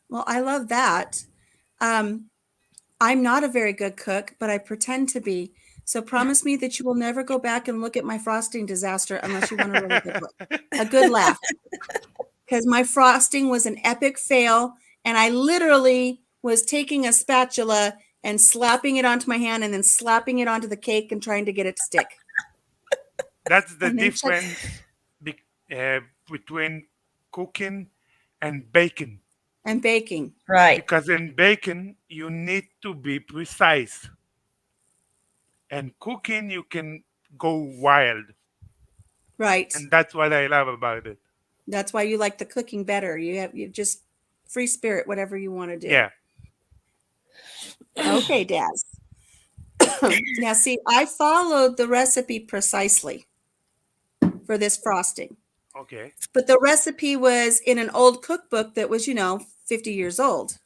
Well, I love that. Um, I'm not a very good cook, but I pretend to be. So promise me that you will never go back and look at my frosting disaster unless you want a really good look, a good laugh. Because my frosting was an epic fail, and I literally was taking a spatula and slapping it onto my hand and then slapping it onto the cake and trying to get it to stick. That's the And then check difference be, between cooking and baking. and baking. Right. Because in baking, you need to be precise. And cooking, you can go wild. Right. And that's what I love about it. That's why you like the cooking better. You just free spirit, whatever you want to do. Yeah. Okay, Daz. Now, see, I followed the recipe precisely for this frosting, Okay. but the recipe was in an old cookbook that was, 50 years old.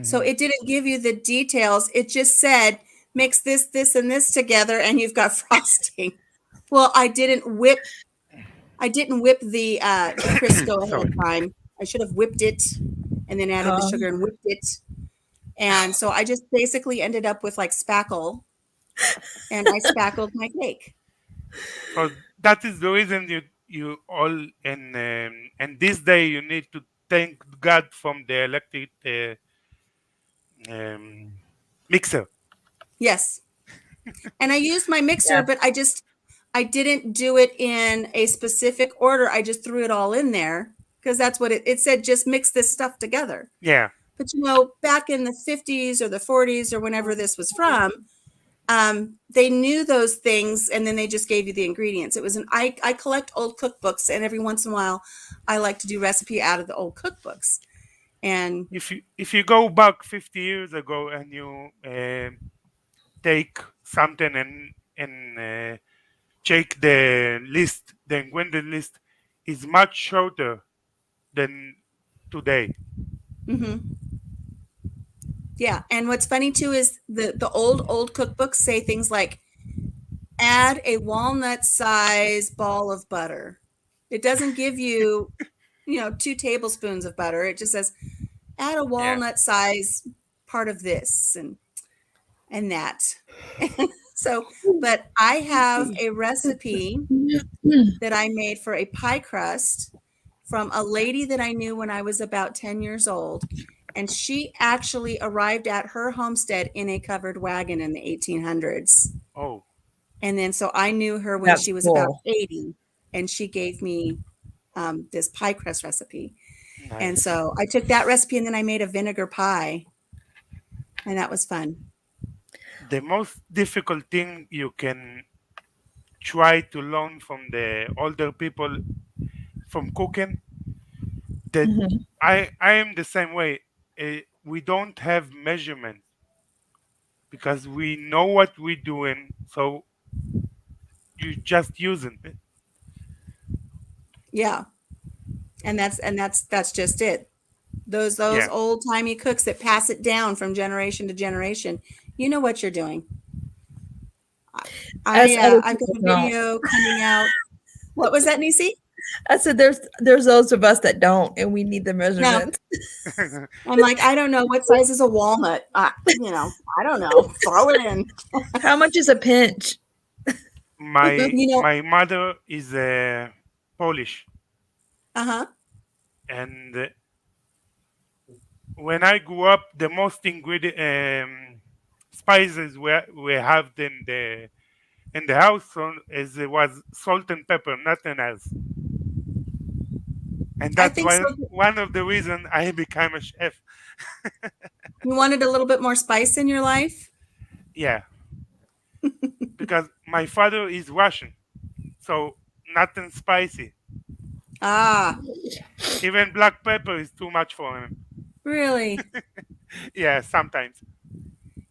So Mhm. it didn't give you the details. It just said, mix this, this, and this together, and you've got frosting. Well, I didn't whip the Crisco ahead of Sorry. time. I should have whipped it and then added the Um, sugar and whipped it. And so I just basically ended up with like spackle, and I spackled my cake. So that is the reason you all and this day you need to thank God from the electric um, mixer. Yes. And I used my mixer, yeah. but I didn't do it in a specific order. I just threw it all in there because that's what it said, just mix this stuff together. Yeah. But back in the 50s or the 40s or whenever this was from, they knew those things and then they just gave you the ingredients. I collect old cookbooks, and every once in a while I like to do recipe out of the old cookbooks. And If you go back 50 years ago and you take something and check the list, the ingredient list is much shorter than today. mhm. Yeah, and what's funny too is the old cookbooks say things like add a walnut size ball of butter. It doesn't give you, 2 tablespoons of butter. It just says add a Yeah. walnut size part of this and that. So, but I have a recipe that I made for a pie crust from a lady that I knew when I was about 10 years old. And she actually arrived at her homestead in a covered wagon in the 1800s. Oh, And then so I knew her when That's she was about cool. 80, and she gave me this pie crust recipe. And nice. so I took that recipe and then I made a vinegar pie, and that was fun. The most difficult thing you can try to learn from the older people from cooking, that Mhm. I am the same way. We don't have measurement because we know what we're doing, so you just using it. Yeah. And that's just it. Those Yeah. old timey cooks that pass it down from generation to generation. You know what you're doing. As other I've got people a don't. video coming out. What was that, Nisi? I said there's those of us that don't, and we need the No, measurements. I'm like, I don't know what size is a walnut. I don't know. Throw it in. How much is a pinch? my You know, my mother is Polish, uh-huh. and when I grew up, the most ingredient spices we have in the house was salt and pepper, nothing else. And I that's think why so. one of the reasons I became a chef. You wanted a little bit more spice in your life? Yeah, because my father is Russian, so nothing spicy. Ah, Even black pepper is too much for him. really? Yeah, sometimes.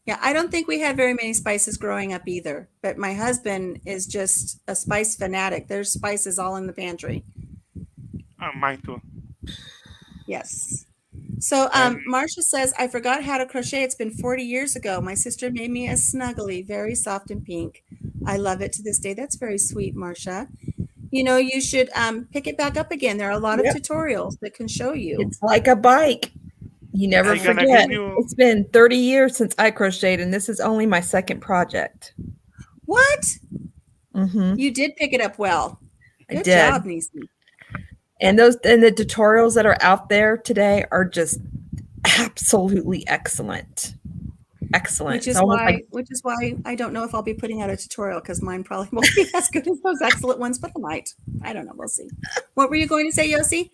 Yeah, I don't think we had very many spices growing up either. But my husband is just a spice fanatic. There's spices all in the pantry. Mine too. Yes. So And Marcia says, I forgot how to crochet. It's been 40 years ago. My sister made me a snuggly, very soft and pink. I love it to this day. That's very sweet, Marcia. You know, you should pick it back up again. There are a lot of Yep. tutorials that can show you. It's like a bike. You never I'm gonna forget. give you. It's been 30 years since I crocheted, and this is only my second project. What? Mm-hmm. You did pick it up well. I Good did. job, Nisi. And the tutorials that are out there today are just absolutely excellent. Excellent. Which It's is almost why like I don't know if I'll be putting out a tutorial because mine probably won't be as good as those excellent ones, but I might. I don't know. We'll see. What were you going to say, Yossi?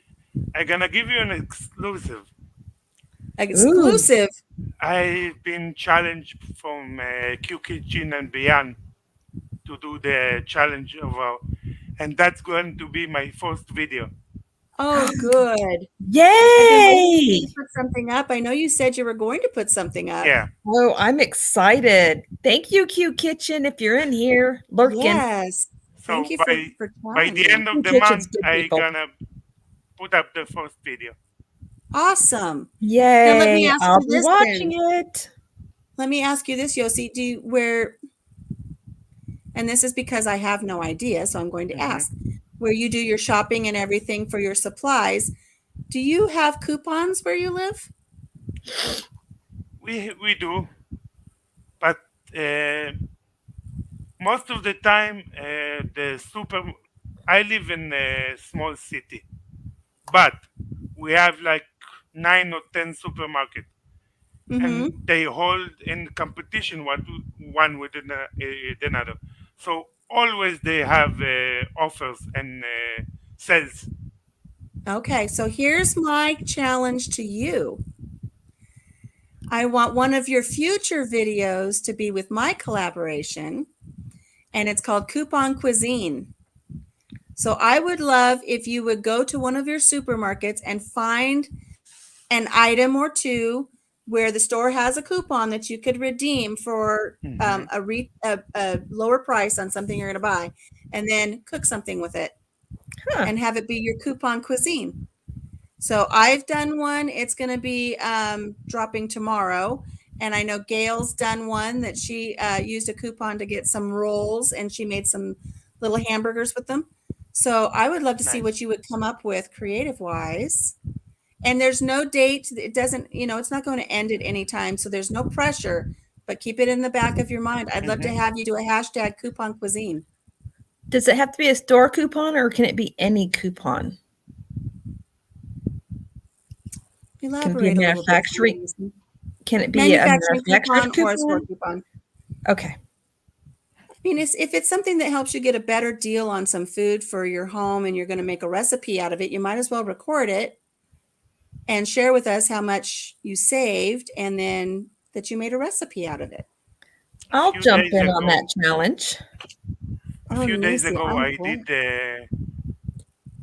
I'm gonna give you an exclusive. Exclusive. I've been challenged from Q Kitchen and beyond to do the challenge and that's going to be my first video. Oh, good. yay! I've been waiting for you to put something up. I know you said you were going to put something up. Yeah. Oh, I'm excited. Thank you, Q Kitchen, if you're in here lurking. Yes. Thank So you for by the end of the Kitchen's month, good I'm people. gonna put up the first video. Awesome. Yay! Now let me ask I'll you be this watching then. it. Let me ask you this, Yossi. And this is because I have no idea, so I'm going to ask, where you do your shopping and everything for your supplies, do you have coupons where you live? We do, but most of the time I live in a small city, but we have like 9 or 10 supermarkets, and they hold in competition one with another. So always they have offers and sales. Okay, so here's my challenge to you. I want one of your future videos to be with my collaboration, and it's called Coupon Cuisine. So I would love if you would go to one of your supermarkets and find an item or two where the store has a coupon that you could redeem for a lower price on something you're going to buy, and then cook something with it and have it be your coupon cuisine. So I've done one. It's going to be dropping tomorrow. And I know Gail's done one that she used a coupon to get some rolls, and she made some little hamburgers with them. So I would love to see what you would come up with creative wise. And there's no date. It doesn't, it's not going to end at any time. So there's no pressure, but keep it in the back of your mind. I'd love to have you do a hashtag coupon cuisine. Does it have to be a store coupon, or can it be any coupon? Elaborate can it be a manufacturing? Can it be a manufactured coupon or a store coupon? Okay. I mean, if it's something that helps you get a better deal on some food for your home and you're going to make a recipe out of it, you might as well record it and share with us how much you saved and then that you made a recipe out of it. I'll jump in on that challenge. A few days ago, I did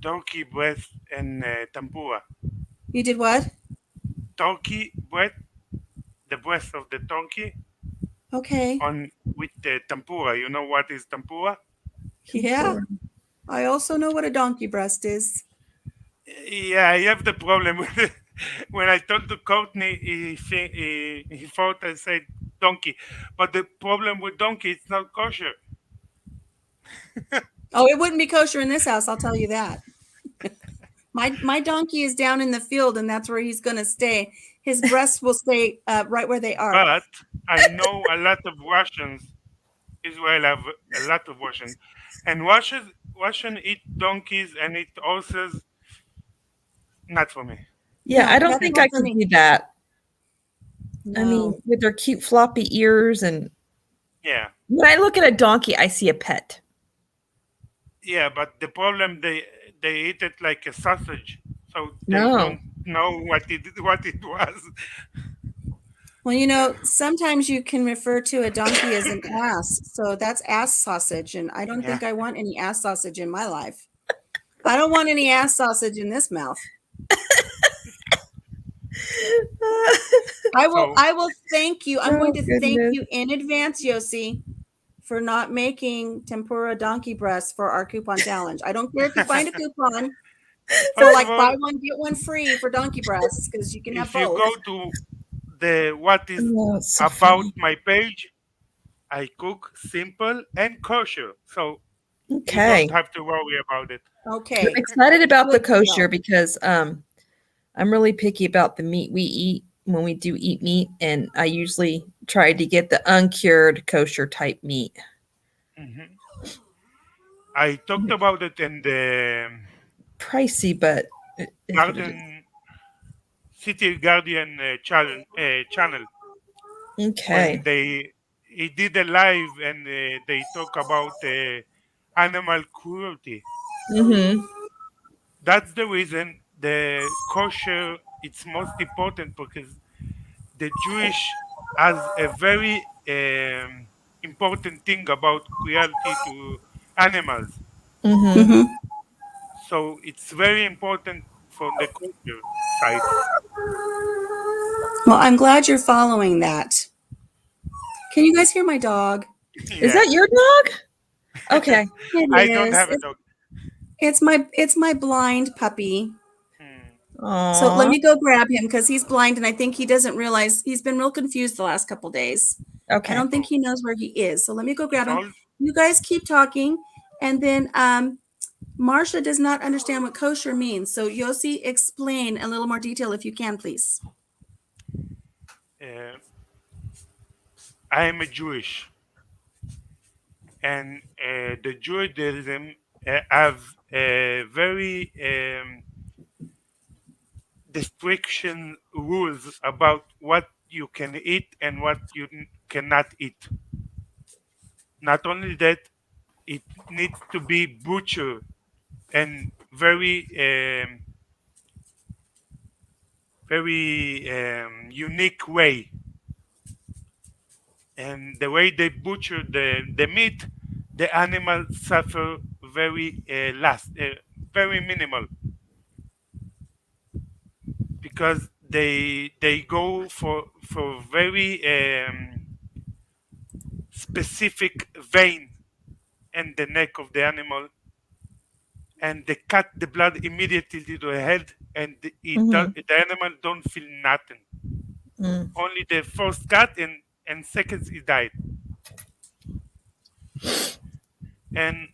turkey breast and tempura. You did what? Turkey breast, the breast of the turkey. Okay. With the tempura. You know what is tempura? Yeah. I also know what a donkey breast is. Yeah, I have the problem with it. When I talked to Courtney, he thought I said donkey. But the problem with donkey, it's not kosher. Oh, it wouldn't be kosher in this house, I'll tell you that. My donkey is down in the field, and that's where he's going to stay. His breasts will stay right where they are. But I know a lot of Russians. Israel have a lot of Russians. And Russian eat donkeys and eat horses. Not for me. Yeah, no, I don't think I could do that. No. I mean, with their cute floppy ears and... Yeah. When I look at a donkey, I see a pet. Yeah, but the problem, they eat it like a sausage. so they No. don't know what it was. Well, sometimes you can refer to a donkey as an ass. So that's ass sausage. And I don't Yeah. think I want any ass sausage in my life. I don't want any ass sausage in this mouth. So I will thank you. I'm going Oh, to thank goodness. you in advance, Yossi, for not making tempura donkey breasts for our coupon challenge. I don't care if you find a coupon for first of like all, buy one, get one free for donkey breasts because you can have if you both. go to the what is Oh, it's so about funny. my page, I cook simple and kosher, so you Okay. don't have to worry about it. I'm Okay. excited about the Good to know. kosher because I'm really picky about the meat we eat when we do eat meat, and I usually try to get the uncured kosher type meat. Mhm. I talked about it in the Pricey, but it is what it is. Garden City Guardian channel when Okay. he did a live and they talk about animal cruelty. Mm-hmm. That's the reason the kosher it's most important because the Jewish has a very important thing about cruelty to animals. Mm-hmm. Mm-hmm. So it's very important from the kosher side. Well, I'm glad you're following that. Can you guys hear my dog? Is Yeah. that your dog? Okay. It I don't is. have a dog. It's my blind puppy. Hmm. So let Aw. me go grab him because he's blind and I think he doesn't realize he's been real confused the last couple days. I Okay. don't think Oh, he knows where he is. So let me go grab it's him. all You guys keep talking. And then Marcia does not understand what kosher means. So Yossi, explain a little more detail if you can, please. uh, I am a Jewish, and the Judaism have very restriction rules about what you can eat and what you cannot eat. Not only that, it needs to be butchered and very unique way. And the way they butcher the meat, the animal suffer very minimal because they go for very specific vein in the neck of the animal, and they cut the blood immediately to the head, and Mm-hmm. the animal don't feel nothing. Mm. Only the first cut and seconds he died. And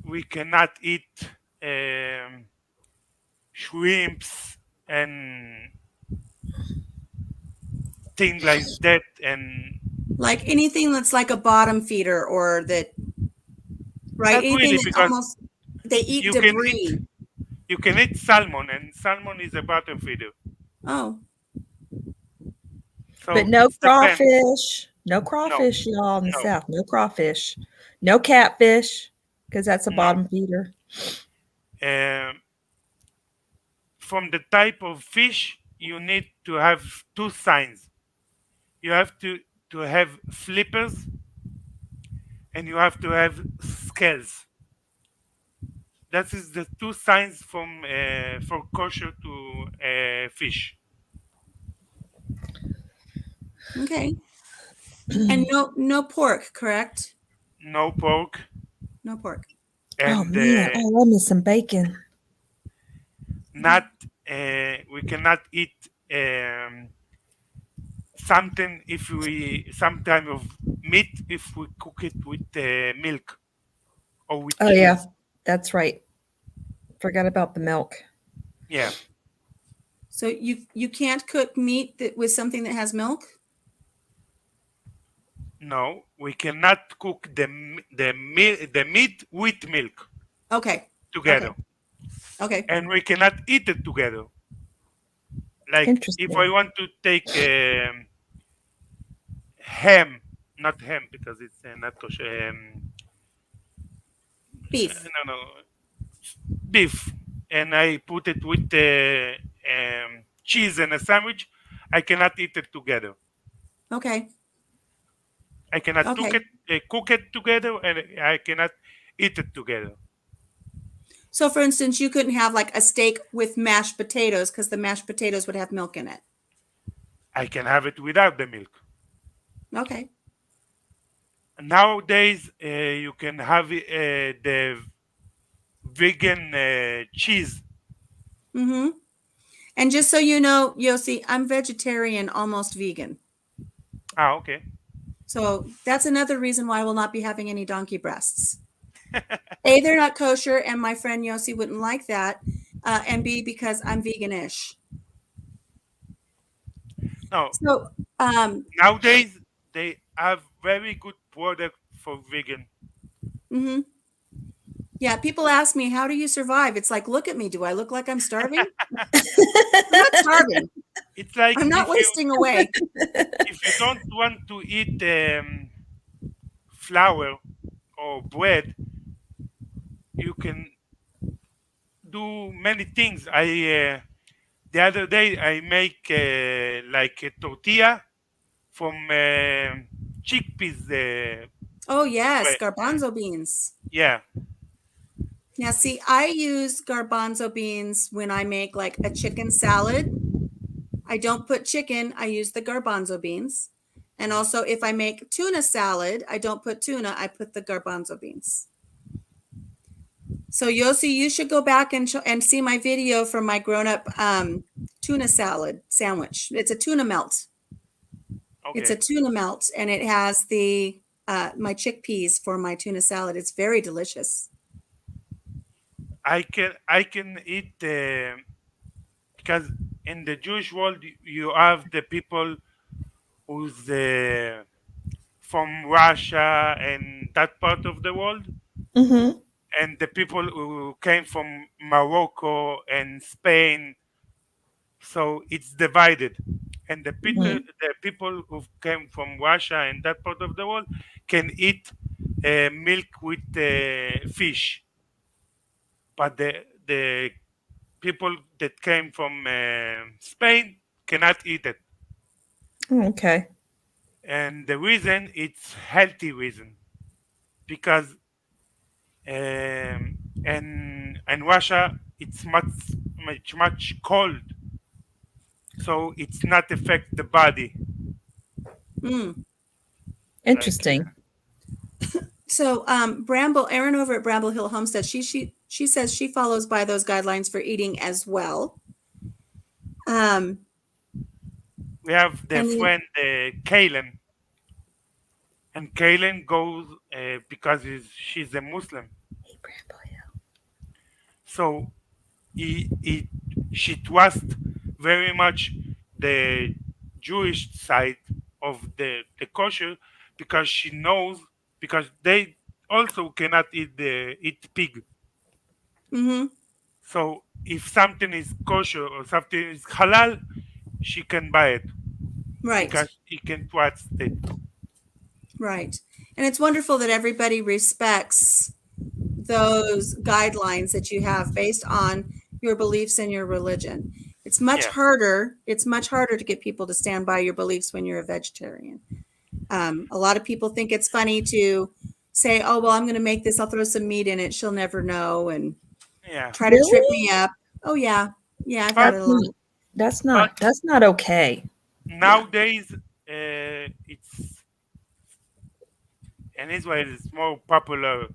we cannot eat um, shrimps and things like that. And Like anything that's like a bottom feeder or that, right? not Anything really that because almost, they eat you can eat debris. you can eat salmon, and salmon is a bottom feeder. Oh, But So no it's depends. crawfish. No No, crawfish, y'all in the no, South. No crawfish. No catfish, because that's a no. bottom feeder. Um, from the type of fish, you need to have two signs. You have to have flippers, and you have to have scales. That is the two signs from for kosher to fish. okay. And no pork, correct? No pork, No pork. Oh and man, I love me some bacon. not we cannot eat something if we some kind of meat if we cook it with milk or with Oh yeah, cheese. that's right. Forgot about the milk. Yeah, So you can't cook meat with something that has milk? no, we cannot cook the meat with milk Okay. Okay. together, Okay. and we cannot eat it together. Like if I Interesting. want to take ham, not ham because it's not kosher. Beef. No, no, beef. and I put it with the cheese and a sandwich, I cannot eat it together. Okay. I cannot Okay. cook it together, and I cannot eat it together. So, for instance, you couldn't have like a steak with mashed potatoes because the mashed potatoes would have milk in it. I can have it without the milk. Okay. Nowadays, you can have the vegan cheese. Mm-hmm. And just so you know, Yossi, I'm vegetarian, almost vegan. Ah, okay. So that's another reason why I will not be having any donkey breasts. A, they're not kosher, and my friend Yossi wouldn't like that. And B, because I'm vegan-ish. No, So, nowadays they have very good product for vegan. mm-hmm. Yeah, people ask me, how do you survive? It's like, look at me. Do I look like I'm starving? I'm not starving. It's like I'm not wasting away. if you don't want to eat flour or bread, you can do many things. I the other day I make like a tortilla from chickpeas. Oh, yes, Bread. garbanzo beans. Yeah. Now, see, I use garbanzo beans when I make like a chicken salad. I don't put chicken, I use the garbanzo beans. And also, if I make tuna salad, I don't put tuna, I put the garbanzo beans. So, Yossi, you should go back and see my video from my grown-up tuna salad sandwich. It's a tuna melt. Okay. It's a tuna melt, and it has the my chickpeas for my tuna salad. It's very delicious. I can eat because in the Jewish world you have the people who's from Russia and that part of the world, Mm-hmm. and the people who came from Morocco and Spain. So it's divided, and Mm-hmm. the people who came from Russia and that part of the world can eat milk with fish, but the people that came from Spain cannot eat it, Okay. and the reason it's healthy reason because in Russia it's much cold, so it's not affect the body. Mm. Like Interesting. So, Bramble, Erin over at Bramble Hill Homestead, she says she follows by those guidelines for eating as well. we have the And then, friend Kaylin, and Kaylin goes because she's a Muslim, so he she trusts very much the Jewish side of the kosher because she knows because they also cannot eat pig. mm-hmm, So if something is kosher or something is halal, she can buy it right, because he can trust it. right. And it's wonderful that everybody respects those guidelines that you have based on your beliefs and your religion. It's much Yeah, harder. It's much harder to get people to stand by your beliefs when you're a vegetarian. A lot of people think it's funny to say, "Oh, well, I'm going to make this. I'll throw some meat in it. She'll never know," and yeah. try to trip Really? me up. Oh yeah, yeah, I've had But it a That's lot. not, that's but not that's not okay. Yeah. nowadays it's in Israel it's more popular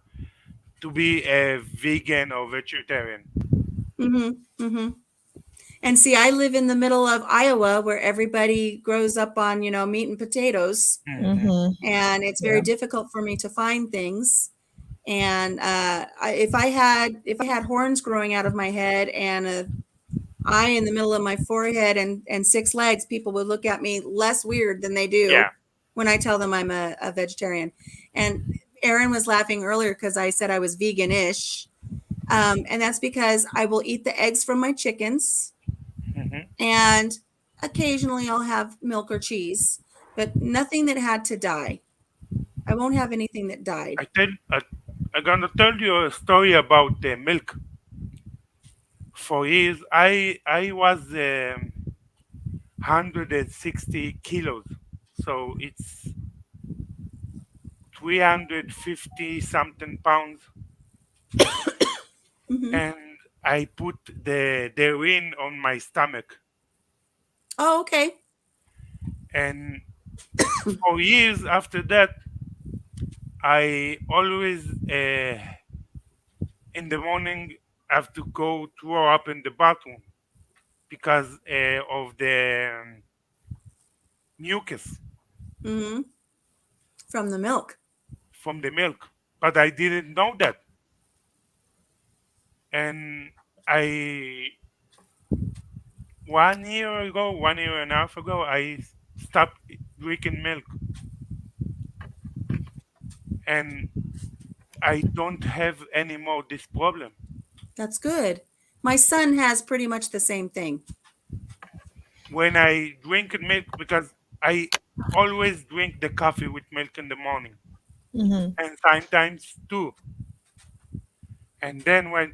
to be a vegan or vegetarian. Mm-hmm. Mm-hmm. And see, I live in the middle of Iowa where everybody grows up on, meat and potatoes, Hmm. Mm-hmm. and it's very Yeah. difficult for me to find things. And if I had horns growing out of my head and a eye in the middle of my forehead and six legs, people would look at me less weird than they do Yeah, when I tell them I'm a vegetarian. And Erin was laughing earlier because I said I was vegan-ish. And that's because I will eat the eggs from my chickens, hmm, and occasionally I'll have milk or cheese, but nothing that had to die. I won't have anything that died. I'm gonna tell you a story about the milk. for years I was 160 kilos, so it's 350 something pounds, Hmm. and I put the ring on my stomach, Oh, okay. and for years after that, I always in the morning have to go throw up in the bathroom because of the mucus Hmm. From the milk. from the milk. But I didn't know that, and I 1 year ago, 1 year and a half ago, I stopped drinking milk, and I don't have anymore this problem. That's good. My son has pretty much the same thing. When I drink milk, because I always drink the coffee with milk in the morning, Mm-hmm. and sometimes two. And then when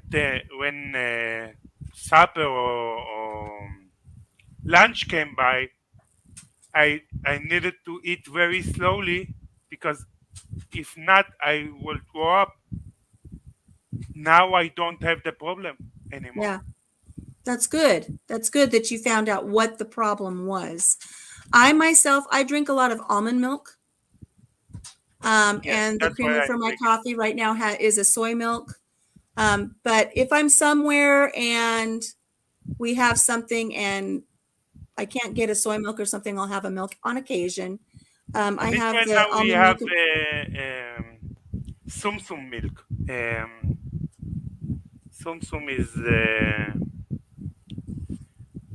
supper or lunch came by, I needed to eat very slowly because if not, I will throw up. Now I don't have the problem anymore. Yeah, that's good. That's good that you found out what the problem was. I myself, I drink a lot of almond milk. Yeah, And the that's why creamer I for my drink it. coffee right now is a soy milk. But if I'm somewhere and we have something and I can't get a soy milk or something, I'll have a milk on occasion. In I this have way the now we almond have milk. sum sum milk. Sum sum is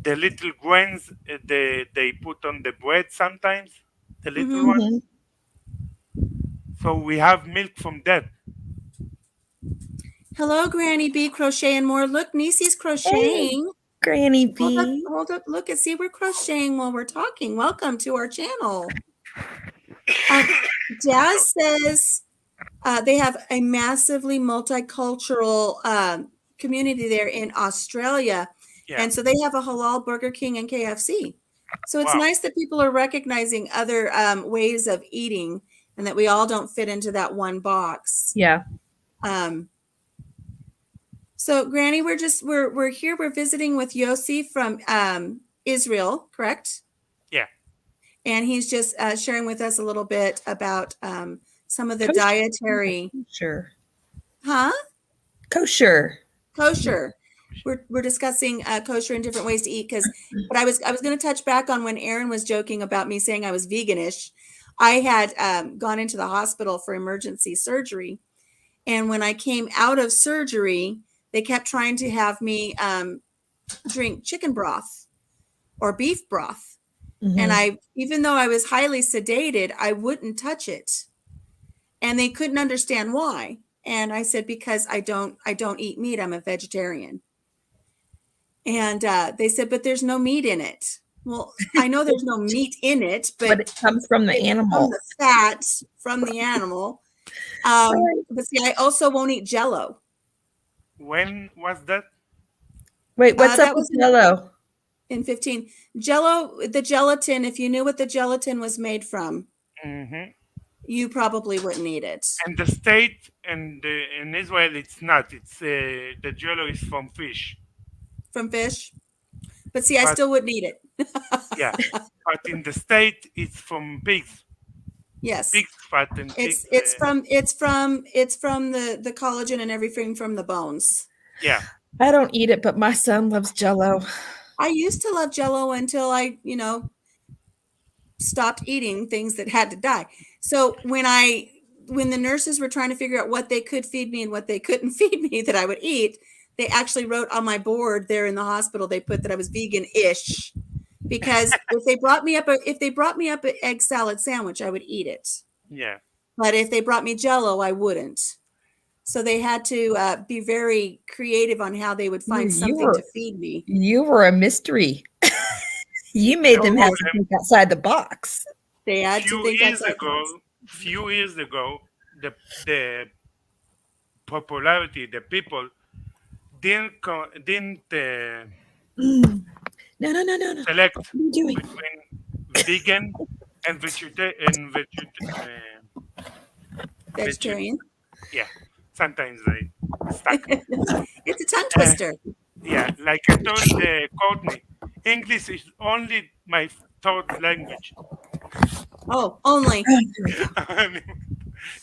the little grains they put on the bread sometimes, the little Hmm. ones. Mm-hmm. So we have milk from that. Hello, Granny B, crochet and more. Look, Nisi's Hey, crocheting. Granny Hold up, B. hold up. Look and see, we're crocheting while we're talking. Welcome to our channel. Um, So Jazz says they have a massively multicultural community there in Australia. yeah, And so they have a halal Burger King and KFC. So it's wow. nice that people are recognizing other ways of eating and that we all don't fit into that one box. Yeah. Um, so Granny, we're here. We're visiting with Yossi from Israel, correct? Yeah, And he's just sharing with us a little bit about some of the Kosher. dietary, Kosher. huh? Kosher. Kosher. We're discussing kosher and different ways to eat but I was going to touch back on when Aaron was joking about me saying I was veganish. I had gone into the hospital for emergency surgery, and when I came out of surgery, they kept trying to have me drink chicken broth or beef broth. And Mm-hmm. even though I was highly sedated, I wouldn't touch it. And they couldn't understand why. And I said, because I don't eat meat. I'm a vegetarian. And they said, but there's no meat in it. Well, I know there's no meat in it, But but it comes from the it's from animal. the fat from the animal. Right. But see, I also won't eat Jello. when was that? Wait, what's up That with was Jello? in 15. Jello, the gelatin, if you knew what the gelatin was made from, Hmm. you probably wouldn't eat it. And the state and in Israel, it's not. It's the jello is from fish, From fish. But see, I but still wouldn't eat it. yeah, but in the state, it's from pigs, Yes. pig's fat and It's pigs. it's from the collagen and everything from the bones. Yeah, I don't eat it, but my son loves Jello. I used to love Jello until I, stopped eating things that had to die. So when the nurses were trying to figure out what they could feed me and what they couldn't feed me that I would eat, they actually wrote on my board there in the hospital, they put that I was vegan-ish, because if they brought me up an egg salad sandwich, I would eat it. yeah. But if they brought me Jello, I wouldn't. So they had to be very creative on how they would find You something to were feed me. you were a mystery. You made them So have to think outside the box. They had to few think years outside the box. ago, few years ago, the popularity, the people didn't No, no, no, no, no. select What are you doing? between vegan and veget Vegetarian. yeah. Sometimes I stuck. It's a tongue Uh, twister. yeah, like I told Courtney, English is only my third language. Oh, only. Oh, here we go.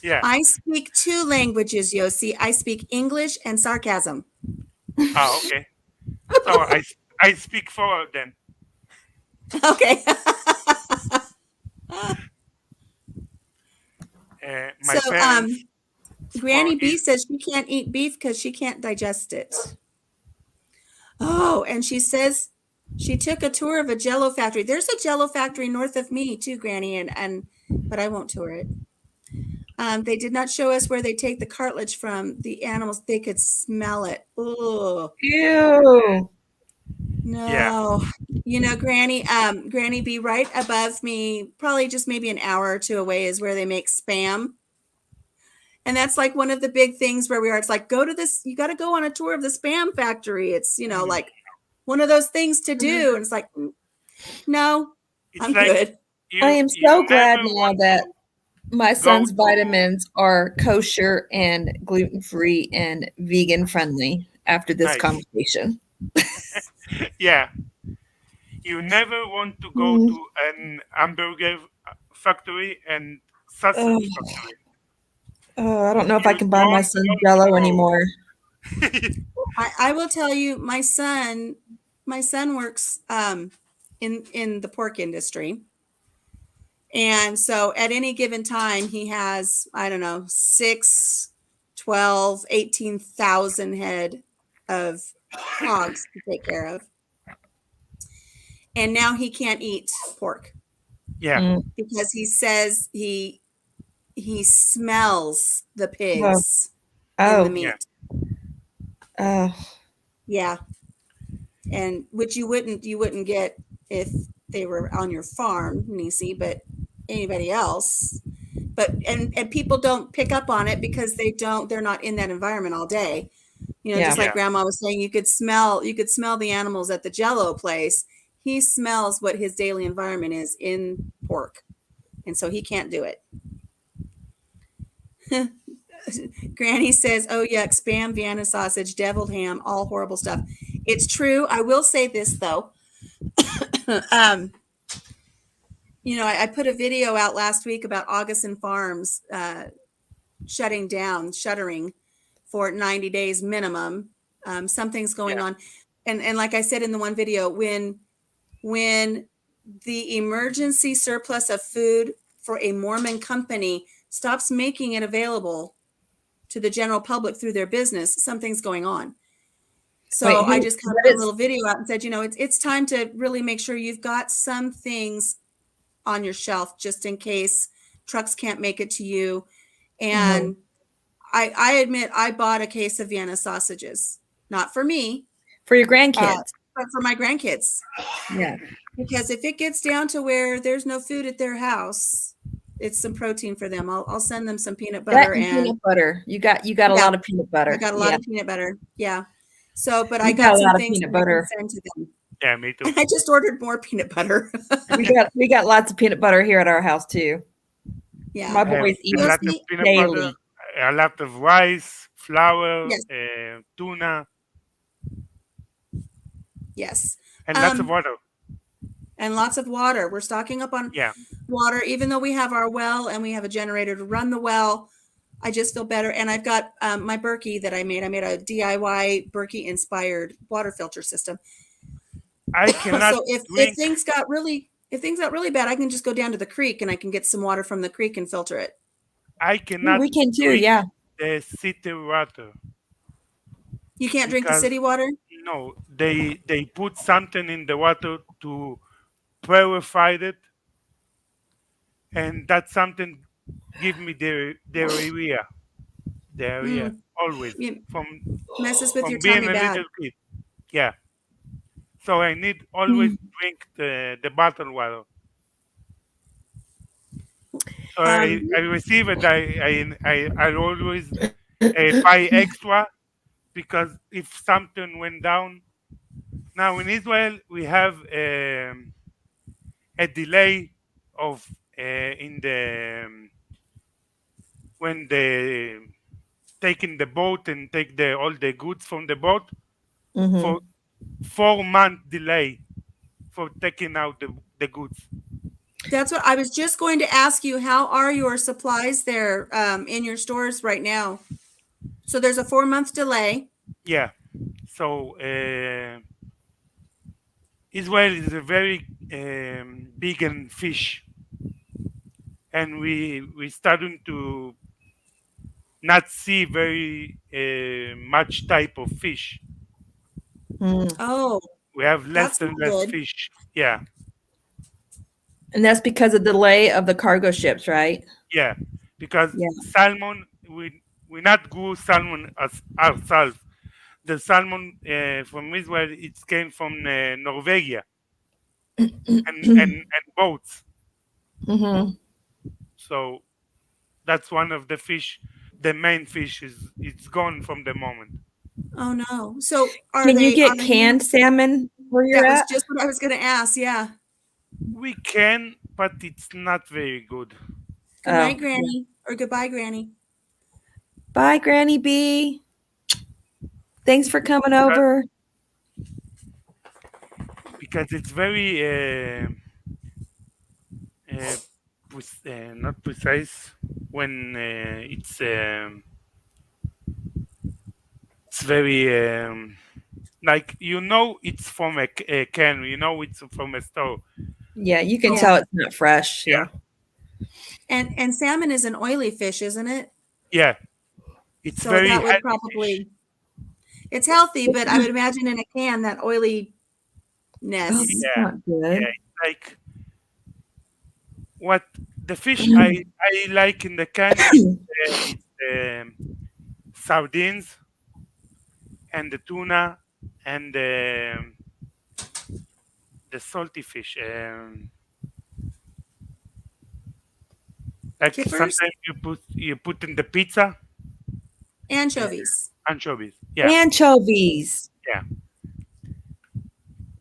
Yeah. I speak two languages, Yossi. I speak English and sarcasm. Oh, okay. So I speak four then. Okay. My So, parents for Granny B says she can't eat beef because she can't digest it. Oh, and she says she took a tour of a Jello factory. There's a Jello factory north of me too, Granny, and but I won't tour it. They did not show us where they take the cartilage from the animals. They could smell it. Oh Ew. yeah. no, Granny B right above me, probably just maybe an hour or two away, is where they make spam. And that's like one of the big things where we are. It's like, go to this, you got to go on a tour of the spam factory. It's, like one of those things to do. And it's like, no, It's I'm like good. I am you so glad never now want that to my go son's to vitamins are kosher and gluten-free and vegan friendly after this nice. conversation. Yeah. You never want to go Mm. to an hamburger factory and sausage Oh, factory. I don't know if I You can buy my don't son want Jello to anymore. I will tell you, my son works in the pork industry. And so at any given time, he has, I don't know, 6, 12, 18,000 head of hogs to take care of. And now he can't eat pork yeah. Mm. because he says he smells the pigs in the Oh, meat. oh, Yeah. And which you wouldn't get if they were on your farm, Nisi, but anybody else. But and people don't pick up on it because they're not in that environment all day. yeah. Just like Yeah. Grandma was saying, you could smell the animals at the Jello place. He smells what his daily environment is in pork. And so he can't do it. Granny says, "Oh yuck, spam, Vienna sausage, deviled ham, all horrible stuff." It's true. I will say this though. I put a video out last week about Augustin Farms shuttering for 90 days minimum. Something's going on, and like I said in the one video, when the emergency surplus of food for a Mormon company stops making it available to the general public through their business, something's going on. So I just kind of put a little video out and said, it's time to really make sure you've got some things on your shelf just in case trucks can't make it to you. And I admit I bought a case of Vienna sausages, not for me, for your grandkids, but for my grandkids. Yeah. Because if it gets down to where there's no food at their house, it's some protein for them. I'll send them some peanut butter and peanut butter. You got a lot of peanut butter. I got a lot of peanut butter. Yeah. So, but I got got a some lot of things peanut that I butter. can send to them. Yeah, me too. I just ordered more peanut butter. we got lots of peanut butter here at our house too. Yeah. My boys eat a lot of peanut butter, a lot of rice, flour, Yes. Tuna, Yes. and lots of water. And lots of water. We're stocking up on water, even though we have our well and we have a generator to run the well. I just feel better. And I've got my Berkey that I made. I made a DIY Berkey inspired water filter system. I cannot So if things got really bad, I can just go down to the creek and I can get some water from the creek and filter it. I cannot. We can too. drink Yeah. The city water. You can't drink the city water? No, they put something in the water to purify it, and that something give me the diarrhea. Always from messes with your being tummy a bad. little kid. Yeah. So I need always drink the bottled water. So I receive it. I always buy extra because if something went down, now in Israel we have a delay of in the when they taking the boat and take all the goods from the boat for 4 month delay for taking out the goods. That's what I was just going to ask you. How are your supplies there in your stores right now? So there's a 4-month delay. Yeah. So Israel is a very big in fish, and we starting to not see very much type of fish. Oh, We have less that's and not less good. fish. Yeah. And that's because of the delay of the cargo ships, right? Yeah, because Yeah. salmon, we not grow salmon as ourselves. The salmon from Israel, it came from Norwegia and boats. So that's one of the fish. The main fish is it's gone from the moment. Oh no. So are Can you they get canned salmon where you're That was at? just what I was going to ask. Yeah. We can, but it's not very good. Good night, Granny, or goodbye, Granny. Bye, Granny B. Thanks for coming over. Because it's very not precise when it's very like it's from a can, it's from a store. Yeah, you can tell it's not fresh. Yeah. And salmon is an oily fish, isn't it? Yeah, it's So very that would healthy probably fish. It's healthy, but I would imagine in a can that oiliness. Yeah, not good. yeah, it's like what the fish I like in the can is sardines and the tuna and the salty fish. Like Kippers? sometimes you put in the pizza Anchovies. anchovies. Yeah, Anchovies. yeah.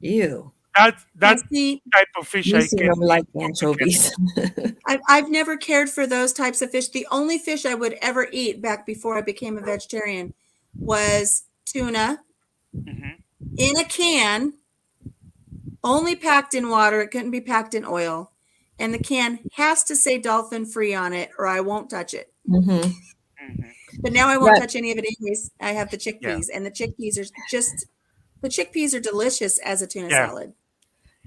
Ew. That See, type of fish You I seem can. to like anchovies. I've never cared for those types of fish. The only fish I would ever eat back before I became a vegetarian was tuna in a can, only packed in water. It couldn't be packed in oil. And the can has to say dolphin free on it or I won't touch it. But now I won't touch any of it anyways. I have the chickpeas and the chickpeas are delicious as a tuna salad.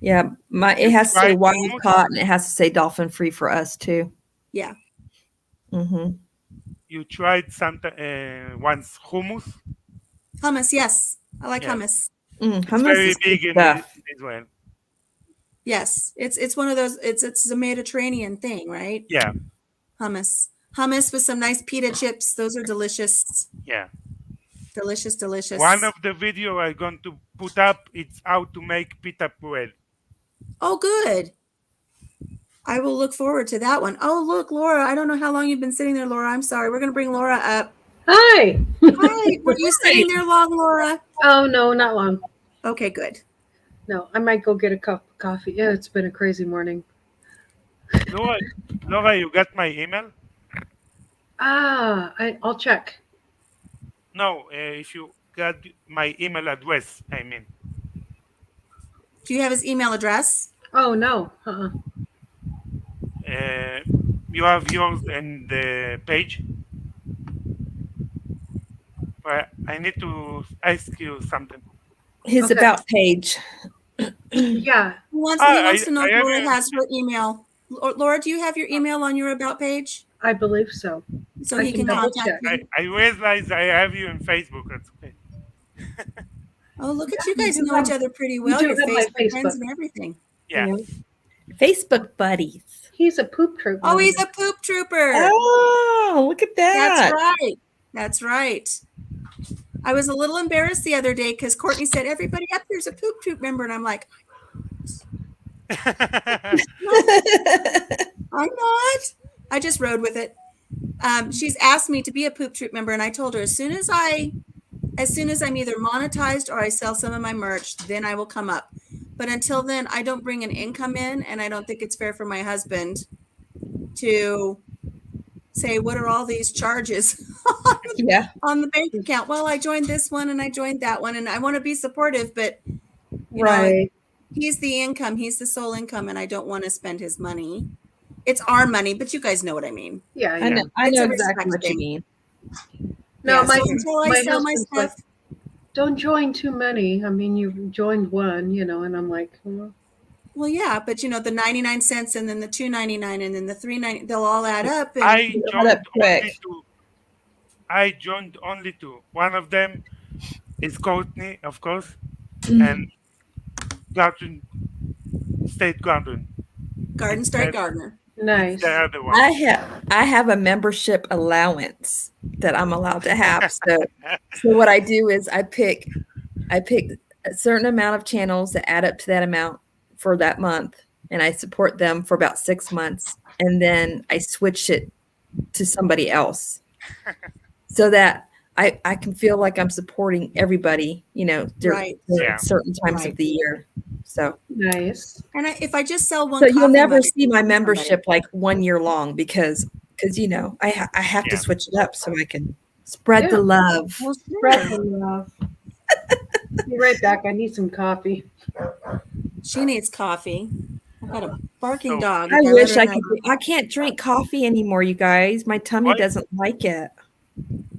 Yeah, it has to say wild caught and it has to say dolphin free for us too. Yeah. You tried once hummus? Hummus, yes. I like hummus. It's very big in Israel. Yes, it's one of those. It's a Mediterranean thing, right? Yeah. Hummus with some nice pita chips. Those are delicious. Yeah. Delicious. One of the video I'm going to put up, it's how to make pita bread. Oh, good. I will look forward to that one. Oh, look, Laura. I don't know how long you've been sitting there, Laura. I'm sorry. We're going to bring Laura up. Hi. Hi. Were you sitting there long, Laura? Oh, no, not long. Okay, good. No, I might go get a cup of coffee. Yeah, it's been a crazy morning. Laura, you got my email? I'll check. No, if you got my email address, I mean. Do you have his email address? Oh, no. You have yours in the page? But I need to ask you something. His about page. Yeah. He wants to know if Laura has her email. Laura, do you have your email on your about page? I believe so. So he can contact you. I realize I have you on Facebook. That's okay. Oh, look at you guys know each other pretty well. You're Facebook friends and everything. Yeah. Facebook buddies. He's a poop trooper. Oh, he's a poop trooper. Oh, look at that. That's right. I was a little embarrassed the other day because Courtney said, everybody up here's a poop troop member. And I'm like, no, I'm not. I just rode with it. She's asked me to be a poop troop member. And I told her as soon as I As soon as I'm either monetized or I sell some of my merch, then I will come up. But until then, I don't bring an income in, and I don't think it's fair for my husband to say, what are all these charges Yeah. on the bank account? Well, I joined this one and I joined that one, and I want to be supportive, but you know, Right. he's the income, he's the sole income, and I don't want to spend his money. It's our money, but you guys know what I mean. Yeah. I know, I It's know a exactly respect what you thing. mean. No, Yeah, my so until I sell my husband's stuff, like, don't join too many. I mean, you've joined one, you know, and I'm like, well, yeah, but you know, the 99 cents and then the $2.99 and then the $3.99, they'll all add up. And I Shut joined up quick. only two. I joined only two. One of them is Courtney, of course, and Garden State Garden. Garden State Gardener. It's nice. the other one. I have a membership allowance that I'm allowed to have. So what I do is I pick a certain amount of channels that add up to that amount for that month, and I support them for about 6 months, and then I switch it to somebody else so that I can feel like I'm supporting everybody, you know, Right. Yeah. certain times Right. of the year. So Nice. And if I just sell one, so you'll coffee never mug, see my somebody. membership like 1 year long because you know I have to Yeah. switch it up so I can spread the Yeah. love. Well, Spread sure. the love. Be right back. I need some coffee. She needs coffee. I've got a barking So- dog. I If wish let I her could. know. I can't drink coffee anymore, you guys. My tummy Why? doesn't like it.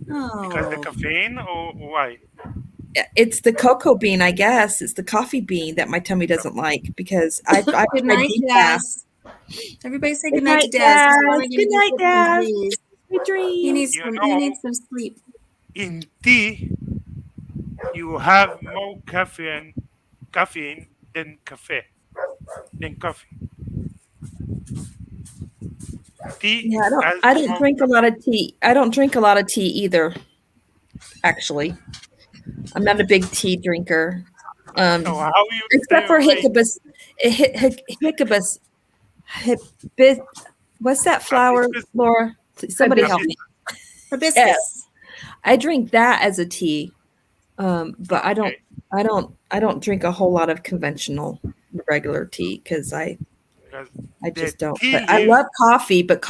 Because the Oh, caffeine or why? It's the cocoa bean, I guess. It's the coffee bean that my tummy doesn't like because I good tried night, decaf. Daz. Everybody say Good good night to night, Daz. He's Daz. probably Good gonna night, get Daz. disease. Sweet dreams. He needs You some. know- He needs some sleep. In tea, you have more caffeine than coffee. Tea Yeah, has I don't more drink a lot of tea. I don't drink a lot of tea either. Actually, I'm not a big tea drinker. So how you Except stay for awake? Jicabus. What's that flower, Hibiscus? Laura? Somebody help me. Hibiscus. Yes. I drink that as a tea, but I don't. Okay. I don't drink a whole lot of conventional regular tea because Because I just the don't. tea But I leaves- love coffee, but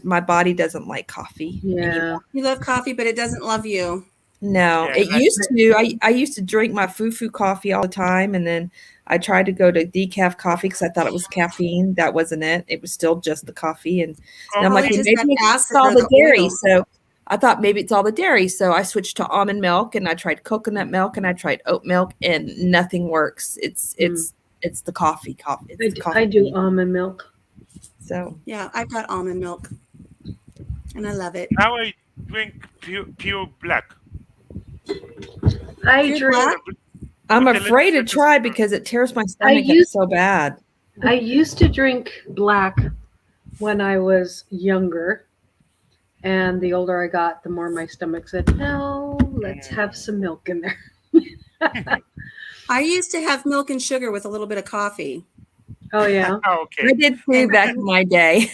my body doesn't like coffee. Yeah. You love coffee, but it doesn't love you. No, Yeah, it used to. I used to drink my foo coffee all the time, and then I tried to go to decaf coffee because I thought it was caffeine. That wasn't it. It was still just the coffee, and I'm Probably like, well, just maybe that it's acid all or the the dairy. oil. So I thought maybe it's all the dairy. So I switched to almond milk, and I tried coconut milk, and I tried oat milk, and nothing works. It's the coffee. It's the coffee I do bean. almond milk. So Yeah, I've got almond milk, and I love it. Now I drink pure black. I You're drink. black? I'm With a little afraid to bit of try sugar. because it tears my stomach up used- so bad. I used to drink black when I was younger. And the older I got, the more my stomach said, no, let's have some milk in there. I used to have milk and sugar with a little bit of coffee. Oh, yeah. Oh, I okay. did too back in my day.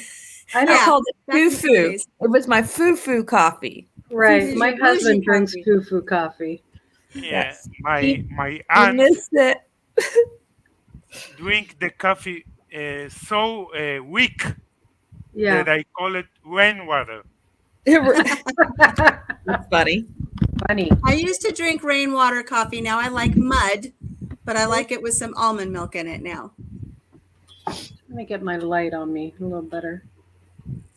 I I don't. called it back in the foo-foo. days. It was my foo-foo coffee. Right. Bougie My husband drinks coffee. foo-foo coffee. Yeah, Yes. my I aunt missed it. drink the coffee so weak Yeah. that I call it rainwater. That's funny. Funny. I used to drink rainwater coffee. Now I like mud, but I like it with some almond milk in it now. Let me get my light on me a little better.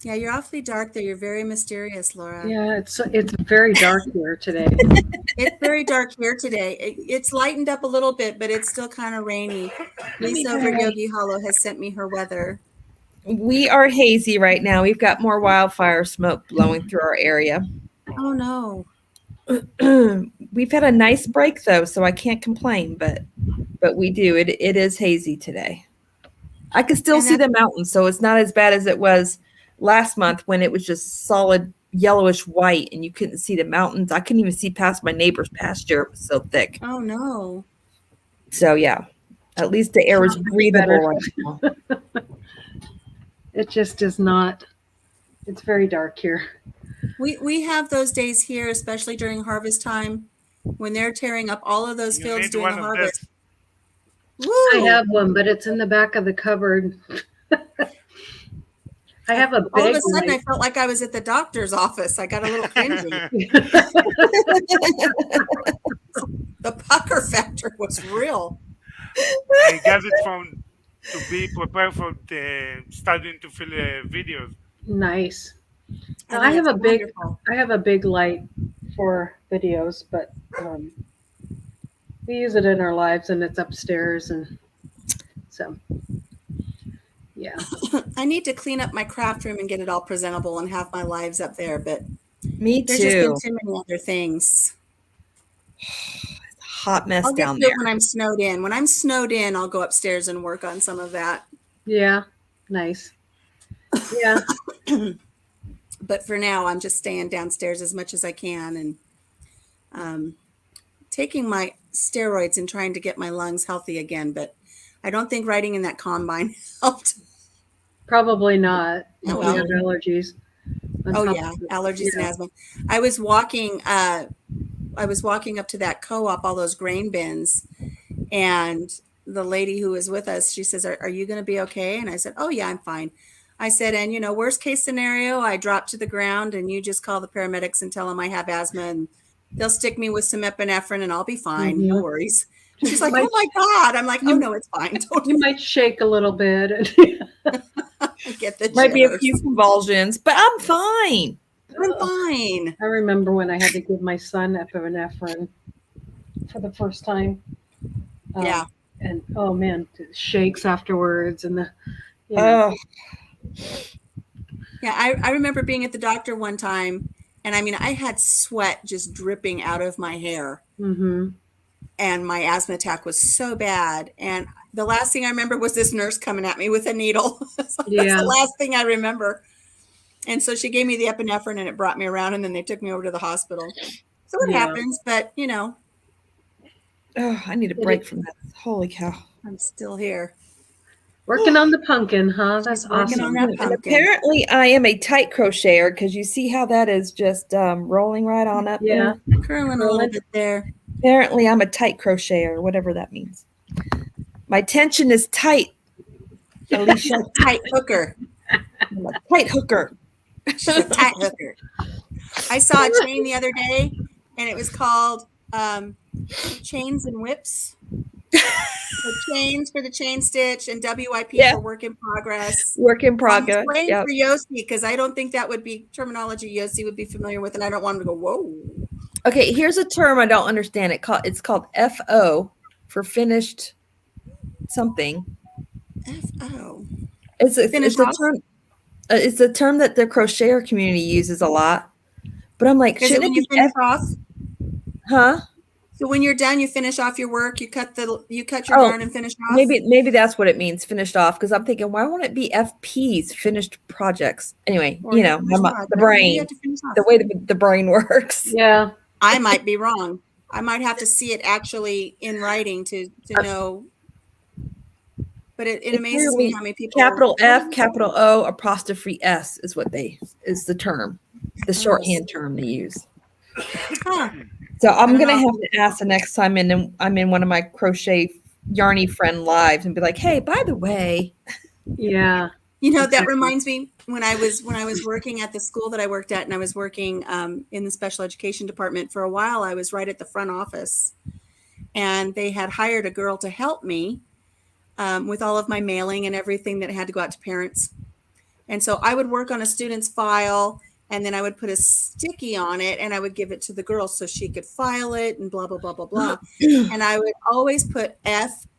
Yeah, you're awfully dark there. You're very mysterious, Laura. Yeah, it's very dark here today. It's very dark here today. It's lightened up a little bit, but it's still kind of rainy. Lisa over at Yogi Hollow has sent me her weather. We are hazy right now. We've got more wildfire smoke blowing through our area. Oh no. We've had a nice break though, so I can't complain, but we do. It is hazy today. I can still And see the mountains, so it's not as bad as it was last month when it was just solid yellowish white and you couldn't see the mountains. I couldn't even see past my neighbor's pasture. It was so thick. Oh no. So yeah, at least the air is Sounds breathable better. right now. It just is not. It's very dark here. We have those days here, especially during harvest time, when they're tearing up all of those You fields need doing one the of harvest. this. Woo! I have one, but it's in the back of the cupboard. I have a All of big a sudden, I light. felt like I was at the doctor's office. I got a little cringy. The pucker factor was real. I got it from to be prepared for the starting to film videos. Nice. Now, I think it's wonderful. I have a big light for videos, but we use it in our lives, and it's upstairs, and so yeah. I need to clean up my craft room and get it all presentable and have my lives up there, but Me there's just been too. too many other things. Hot mess I'll get down to it there. when I'm snowed in. When I'm snowed in, I'll go upstairs and work on some of that. Yeah, nice. Yeah, But for now, I'm just staying downstairs as much as I can and taking my steroids and trying to get my lungs healthy again. But I don't think riding in that combine helped. probably not. If Oh, you well. have allergies. on Oh top yeah, of it. allergies and Yeah. asthma. I was walking up to that co-op, all those grain bins, and the lady who was with us, she says, are you going to be okay? And I said, oh yeah, I'm fine. I said, and worst case scenario, I drop to the ground and you just call the paramedics and tell them I have asthma and they'll stick me with some epinephrine and I'll be fine. No worries. She's like, oh my God. I'm like, oh no, it's fine. You might shake a little bit. Get the Might be a jitters. few convulsions, but I'm fine. I'm fine. I remember when I had to give my son epinephrine for the first time. Yeah. And oh man, the shakes afterwards and the. You know. Yeah, I remember being at the doctor one time, and I mean, I had sweat just dripping out of my hair, Mm-hmm. and my asthma attack was so bad. And the last thing I remember was this nurse coming at me with a needle. That's Yeah. the last thing I remember. And so she gave me the epinephrine, and it brought me around, and then they took me over to the hospital. So it Yeah. happens, but Oh, I need a break from that. Holy cow. I'm still here. Working on the pumpkin, huh? That's She's working awesome. on that And pumpkin. apparently I am a tight crocheter because you see how that is just rolling right on up Yeah. there? Curling a little bit there. Apparently I'm a tight crocheter, whatever that means. My tension is tight, Alicia. Tight hooker. I'm a tight hooker. She's a tight hooker. I saw a chain the other day, and it was called Chains and Whips. The chains for the chain stitch and WIP for work in progress. Work in I'm progress. explaining Yep. for Yossi because I don't think that would be terminology Yossi would be familiar with, and I don't want him to go, whoa. Okay, here's a term I don't understand. It's called FO for finished something. F-O. It's a Finished off? term. It's a term that the crocheter community uses a lot. But I'm like, Is it shouldn't when it you be finish off? Huh? So when you're done, you finish off your work, you cut your Oh, yarn and finish off? Maybe that's what it means, finished off. Because I'm thinking, why won't it be FPs, finished projects? Anyway, Or you finish off. the You brain, have to finish off. the way the brain works. Yeah. I might be wrong. I might have to see it actually in writing to know. But it amazes me how many people. Capital F, capital O, apostrophe S is the term, the shorthand term they use. Huh. So I'm don't gonna know. have to ask the next time I'm in one of my crochet yarny friend lives and be like, hey, by the way. Yeah. That Exactly. reminds me when I was working at the school that I worked at, and I was working in the special education department for a while. I was right at the front office, and they had hired a girl to help me with all of my mailing and everything that had to go out to parents. And so I would work on a student's file, and then I would put a sticky on it, and I would give it to the girl so she could file it and blah, blah, blah, blah, blah. And I would always put F/U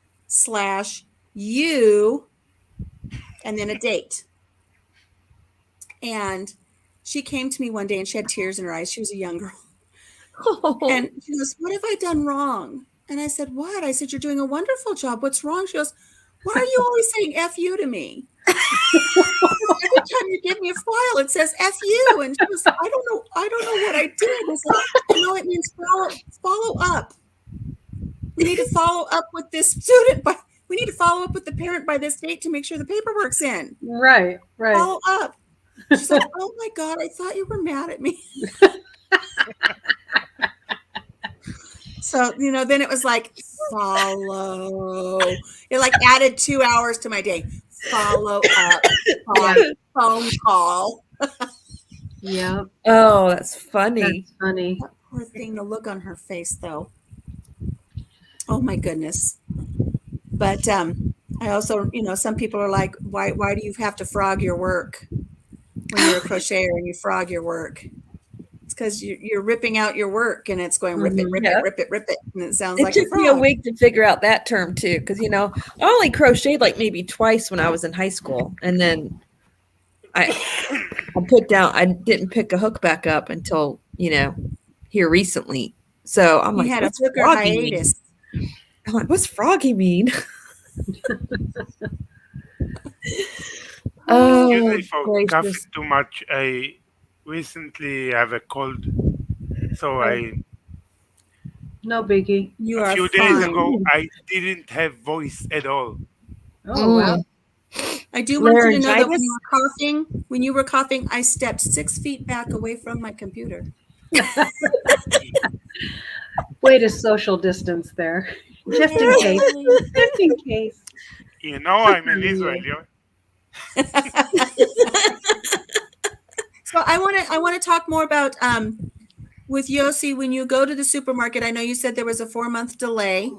and then a date. And she came to me one day, and she had tears in her eyes. She was a young girl. And she goes, what have I done wrong? And I said, what? I said, you're doing a wonderful job. What's wrong? She goes, why are you always saying F-U to me? Every time you give me a file, it says F-U. And she was, I don't know what I did. I said, it means follow up. We need to follow up with this student, but we need to follow up with the parent by this date to make sure the paperwork's in. Right. Follow up. She's like, oh my God, I thought you were mad at me. So, then it was like follow. It like added 2 hours to my day. Follow up, phone call. Yeah, Oh, that's funny. that's funny. That poor thing, the look on her face, though. Oh my goodness. But I also, some people are like, why do you have to frog your work when you're a crocheter and you frog your work? It's because you're ripping out your work and it's going rip it, rip Yeah. it, rip it, rip it, and it sounds It like a took me a frog. week to figure out that term too, because I only crocheted like maybe twice when I was in high school, and then I put down. I didn't pick a hook back up until here recently. So I'm You like, had a what's hooker froggy mean? hiatus. I'm like, what's froggy mean? Oh, Usually for gracious. coughing too much, I recently have a cold. So No biggie. You a are few days fine. ago, I didn't have voice at all. Oh wow. I do want you to know that Laryngitis? when you were coughing, I stepped 6 feet back away from my computer. Way to social distance there. Just in case. Just in case. I'm an Israeli. So I want to talk more about with Yossi, when you go to the supermarket. I know you said there was a 4-month delay,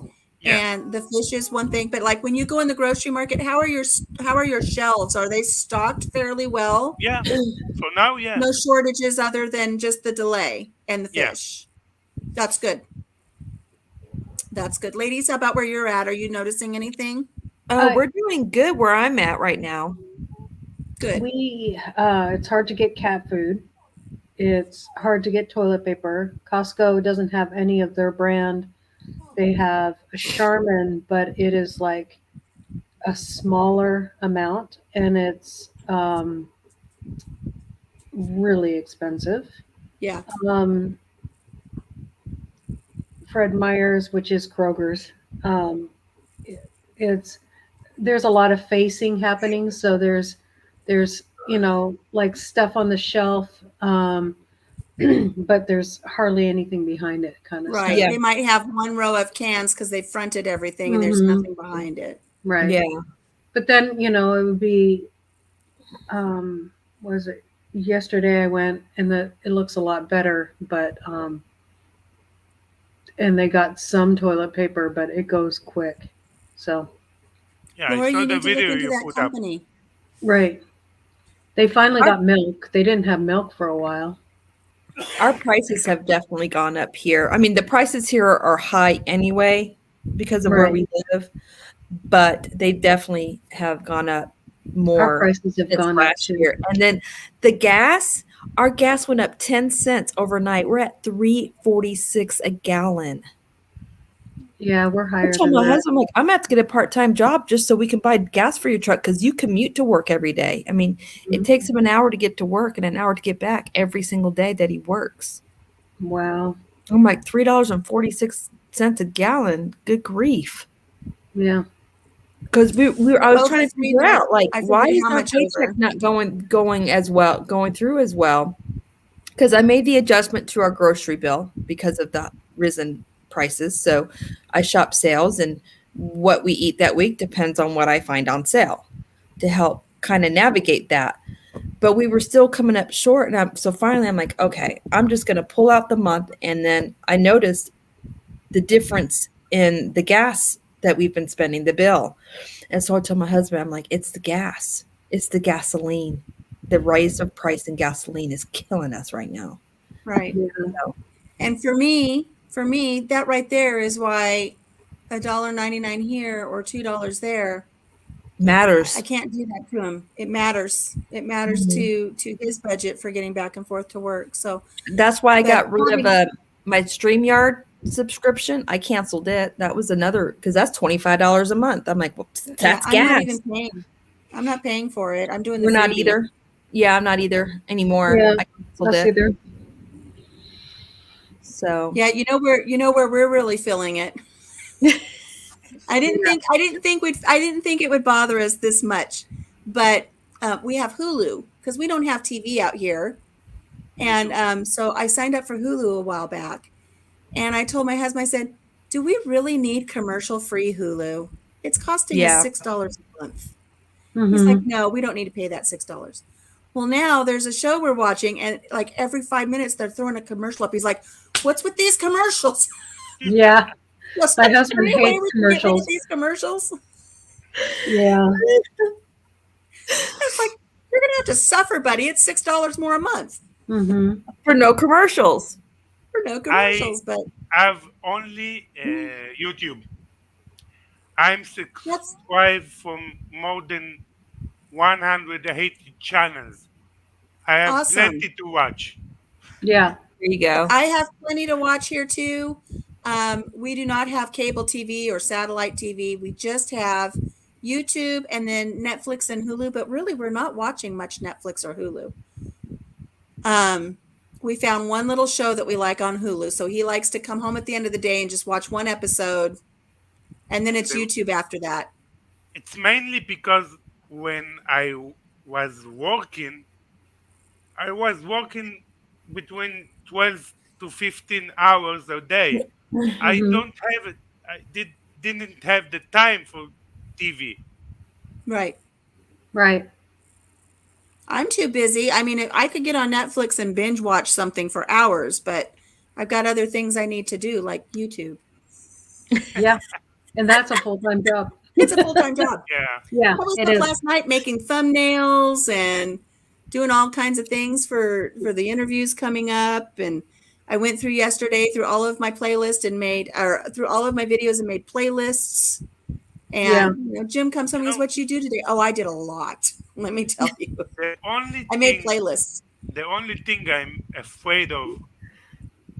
and the fish is one thing, but like when you go in the grocery market, how are your shelves? Are they stocked fairly well? Yeah. So now, No shortages other than just the delay and the fish. That's good. That's good. Ladies, how about where you're at? Are you noticing anything? We're doing good where I'm at right now. Good. It's hard to get cat food. It's hard to get toilet paper. Costco doesn't have any of their brand. They have a Charmin, but it is like a smaller amount, and it's really expensive. Yeah. Fred Meyer's, which is Kroger's, there's a lot of facing happening. So there's like stuff on the shelf, but there's hardly anything behind it, kind of Right. stuff. They might have one row of cans because they fronted everything and there's nothing behind it. Right. Yeah. But then it would be, was it yesterday? I went and it looks a lot better, but and they got some toilet paper, but it goes quick. So. Yeah, Laura, I saw you the need to look video into you that put up. company. Right. They finally got milk. They didn't have milk for a while. Our prices have definitely gone up here. I mean, the prices here are high anyway because of where we live, but they definitely have gone up more. Our prices have gone up too. Year. And then our gas went up 10 cents overnight. We're at $3.46 a gallon. Yeah, we're higher. I told my husband, I'm gonna have to get a part-time job just so we can buy gas for your truck because you commute to work every day. I mean, it takes him an hour to get to work and an hour to get back every single day that he works. Wow. I'm like $3.46 a gallon. Good grief. Yeah. Because I was trying to figure out why is our paycheck not going through as well? Because I made the adjustment to our grocery bill because of the risen prices. So I shop sales, and what we eat that week depends on what I find on sale to help kind of navigate that. But we were still coming up short. And so finally I'm like, okay, I'm just going to pull out the month. And then I noticed the difference in the gas that we've been spending, the bill. And so I told my husband, I'm like, it's the gas. It's the gasoline. The rise of price in gasoline is killing us right now. Right. Yeah. And for me, that right there is why $1.99 here or $2 there matters. I can't do that to him. It matters. It matters to his budget for getting back and forth to work. So that's why I got rid of my StreamYard subscription. I canceled it. That was another, because that's $25 a month. I'm like, well, that's gas. I'm not even paying. I'm not paying for it. I'm doing the We're not either. Yeah, I'm not either anymore. Yeah, I canceled it. Either. So yeah, you know where we're really feeling it. I didn't think it would bother us this much, but we have Hulu because we don't have TV out here, and so I signed up for Hulu a while back, And I told my husband, I said, do we really need commercial-free Hulu? It's costing us Yeah. $6 a month. Mhm. He's like, no, we don't need to pay that $6. Well, now there's a show we're watching, and like every 5 minutes they're throwing a commercial up. He's like, what's with these commercials? Yeah. Is My there husband any way hates we can get rid of commercials. these commercials? Yeah. It's like, you're going to have to suffer, buddy. It's $6 more a month Mhm. For no commercials. for no commercials. But have only YouTube. I'm that's subscribed from more than 180 channels. I have awesome. plenty to watch. Yeah. There you go. I have plenty to watch here too. We do not have cable TV or satellite TV. We just have YouTube and then Netflix and Hulu, but really we're not watching much Netflix or Hulu. We found one little show that we like on Hulu. So he likes to come home at the end of the day and just watch one episode, and then it's The- YouTube after that. It's mainly because when I was working, I was working between 12 to 15 hours a day. I Mhm. don't have it. Didn't have the time for TV. Right. Right. I'm too busy. I mean, I could get on Netflix and binge watch something for hours, but I've got other things I need to do, like YouTube. Yeah. And that's a full-time job. It's a full-time job. Yeah. Yeah, I was it up is. last night making thumbnails and doing all kinds of things for the interviews coming up. And I went through yesterday through all of my playlist and through all of my videos and made playlists. And Jim comes home and goes, "What you do today?" Oh, I did a lot. Let me tell you. The only I made thing, playlists. the only thing I'm afraid of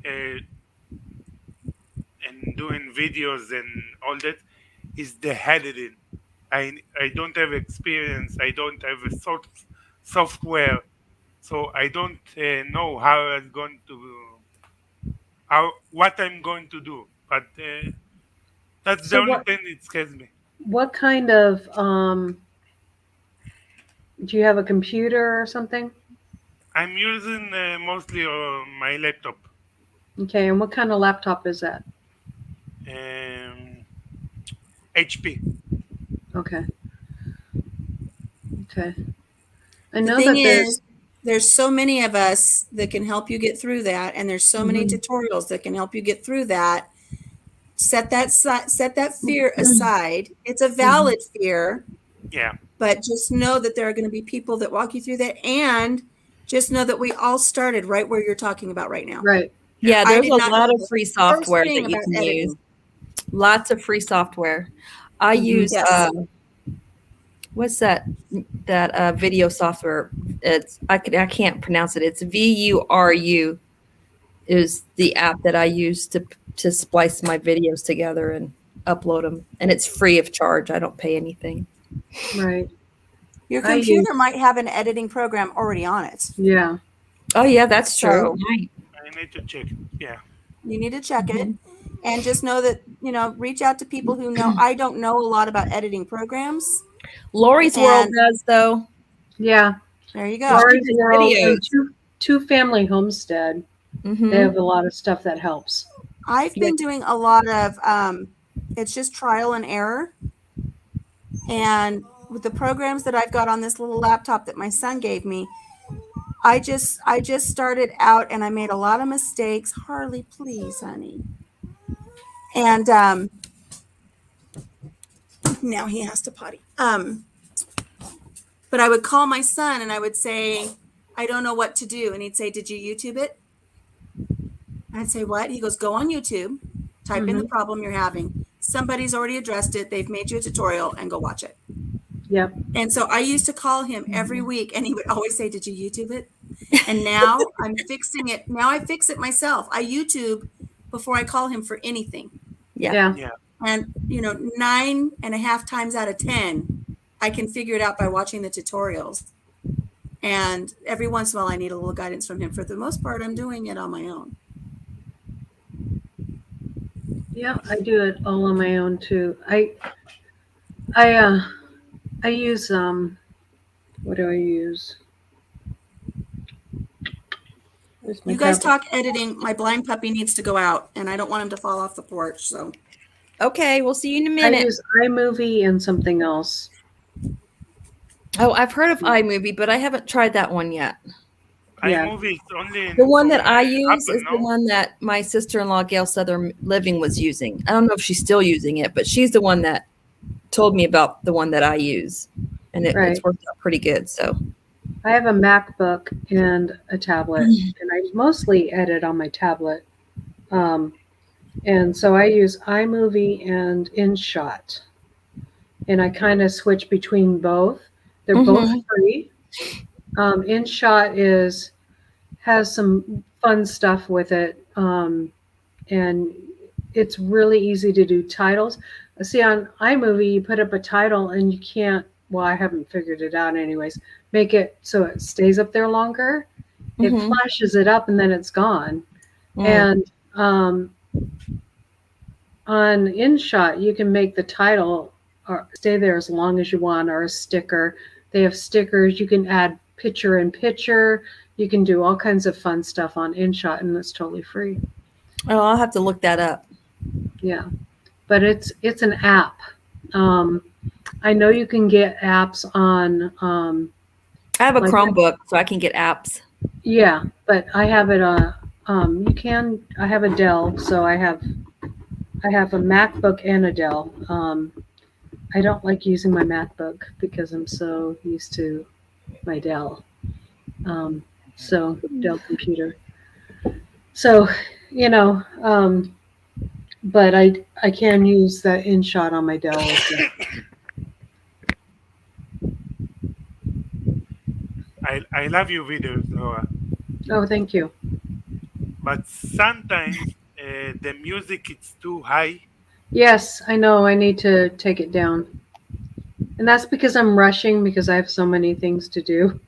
in doing videos and all that is the editing. I don't have experience. I don't have a software, so I don't know what I'm going to do. But that's the So only what thing that scares me. what kind of do you have a computer or something? I'm using mostly my laptop. Okay, and what kind of laptop is that? HP. Okay. Okay. I The know thing that is, there's so many of us that can help you get through that, and there's so many tutorials that can help you get through that. Set that fear aside. It's a valid fear, Yeah. but just know that there are going to be people that walk you through that, and just know that we all started right where you're talking about right now. right. Yeah, I there's did a not lot know of the free first software thing that you about can editing. use. Lots of free software. I use Yes. what's that video software? I can't pronounce it. It's VURU is the app that I use to splice my videos together and upload them, and it's free of charge. I don't pay anything. Right. Your I computer might have an editing program already on it. Yeah. Oh yeah, that's true. So- Right. I need to check. Yeah. You need to check it, and just know that, reach out to people who know. I don't know a lot about editing programs. Lori's World And- does though. Yeah. There you go. Lori's does World videos. and two family homestead. Mhm. They have a lot of stuff that helps. I've been doing a lot of it's just trial and error. And with the programs that I've got on this little laptop that my son gave me, I just started out and I made a lot of mistakes. Harley, please, honey. And now he has to potty. But I would call my son and I would say, I don't know what to do. And he'd say, did you YouTube it? I'd say, what? He goes, go on YouTube, type in the problem you're having. Somebody's already addressed it. They've made you a tutorial, and go watch it. Yep. And so I used to call him every week, and he would always say, did you YouTube it? And now I'm fixing it. Now I fix it myself. I YouTube before I call him for anything. Yeah. Yeah. And, 9.5 times out of 10, I can figure it out by watching the tutorials. And every once in a while, I need a little guidance from him. For the most part, I'm doing it on my own. Yeah, I do it all on my own too. I use what do I use? There's my You guys tablet. talk editing. My blind puppy needs to go out, and I don't want him to fall off the porch. So Okay, we'll see you in a I minute. use iMovie and something else. Oh, I've heard of iMovie, but I haven't tried that one yet. Yeah. iMovie is only The one from, that I use Apple, is the no? one that my sister-in-law, Gail Southern Living, was using. I don't know if she's still using it, but she's the one that told me about the one that I use. And Right. it's worked out pretty good. So I have a MacBook and a tablet, and I mostly edit on my tablet. And so I use iMovie and InShot. And I kind of switch between both. They're both free. InShot has some fun stuff with it. And it's really easy to do titles. See, on iMovie, you put up a title and you can't, well, I haven't figured it out anyways, make it so it stays up there longer. It flashes it up and then it's gone. And on InShot, you can make the title or stay there as long as you want, or a sticker. They have stickers. You can add picture in picture. You can do all kinds of fun stuff on InShot, and it's totally free. Oh, I'll have to look that up. Yeah, but it's an app. I know you can get apps on. I have a like- Chromebook, so I can get apps. Yeah, but I have it on. You can. I have a Dell, so I have a MacBook and a Dell. I don't like using my MacBook because I'm so used to my Dell. So Dell computer. So, but I can use that InShot on my Dell. I love your videos, Laura. Oh, thank you. But sometimes the music is too high. Yes, I know. I need to take it down. And that's because I'm rushing because I have so many things to do.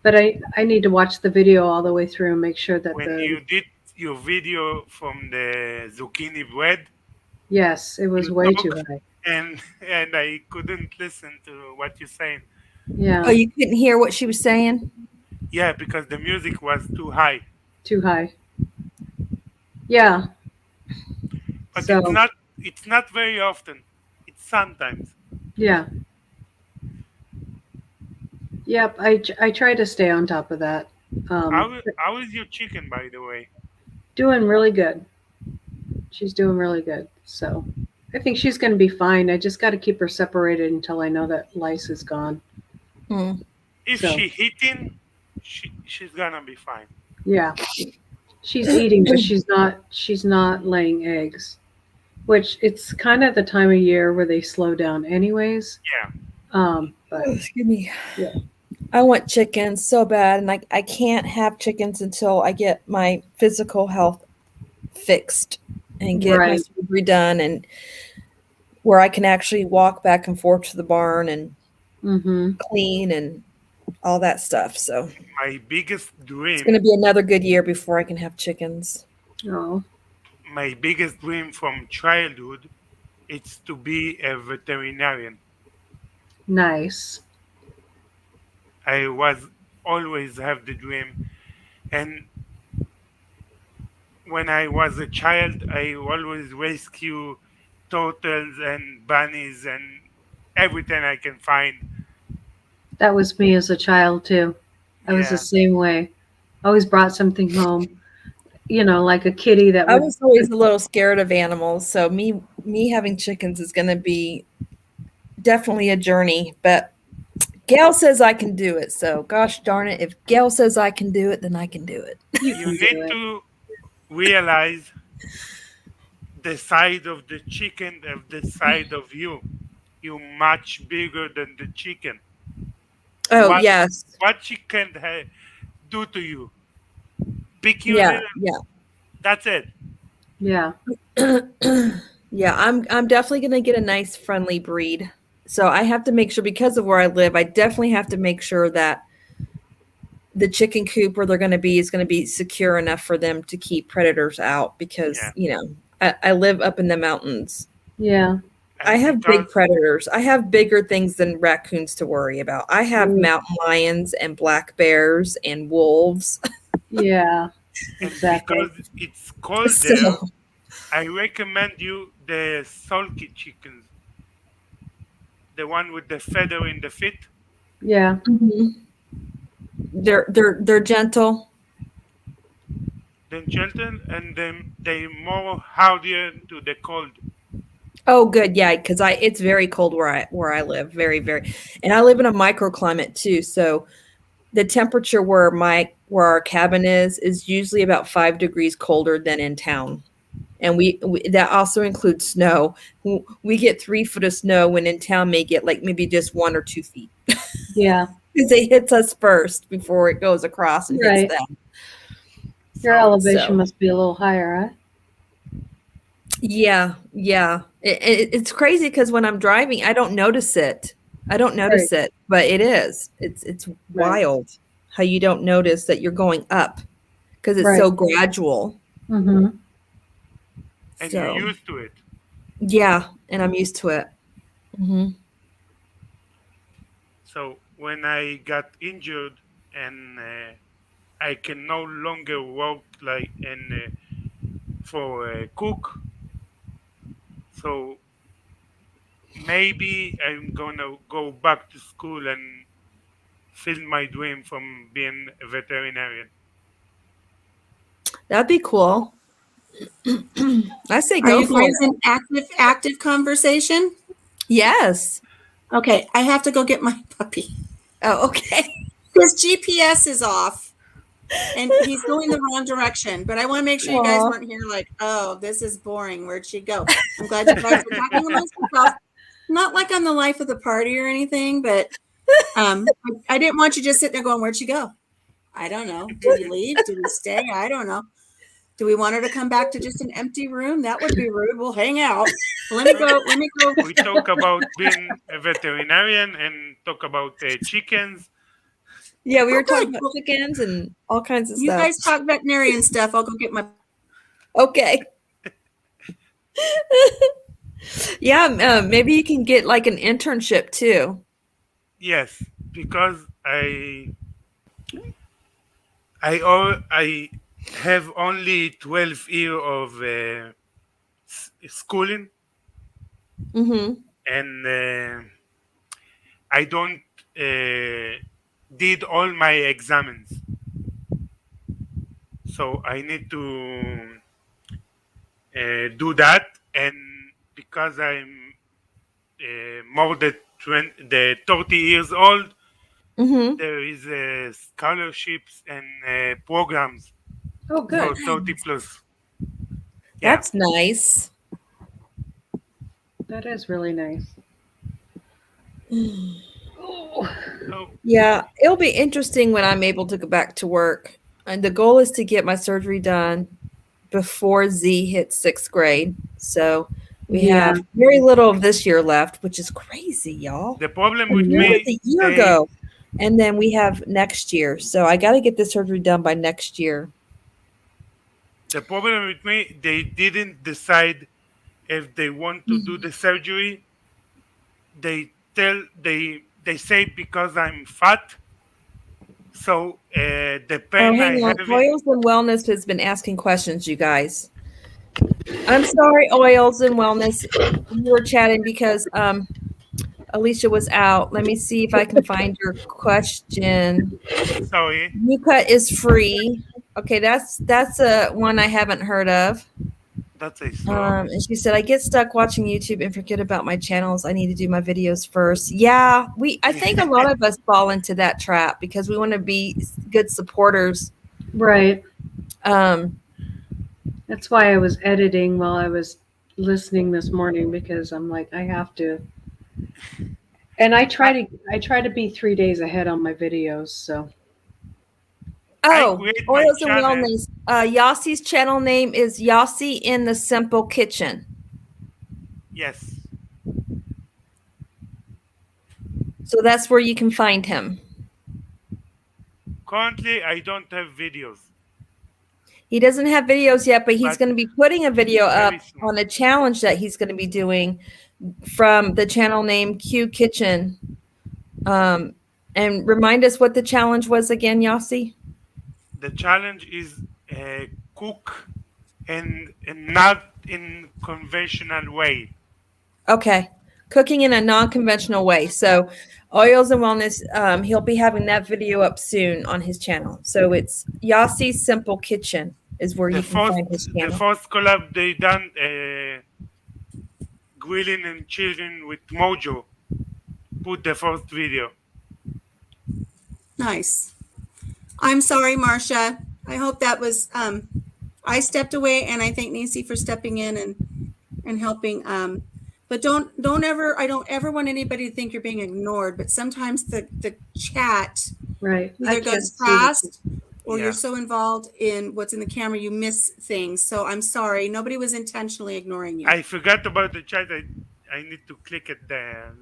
But I need to watch the video all the way through and make sure that When you did your video from the zucchini bread, yes, it was you way talk- too high. and I couldn't listen to what you're saying. Yeah, Oh, you couldn't hear what she was saying? Yeah, because the music was too high. too high. Yeah. But So- it's not very often. It's sometimes. Yeah. Yep, I try to stay on top of that. How is your chicken, by the way? Doing really good. She's doing really good. So I think she's going to be fine. I just got to keep her separated until I know that lice is gone. If So- she eating, she's gonna be fine. Yeah. She's eating, but she's not laying eggs, which it's kind of the time of year where they slow down anyways. Yeah. But Excuse me. Yeah. I want chickens so bad, and I can't have chickens until I get my physical health fixed and get my Right. surgery done, and where I can actually walk back and forth to the barn and clean and all that stuff. So My biggest dream, it's going to be another good year before I can have chickens. oh, my biggest dream from childhood, it's to be a veterinarian. nice. I was always have the dream, and when I was a child, I always rescue turtles and bunnies and everything I can find. That was me as a child too. I was Yeah. the same way. I always brought something home, like a kitty that I would. was always a little scared of animals, so me having chickens is going to be definitely a journey. But Gail says I can do it, so gosh darn it, if Gail says I can do it, then I can do it. You can do need it. to realize the side of the chicken of the side of you. You're much bigger than the chicken. Oh What- yes, What chicken do to you? Pick you yeah, little. That's it. Yeah. yeah. I'm definitely going to get a nice friendly breed. So I have to make sure, because of where I live, I definitely have to make sure that the chicken coop where they're going to be is going to be secure enough for them to keep predators out, because I live up in the mountains. Yeah. I have big Because- predators. I have bigger things than raccoons to worry about. I have Mm. mountain lions and black bears and wolves. Yeah. And Exactly. because it's cold So there, I recommend you the sulky chickens, the one with the feather in the feet. Yeah. mhm. They're gentle. Then gentle, and then they more hardier to the cold. Oh, good. Yeah, because it's very cold where I live. Very, very, and I live in a microclimate too. So the temperature where our cabin is usually about 5 degrees colder than in town. And we that also includes snow. We get 3 foot of snow when in town may get like maybe just 1 or 2 feet Yeah. because it hits us first before it goes across and hits Right. them. Your So elevation So must be a little higher, huh? yeah, yeah. It's crazy because when I'm driving, I don't notice it. I don't Right. notice it, but it is. It's Right. wild how you don't notice that you're going up because it's Right. so gradual. Mm-hmm. and you're So used to it. yeah, and I'm used to it. Hmm. So when I got injured and I can no longer work like and for a cook, so maybe I'm gonna go back to school and fill my dream from being a veterinarian. That'd be cool. I say Are go you for guys it. in active conversation? Yes. Okay, I have to go get my puppy. Oh, okay. His GPS is off and he's going the wrong direction. But I want to make sure you guys Aw. weren't here like, oh, this is boring. Where'd she go? I'm glad you guys were talking amongst yourselves. Not like I'm the life of the party or anything, but I didn't want you just sitting there going, where'd she go? I don't know. Did we leave? Did we stay? I don't know. Do we want her to come back to just an empty room? That would be rude. We'll hang out. Let me go. Let me go. We talk about being a veterinarian and talk about chickens. Yeah, we were Okay, talking about well, chickens and all kinds of you stuff. guys talk veterinarian stuff. I'll go get my. Okay. Yeah, maybe you can get like an internship too. Yes, because I have only 12 years of schooling, Mm-hmm. and I don't did all my exams, so I need to do that. And because I'm more than 30 years old, Mm-hmm. there is scholarships and programs Oh, for good. 30 plus. Yeah. That's nice. That is really nice. Oh. So Yeah, it'll be interesting when I'm able to go back to work. And the goal is to get my surgery done before Z hits 6th grade. So we Yeah. have very little of this year left, which is crazy, y'all. the problem I with It know. was me, a year they ago. And then we have next year. So I got to get this surgery done by next year. the problem with me, they didn't decide if they want to do the surgery. They say because I'm fat, so the Oh, pain I hang on. have in Oils and Wellness has been asking questions, you guys. I'm sorry, Oils and Wellness. We were chatting because Alicia was out. Let me see if I can find your question. sorry, New Cut is free. Okay, that's a one I haven't heard of. that's I saw. And she said, I get stuck watching YouTube and forget about my channels. I need to do my videos first. Yeah, I think a lot of us fall into that trap because we want to be good supporters. Right. Um, That's why I was editing while I was listening this morning because I'm like, I have to. And I try to be 3 days ahead on my videos. So I oh, create my Oils and channel. Wellness. Yassi's channel name is Yassi in the Simple Kitchen. Yes, So that's where you can find him. currently I don't have videos. He doesn't have videos yet, but he's But going to be putting a video very up soon. on a challenge that he's going to be doing from the channel name Q Kitchen. And remind us what the challenge was again, Yossi? The challenge is cook and not in conventional way. Okay. Cooking in a non-conventional way. So Oils and Wellness, he'll be having that video up soon on his channel. So it's Yassi's Simple Kitchen is where you can find his The channel. first collab they done grilling and chilling with Mojo. Put the first video. Nice. I'm sorry, Marcia. I hope that was I stepped away, and I thank Nisi for stepping in and helping. But don't ever, I don't ever want anybody to think you're being ignored, but sometimes the chat Right. I either can't goes see the past or Yeah. you're so involved in what's in the camera, you miss things. So I'm sorry. Nobody was intentionally ignoring you. I forgot about the chat. I need to click it there.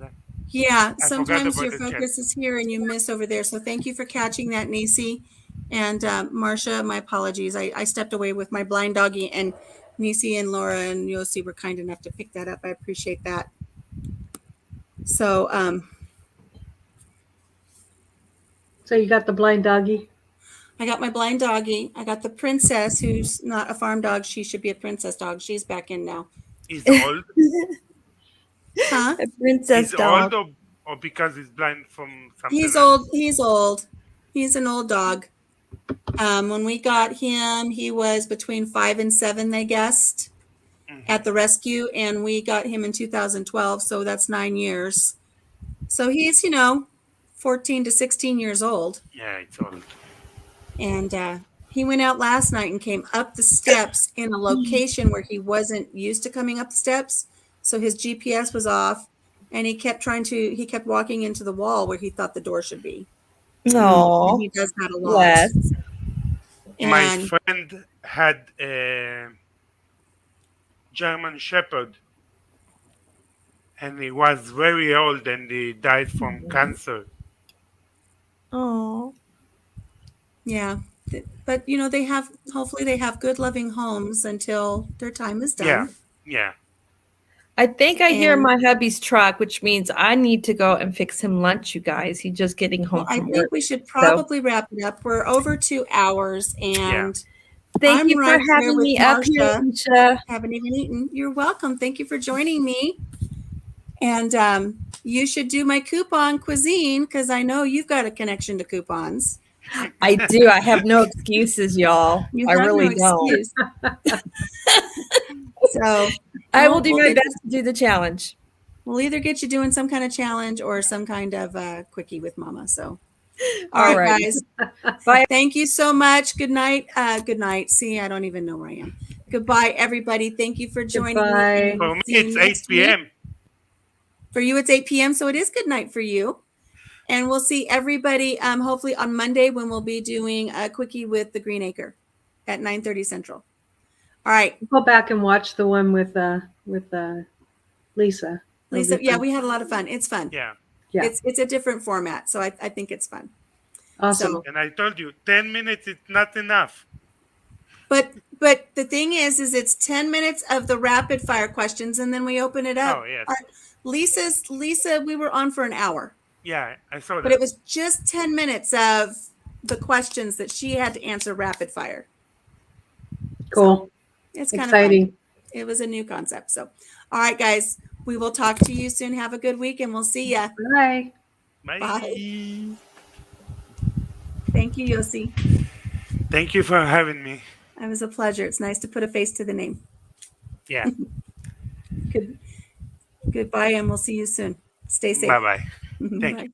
Yeah, I forgot sometimes about your the chat. focus is here and you miss over there. So thank you for catching that, Nisi. And Marcia, my apologies. I stepped away with my blind doggy, and Nisi and Laura and Yossi were kind enough to pick that up. I appreciate that. So So you got the blind doggy? I got my blind doggy. I got the princess, who's not a farm dog. She should be a princess dog. She's back in now. He's old. Huh? A princess He's dog. old or because he's blind from something He's else? old. He's old. He's an old dog. When we got him, he was between 5 and 7, they guessed, at the rescue, and we got him in 2012, so that's 9 years. So he's, 14 to 16 years old. Yeah, it's old. And he went out last night and came up the steps in a location where he wasn't used to coming up the steps. So his GPS was off, and he kept walking into the wall where he thought the door should be. No. And he does that a lot. Bless. My And friend had a German Shepherd, and he was very old, and he died from cancer. Oh. yeah, but hopefully they have good loving homes until their time is done. Yeah, yeah. I think I hear And- my hubby's truck, which means I need to go and fix him lunch, you guys. He's just getting home Well, I from think work. we should probably wrap it up. We're over 2 hours, and Thank I'm you right for here having with me up here, Marcia. Alicia. haven't even eaten. You're welcome. Thank you for joining me. And you should do my coupon cuisine, because I know you've got a connection to coupons. I do. I have no excuses, y'all. You I have really no don't. excuse. So I will do We'll my get- best to do the challenge. we'll either get you doing some kind of challenge or some kind of quickie with Mama. So, All all right. right, guys. Bye. Thank you so much. Good night. Good night. See, I don't even know where I am. Goodbye, everybody. Thank you for joining Goodbye. me. For me, See you it's next 8 p.m. week. For you, it's 8 p.m. So it is good night for you. And we'll see everybody hopefully on Monday, when we'll be doing a quickie with the Green Acre at 9:30 Central. All right, Go back and watch the one with Lisa. Lisa. That'll be Yeah, fun. we had a lot of fun. It's fun. Yeah. Yeah. It's a different format, so I think it's fun. Awesome. So, And I told you, 10 minutes is not enough. but the thing is it's 10 minutes of the rapid fire questions, and then we open it up. Oh, yes. Lisa, we were on for an hour, Yeah, I saw but that. it was just 10 minutes of the questions that she had to answer rapid fire. Cool. It's kind of Exciting. fun. It was a new concept. So, all right, guys, we will talk to you soon. Have a good week, and we'll see ya. Bye. Bye. Bye. Thank you, Yossi. Thank you for having me. It was a pleasure. It's nice to put a face to the name. Yeah. Goodbye, and we'll see you soon. Stay safe. Bye-bye. Thank Bye. you.